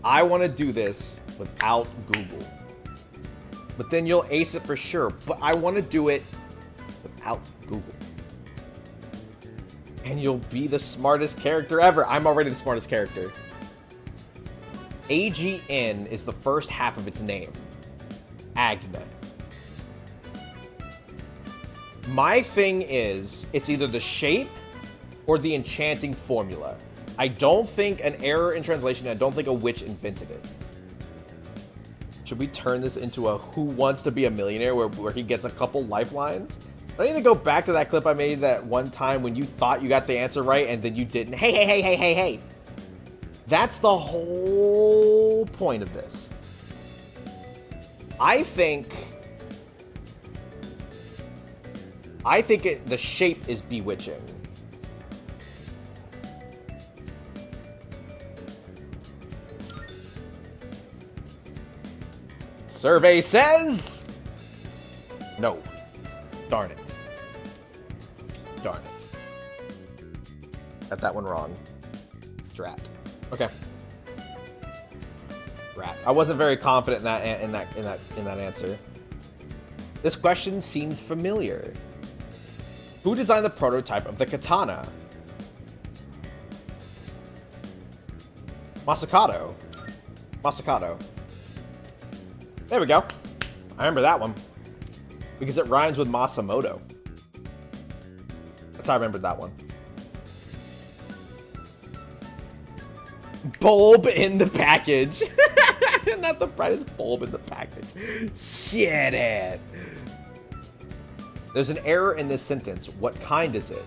I want to do this without Google. But then you'll ace it for sure. But I want to do it without Google. And you'll be the smartest character ever. I'm already the smartest character. AGN is the first half of its name. Agna. My thing is, it's either the shape or the enchanting formula. I don't think an error in translation, I don't think a witch invented it. Should we turn this into a Who Wants to Be a Millionaire where he gets a couple lifelines? I need to go back to that clip I made that one time when you thought you got the answer right and then you didn't. Hey. That's the whole point of this. I think the shape is bewitching. Survey says no. Darn it. Got that one wrong. Drat. Okay. Rat. I wasn't very confident in that answer. This question seems familiar. Who designed the prototype of the katana? Masakado. There we go. I remember that one. Because it rhymes with Masamoto. That's how I remembered that one. Bulb in the package. Not the brightest bulb in the package. Shit it. There's an error in this sentence. What kind is it?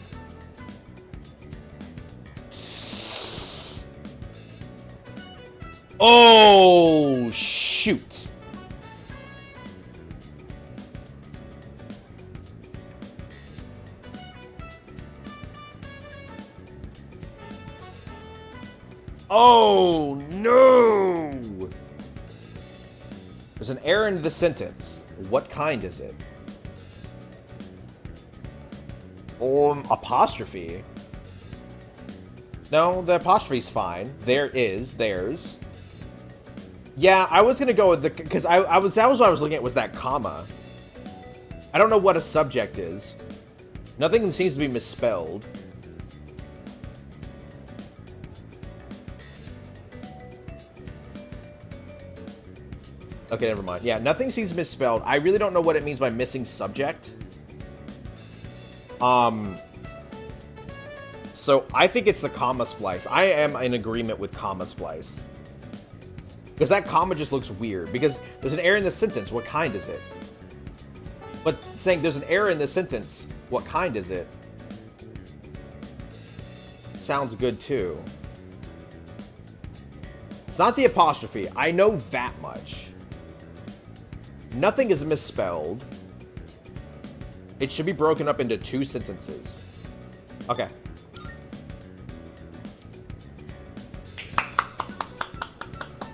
Oh, shoot. Oh, no! There's an error in the sentence. What kind is it? Apostrophe. No, the apostrophe's fine. There's. Yeah, I was gonna go with because that was what I was looking at was that comma. I don't know what a subject is. Nothing seems to be misspelled. Okay, never mind. Yeah, nothing seems misspelled. I really don't know what it means by missing subject. So I think it's the comma splice. I am in agreement with comma splice. Because that comma just looks weird. Because there's an error in the sentence. What kind is it? But saying there's an error in the sentence. What kind is it? Sounds good too. It's not the apostrophe. I know that much. Nothing is misspelled. It should be broken up into 2 sentences. Okay.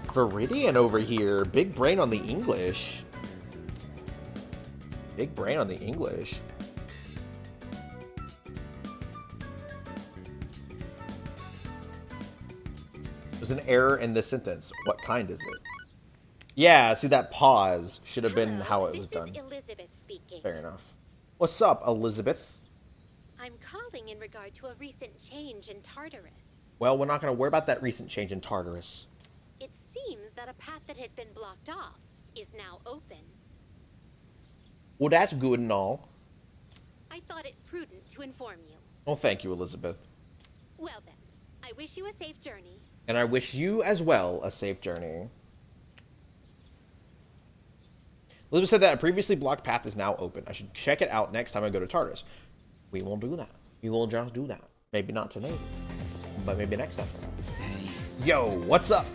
Viridian over here. Big brain on the English. Big brain on the English. There's an error in this sentence. What kind is it? Yeah, see that pause should have been how it was done. This is Elizabeth speaking. Fair enough. What's up, Elizabeth? I'm calling in regard to a recent change in Tartarus. Well, we're not going to worry about that recent change in Tartarus. It seems that a path that had been blocked off is now open. Well, that's good and all. I thought it prudent to inform you. Well, thank you, Elizabeth. Well then, I wish you a safe journey. And I wish you as well a safe journey. Elizabeth said that a previously blocked path is now open. I should check it out next time I go to Tartarus. We won't do that. We will just do that. Maybe not today, but maybe next time. Hey. Yo, what's up?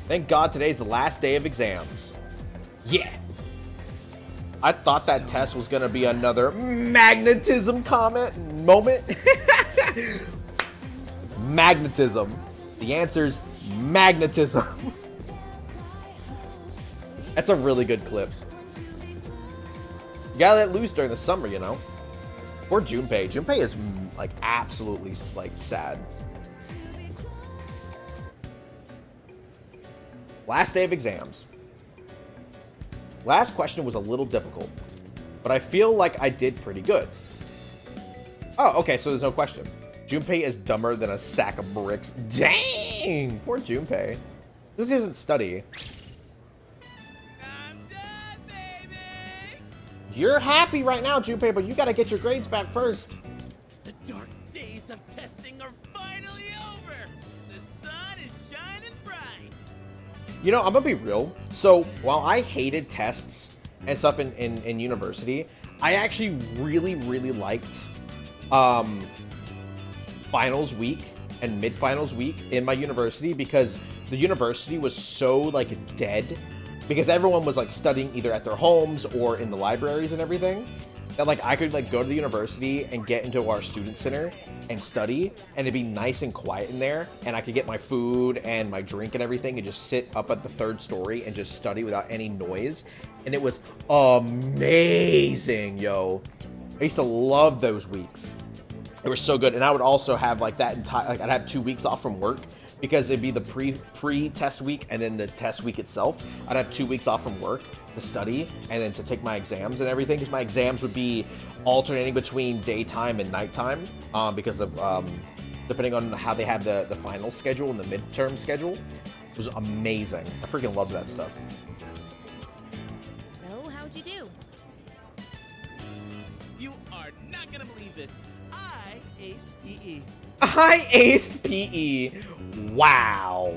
Thank God today's the last day of exams. Yeah. I thought that test was gonna be another magnetism moment. Magnetism. The answer's magnetism. That's a really good clip. You gotta let loose during the summer, you know. Poor Junpei. Junpei is like absolutely like sad. Last day of exams. Last question was a little difficult, but I feel like I did pretty good. Oh, okay, so there's no question. Junpei is dumber than a sack of bricks. Dang! Poor Junpei. This doesn't study. I'm done, baby! You're happy right now, Junpei, but you gotta get your grades back first. The dark days of testing are finally over! The sun is shining bright! You know, I'm gonna be real. So, while I hated tests and stuff in university, I actually really liked finals week and mid-finals week in my university, because the university was so like dead, because everyone was like studying either at their homes or in the libraries and everything, that like I could like go to the university and get into our student center and study, and it'd be nice and quiet in there, and I could get my food and my drink and everything and just sit up at the 3rd story and just study without any noise. And it was amazing, yo. I used to love those weeks. They were so good. And I would also have like that entire, like I'd have 2 weeks off from work, because it'd be the pre-test week and then the test week itself. I'd have 2 weeks off from work to study and then to take my exams and everything, because my exams would be alternating between daytime and nighttime, because of depending on how they had the final schedule and the midterm schedule. It was amazing. I freaking loved that stuff. So, how'd you do? You are not gonna believe this. I aced PE. I aced PE. Wow.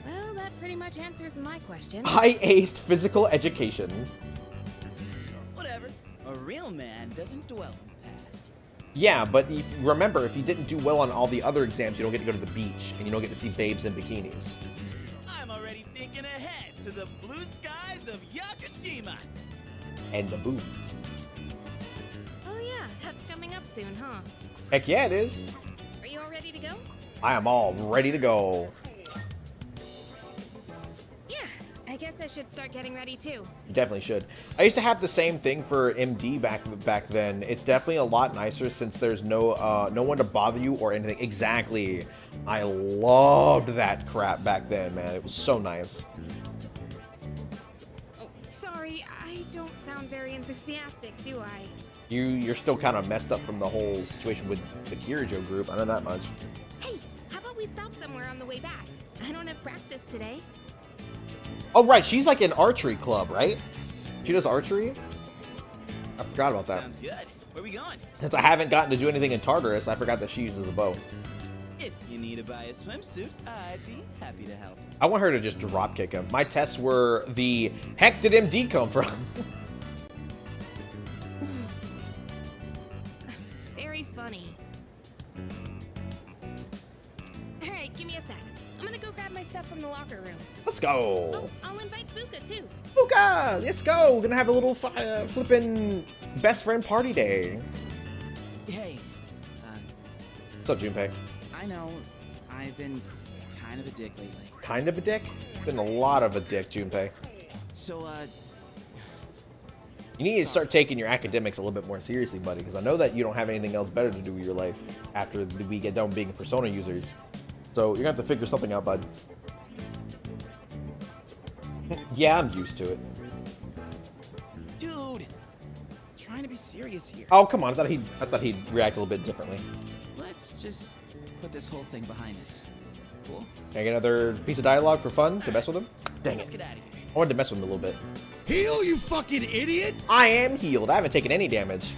Well, that pretty much answers my question. I aced physical education. Whatever. A real man doesn't dwell on the past. Yeah, but remember, if you didn't do well on all the other exams, you don't get to go to the beach, and you don't get to see babes in bikinis. I'm already thinking ahead to the blue skies of Yakushima. And the boobs. Oh yeah, that's coming up soon, huh? Heck yeah, it is. Are you all ready to go? I am all ready to go. Yeah, I guess I should start getting ready too. You definitely should. I used to have the same thing for MD back then. It's definitely a lot nicer since there's no one to bother you or anything. Exactly. I loved that crap back then, man. It was so nice. Oh, sorry, I don't sound very enthusiastic, do I? You're still kind of messed up from the whole situation with the Kirijo group. I know that much. Hey, how about we stop somewhere on the way back? I don't have practice today. Oh, right. She's like an archery club, right? She does archery? I forgot about that. Sounds good. Where we going? Since I haven't gotten to do anything in Tartarus, I forgot that she uses a bow. If you need to buy a swimsuit, I'd be happy to help. I want her to just drop kick him. My tests were the heck did MD come from? Very funny. Alright, give me a sec. I'm gonna go grab my stuff from the locker room. Let's go. Oh, I'll invite Fuka too. Fuka, let's go. We're gonna have a little flippin' best friend party day. Hey. What's up, Junpei? I know, I've been kind of a dick lately. Kind of a dick? Been a lot of a dick, Junpei. So, you need to start taking your academics a little bit more seriously, buddy, because I know that you don't have anything else better to do with your life after we get done being Persona users. So you're gonna have to figure something out, bud. Yeah, I'm used to it. Dude, trying to be serious here. Oh, come on. I thought he'd react a little bit differently. Let's just put this whole thing behind us. Cool? Can I get another piece of dialogue for fun to mess with him? Dang Let's it. get out of here. I wanted to mess with him a little bit. Heal, you fucking idiot! I am healed. I haven't taken any damage.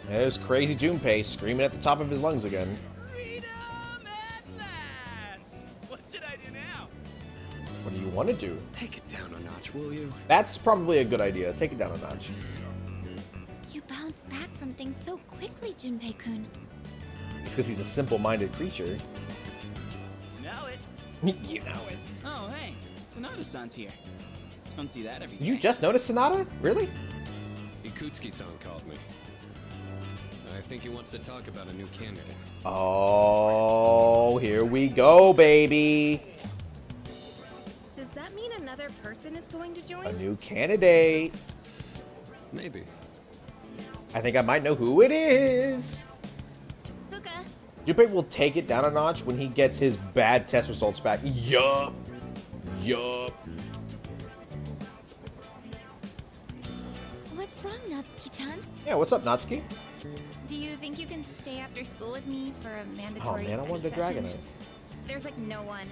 There's crazy Junpei screaming at the top of his lungs again. Freedom at last! What should I do now? What do you want to do? Take it down a notch, will you? That's probably a good idea. Take it down a notch. You bounce back from things so quickly, Junpei-kun. It's because he's a simple-minded creature. You know it. You know it. Oh, hey, Sonata-san's here. Don't see that every day. You just noticed Sonata? Really? Ikutsuki-san called me. I think he wants to talk about a new candidate. Oh, here we go, baby. Does that mean another person is going to join? A new candidate. Maybe. I think I might know who it is. Fuka. Junpei will take it down a notch when he gets his bad test results back. Yup. Yup. What's wrong, Natsuki-chan? Yeah, what's up, Natsuki? Do you think you can stay after school with me for a mandatory Oh man, I study wanted to session? Dragonite. There's like no one.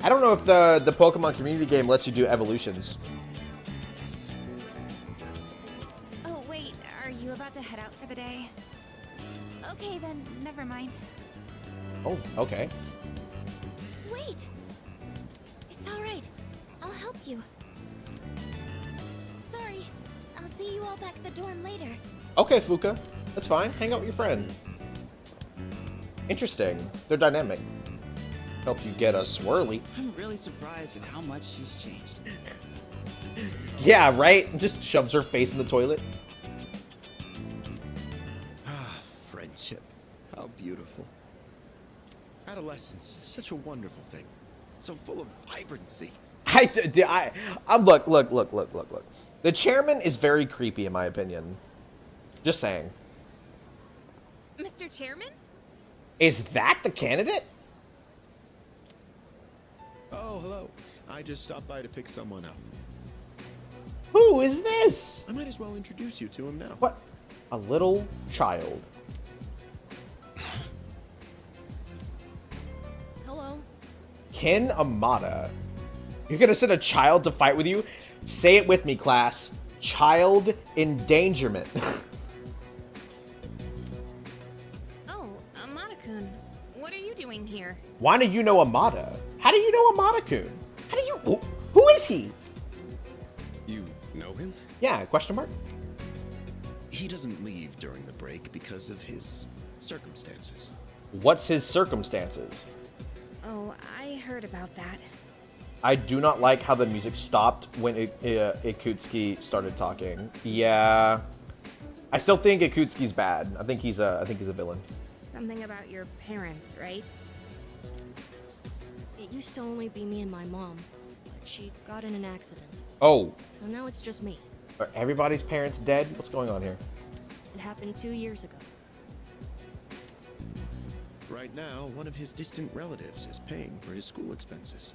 I don't know if the Pokemon community game lets you do evolutions. Oh wait, are you about to head out for the day? Okay then, never mind. Oh, okay. Wait! It's alright. I'll help you. Sorry. I'll see you all back at the dorm later. Okay, Fuka. That's fine. Hang out with your friend. Interesting. They're dynamic. Help you get a swirly. I'm really surprised at how much she's changed. Yeah, right? Just shoves her face in the toilet. Ah, friendship. How beautiful. Adolescence is such a wonderful thing. So full of vibrancy. Look. The chairman is very creepy in my opinion. Just saying. Mr. Chairman? Is that the candidate? Oh, hello. I just stopped by to pick someone up. Who is this? I might as well introduce you to him now. What? A little child. Hello. Ken Amada. You're gonna send a child to fight with you? Say it with me, class. Child endangerment. Oh, Amada-kun. What are you doing here? Why do you know Amada? How do you know Amada-kun? How do you... Who is he? You know him? Yeah, question mark? He doesn't leave during the break because of his circumstances. What's his circumstances? Oh, I heard about that. I do not like how the music stopped when Ikutsuki started talking. Yeah. I still think Ikutsuki's bad. I think he's a villain. Something about your parents, right? It used to only be me and my mom, but she got in an accident. Oh. So now it's just me. Are everybody's parents dead? What's going on here? It happened 2 years ago. Right now, one of his distant relatives is paying for his school expenses.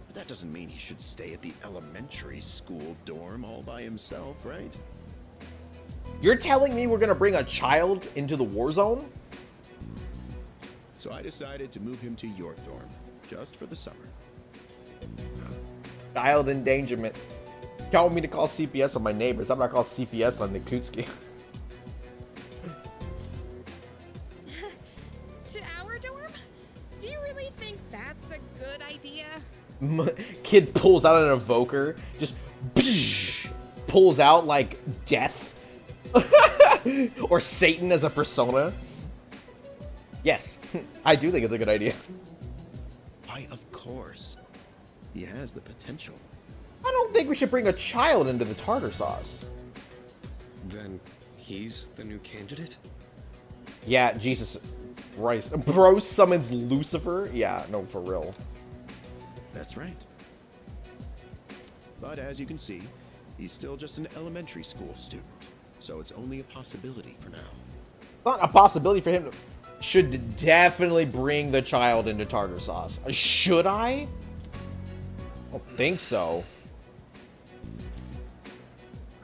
But that doesn't mean he should stay at the elementary school dorm all by himself, right? You're telling me we're gonna bring a child into the war zone? So I decided to move him to your dorm, just for the summer. Child endangerment. Y'all want me to call CPS on my neighbors. I'm not calling CPS on Nikutsuki. To our dorm? Do you really think that's a good idea? Kid pulls out an evoker, just pulls out like death. Or Satan as a persona. Yes, I do think it's a good idea. Why, of course. He has the potential. I don't think we should bring a child into the tartar sauce. Then he's the new candidate? Yeah, Jesus Christ. Bro summons Lucifer? Yeah, no, for real. That's right. But as you can see, he's still just an elementary school student. So it's only a possibility for now. Not a possibility for him to... Should definitely bring the child into tartar sauce. Should I? I don't think so.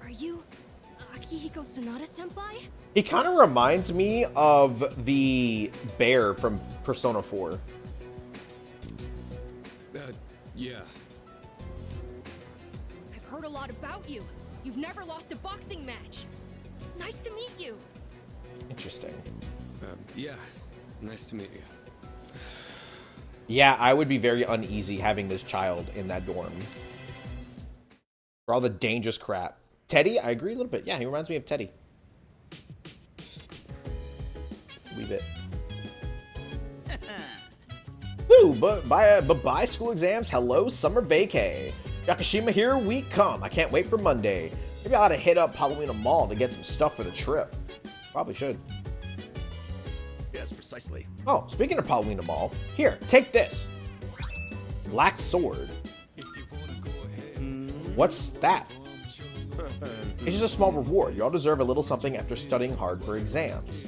Are you Akihiko Sanada-senpai? He kind of reminds me of the bear from Persona 4. Yeah. I've heard a lot about you. You've never lost a boxing match. Nice to meet you. Interesting. Yeah. Nice to meet you. Yeah, I would be very uneasy having this child in that dorm. For all the dangerous crap. Teddy, I agree a little bit. Yeah, he reminds me of Teddy. Wee bit. Woo, but bye school exams. Hello, summer vacay. Yakushima, here we come. I can't wait for Monday. Maybe I ought to hit up Palomino Mall to get some stuff for the trip. Probably should. Yes, precisely. Oh, speaking of Palomino Mall, here, take this. Black sword. What's that? It's just a small reward. You all deserve a little something after studying hard for exams.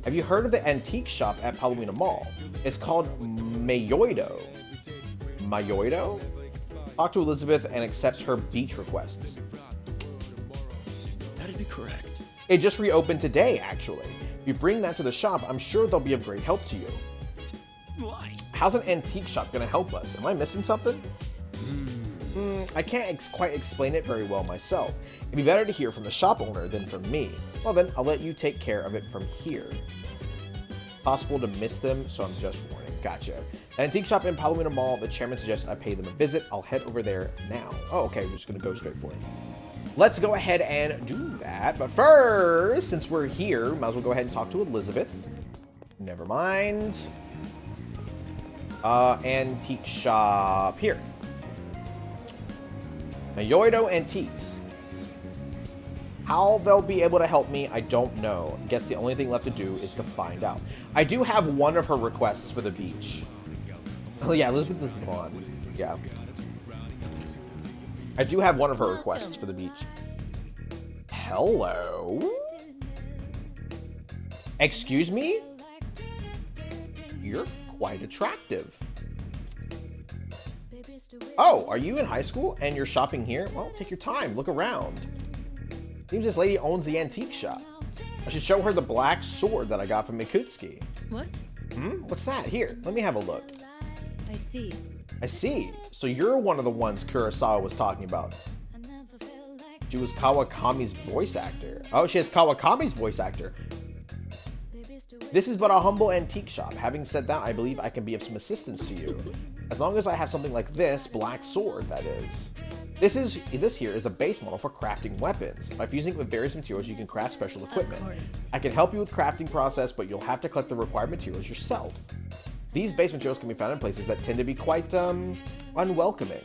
Have you heard of the antique shop at Palomino Mall? It's called Mayoido. Mayoido? Talk to Elizabeth and accept her beach requests. That'd be correct. It just reopened today, actually. If you bring that to the shop, I'm sure they'll be of great help to you. Why? How's an antique shop gonna help us? Am I missing something? I can't quite explain it very well myself. It'd be better to hear from the shop owner than from me. Well then, I'll let you take care of it from here. Possible to miss them, so I'm just warning. Gotcha. An antique shop in Palomino Mall, the chairman suggests I pay them a visit. I'll head over there now. Oh, okay, we're just gonna go straight for it. Let's go ahead and do that. But first, since we're here, might as well go ahead and talk to Elizabeth. Never mind. Antique shop here. Mayoido Antiques. How they'll be able to help me, I don't know. I guess the only thing left to do is to find out. I do have one of her requests for the beach. Oh yeah, Elizabeth is gone. Yeah. I do have one of her requests for the beach. Hello? Excuse me? You're quite attractive. Oh, are you in high school and you're shopping here? Well, take your time, look around. Seems this lady owns the antique shop. I should show her the black sword that I got from Mikutsuki. What? What's that? Here, let me have a look. I see. I see. So you're one of the ones Kurosawa was talking about. She was Kawakami's voice actor. Oh, she has Kawakami's voice actor. This is but a humble antique shop. Having said that, I believe I can be of some assistance to you. As long as I have something like this black sword, that is. This here is a base model for crafting weapons. By fusing it with various materials, you can craft special equipment. I can help you with crafting process, but you'll have to collect the required materials yourself. These base materials can be found in places that tend to be quite, unwelcoming.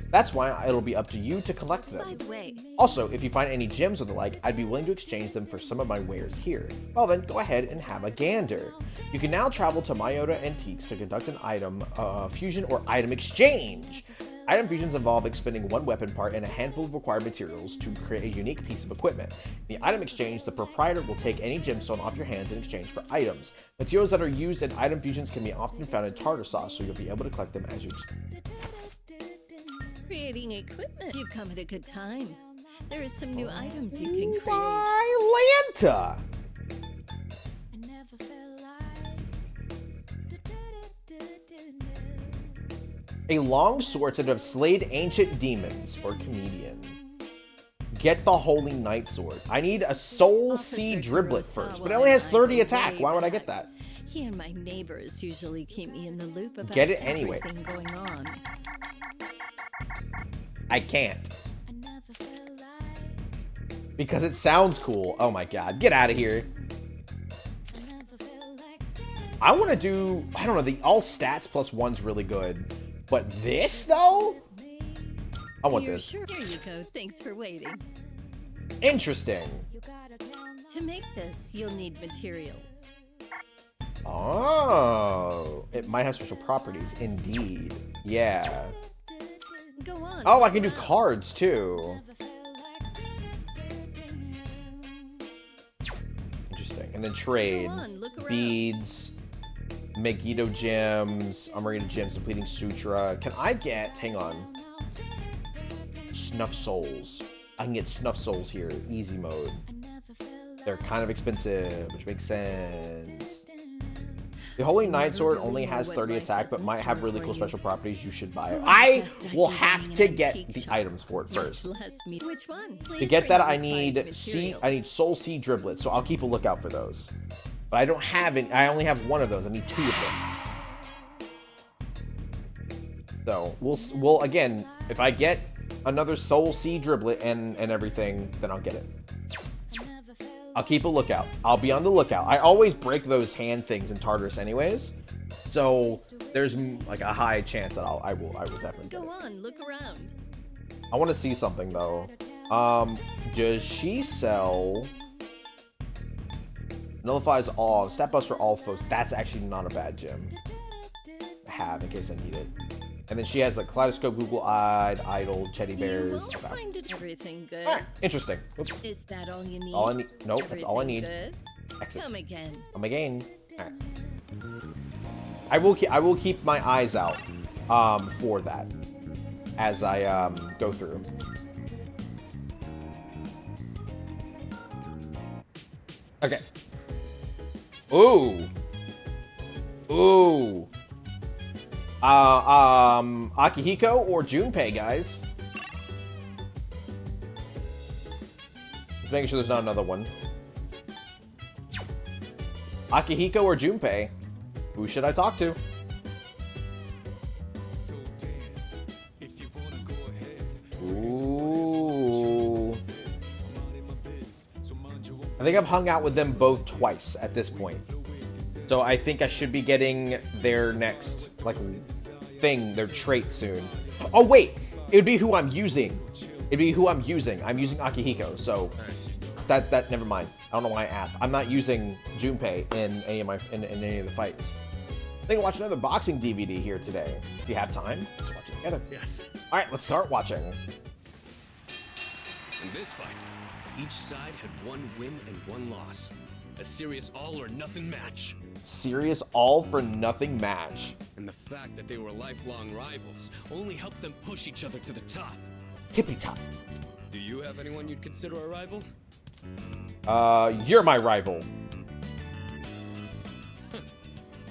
That's why it'll be up to you to collect them. By the way, Also, if you find any gems or the like, I'd be willing to exchange them for some of my wares here. Well then, go ahead and have a gander. You can now travel to Mayoido Antiques to conduct an item fusion or item exchange. Item fusions involve expending one weapon part and a handful of required materials to create a unique piece of equipment. In the item exchange, the proprietor will take any gemstone off your hands in exchange for items. Materials that are used in item fusions can be often found in tartar sauce, so you'll be able to collect them as you... creating equipment. You've come at a good time. There is some new items you can create. My Lanta! A long sword said to have slayed ancient demons or comedian. Get the Holy Knight Sword. I need a Soul Sea Driblet first, but it only has 30 attack. Why would I get that? He and my neighbors usually keep me in the loop about Get it anyway. everything going on. I can't. Because it sounds cool. Oh my god. Get out of here. I want to do, I don't know, the all stats plus one's really good. But this, though? I want this. Sure. Here you go. Thanks for waiting. Interesting. To make this, you'll need materials. Oh. It might have special properties. Indeed. Yeah. Go on. Oh, I can do cards, too. Interesting. And then trade. Beads. Megiddo gems, Amarita gems, depleting sutra. Can I get, hang on, snuff souls? I can get snuff souls here, easy mode. They're kind of expensive, which makes sense. The Holy Knight Sword only has 30 attack, but might have really cool special properties. You should buy it. I will have to get the items for it first. Which one? To get that, I need Soul Sea Driblet, so I'll keep a lookout for those. But I don't have it. I only have one of those. I need 2 of them. So we'll again, if I get another Soul Sea Driblet and everything, then I'll get it. I'll keep a lookout. I'll be on the lookout. I always break those hand things in Tartarus anyways, so there's like a high chance that I will definitely get it. Go on, look around. I want to see something though. Does she sell? Nullifies all, stat buffs for all foes. That's actually not a bad gem to have in case I need it. And then she has like Kaleidoscope, Google-eyed, Idol, Teddy Bears. You won't find everything good. Right. Interesting. Oops. Is that all you need? All I need. Nope, that's all I need. Good? Excellent. Come again. Come again. All right. I will keep my eyes out for that as I go through. Okay. Ooh. Ooh. Akihiko or Junpei, guys? Just making sure there's not another one. Akihiko or Junpei? Who should I talk to? Ooh. I think I've hung out with them both twice at this point. So I think I should be getting their next, like, thing, their trait soon. Oh, wait! It would be who I'm using. It'd be who I'm using. I'm using Akihiko, so that never mind. I don't know why I asked. I'm not using Junpei in any of any of the fights. I think I'll watch another boxing DVD here today. If you have time, let's watch it together. Yes. Alright, let's start watching. In this fight, each side had 1 win and 1 loss. A serious all-or-nothing match. Serious all-for-nothing match. And the fact that they were lifelong rivals only helped them push each other to the top. Tippy top. Do you have anyone you'd consider a rival? You're my rival.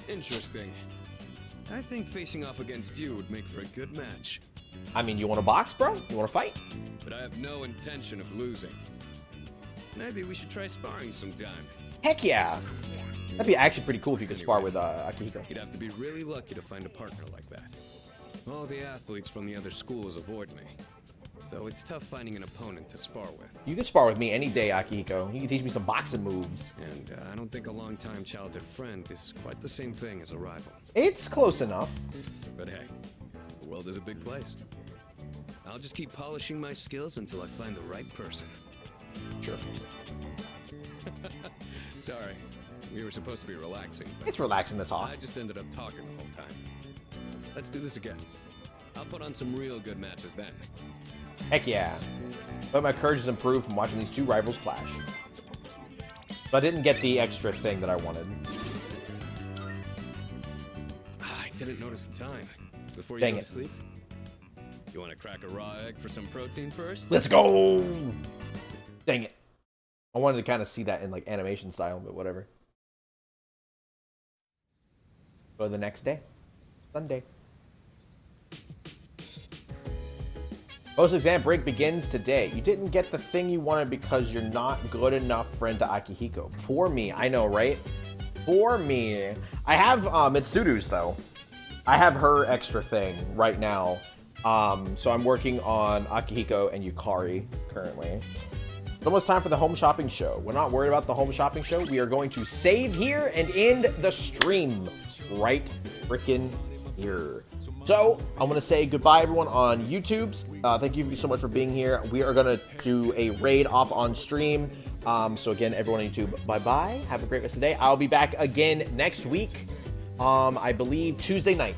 Interesting. I think facing off against you would make for a good match. I mean, you want to box, bro? You want to fight? But I have no intention of losing. Maybe we should try sparring sometime. Heck yeah! That'd be actually pretty cool if you could spar with Akihiko. You'd have to be really lucky to find a partner like that. All the athletes from the other schools avoid me, so it's tough finding an opponent to spar with. You can spar with me any day, Akihiko. You can teach me some boxing moves. And I don't think a long-time childhood friend is quite the same thing as a rival. It's close enough. But hey, the world is a big place. I'll just keep polishing my skills until I find the right person. Sure. Sorry, we were supposed to be relaxing. It's relaxing to talk. I just ended up talking the whole time. Let's do this again. I'll put on some real good matches then. Heck yeah. But my courage has improved from watching these 2 rivals clash. So I didn't get the extra thing that I wanted. I didn't notice the time. Before you Dang go it. to sleep? You want to crack a raw egg for some protein first? Let's go! Dang it. I wanted to kind of see that in like animation style, but whatever. Go the next day. Sunday. Post-exam break begins today. You didn't get the thing you wanted because you're not good enough friend to Akihiko. Poor me. I know, right? Poor me. I have Mitsuru's, though. I have her extra thing right now. So I'm working on Akihiko and Yukari currently. It's almost time for the home shopping show. We're not worried about the home shopping show. We are going to save here and end the stream right freaking here. So, I'm going to say goodbye, everyone, on YouTube. Thank you so much for being here. We are going to do a raid off on stream. So, again, everyone on YouTube, bye-bye. Have a great rest of the day. I'll be back again next week, I believe Tuesday night.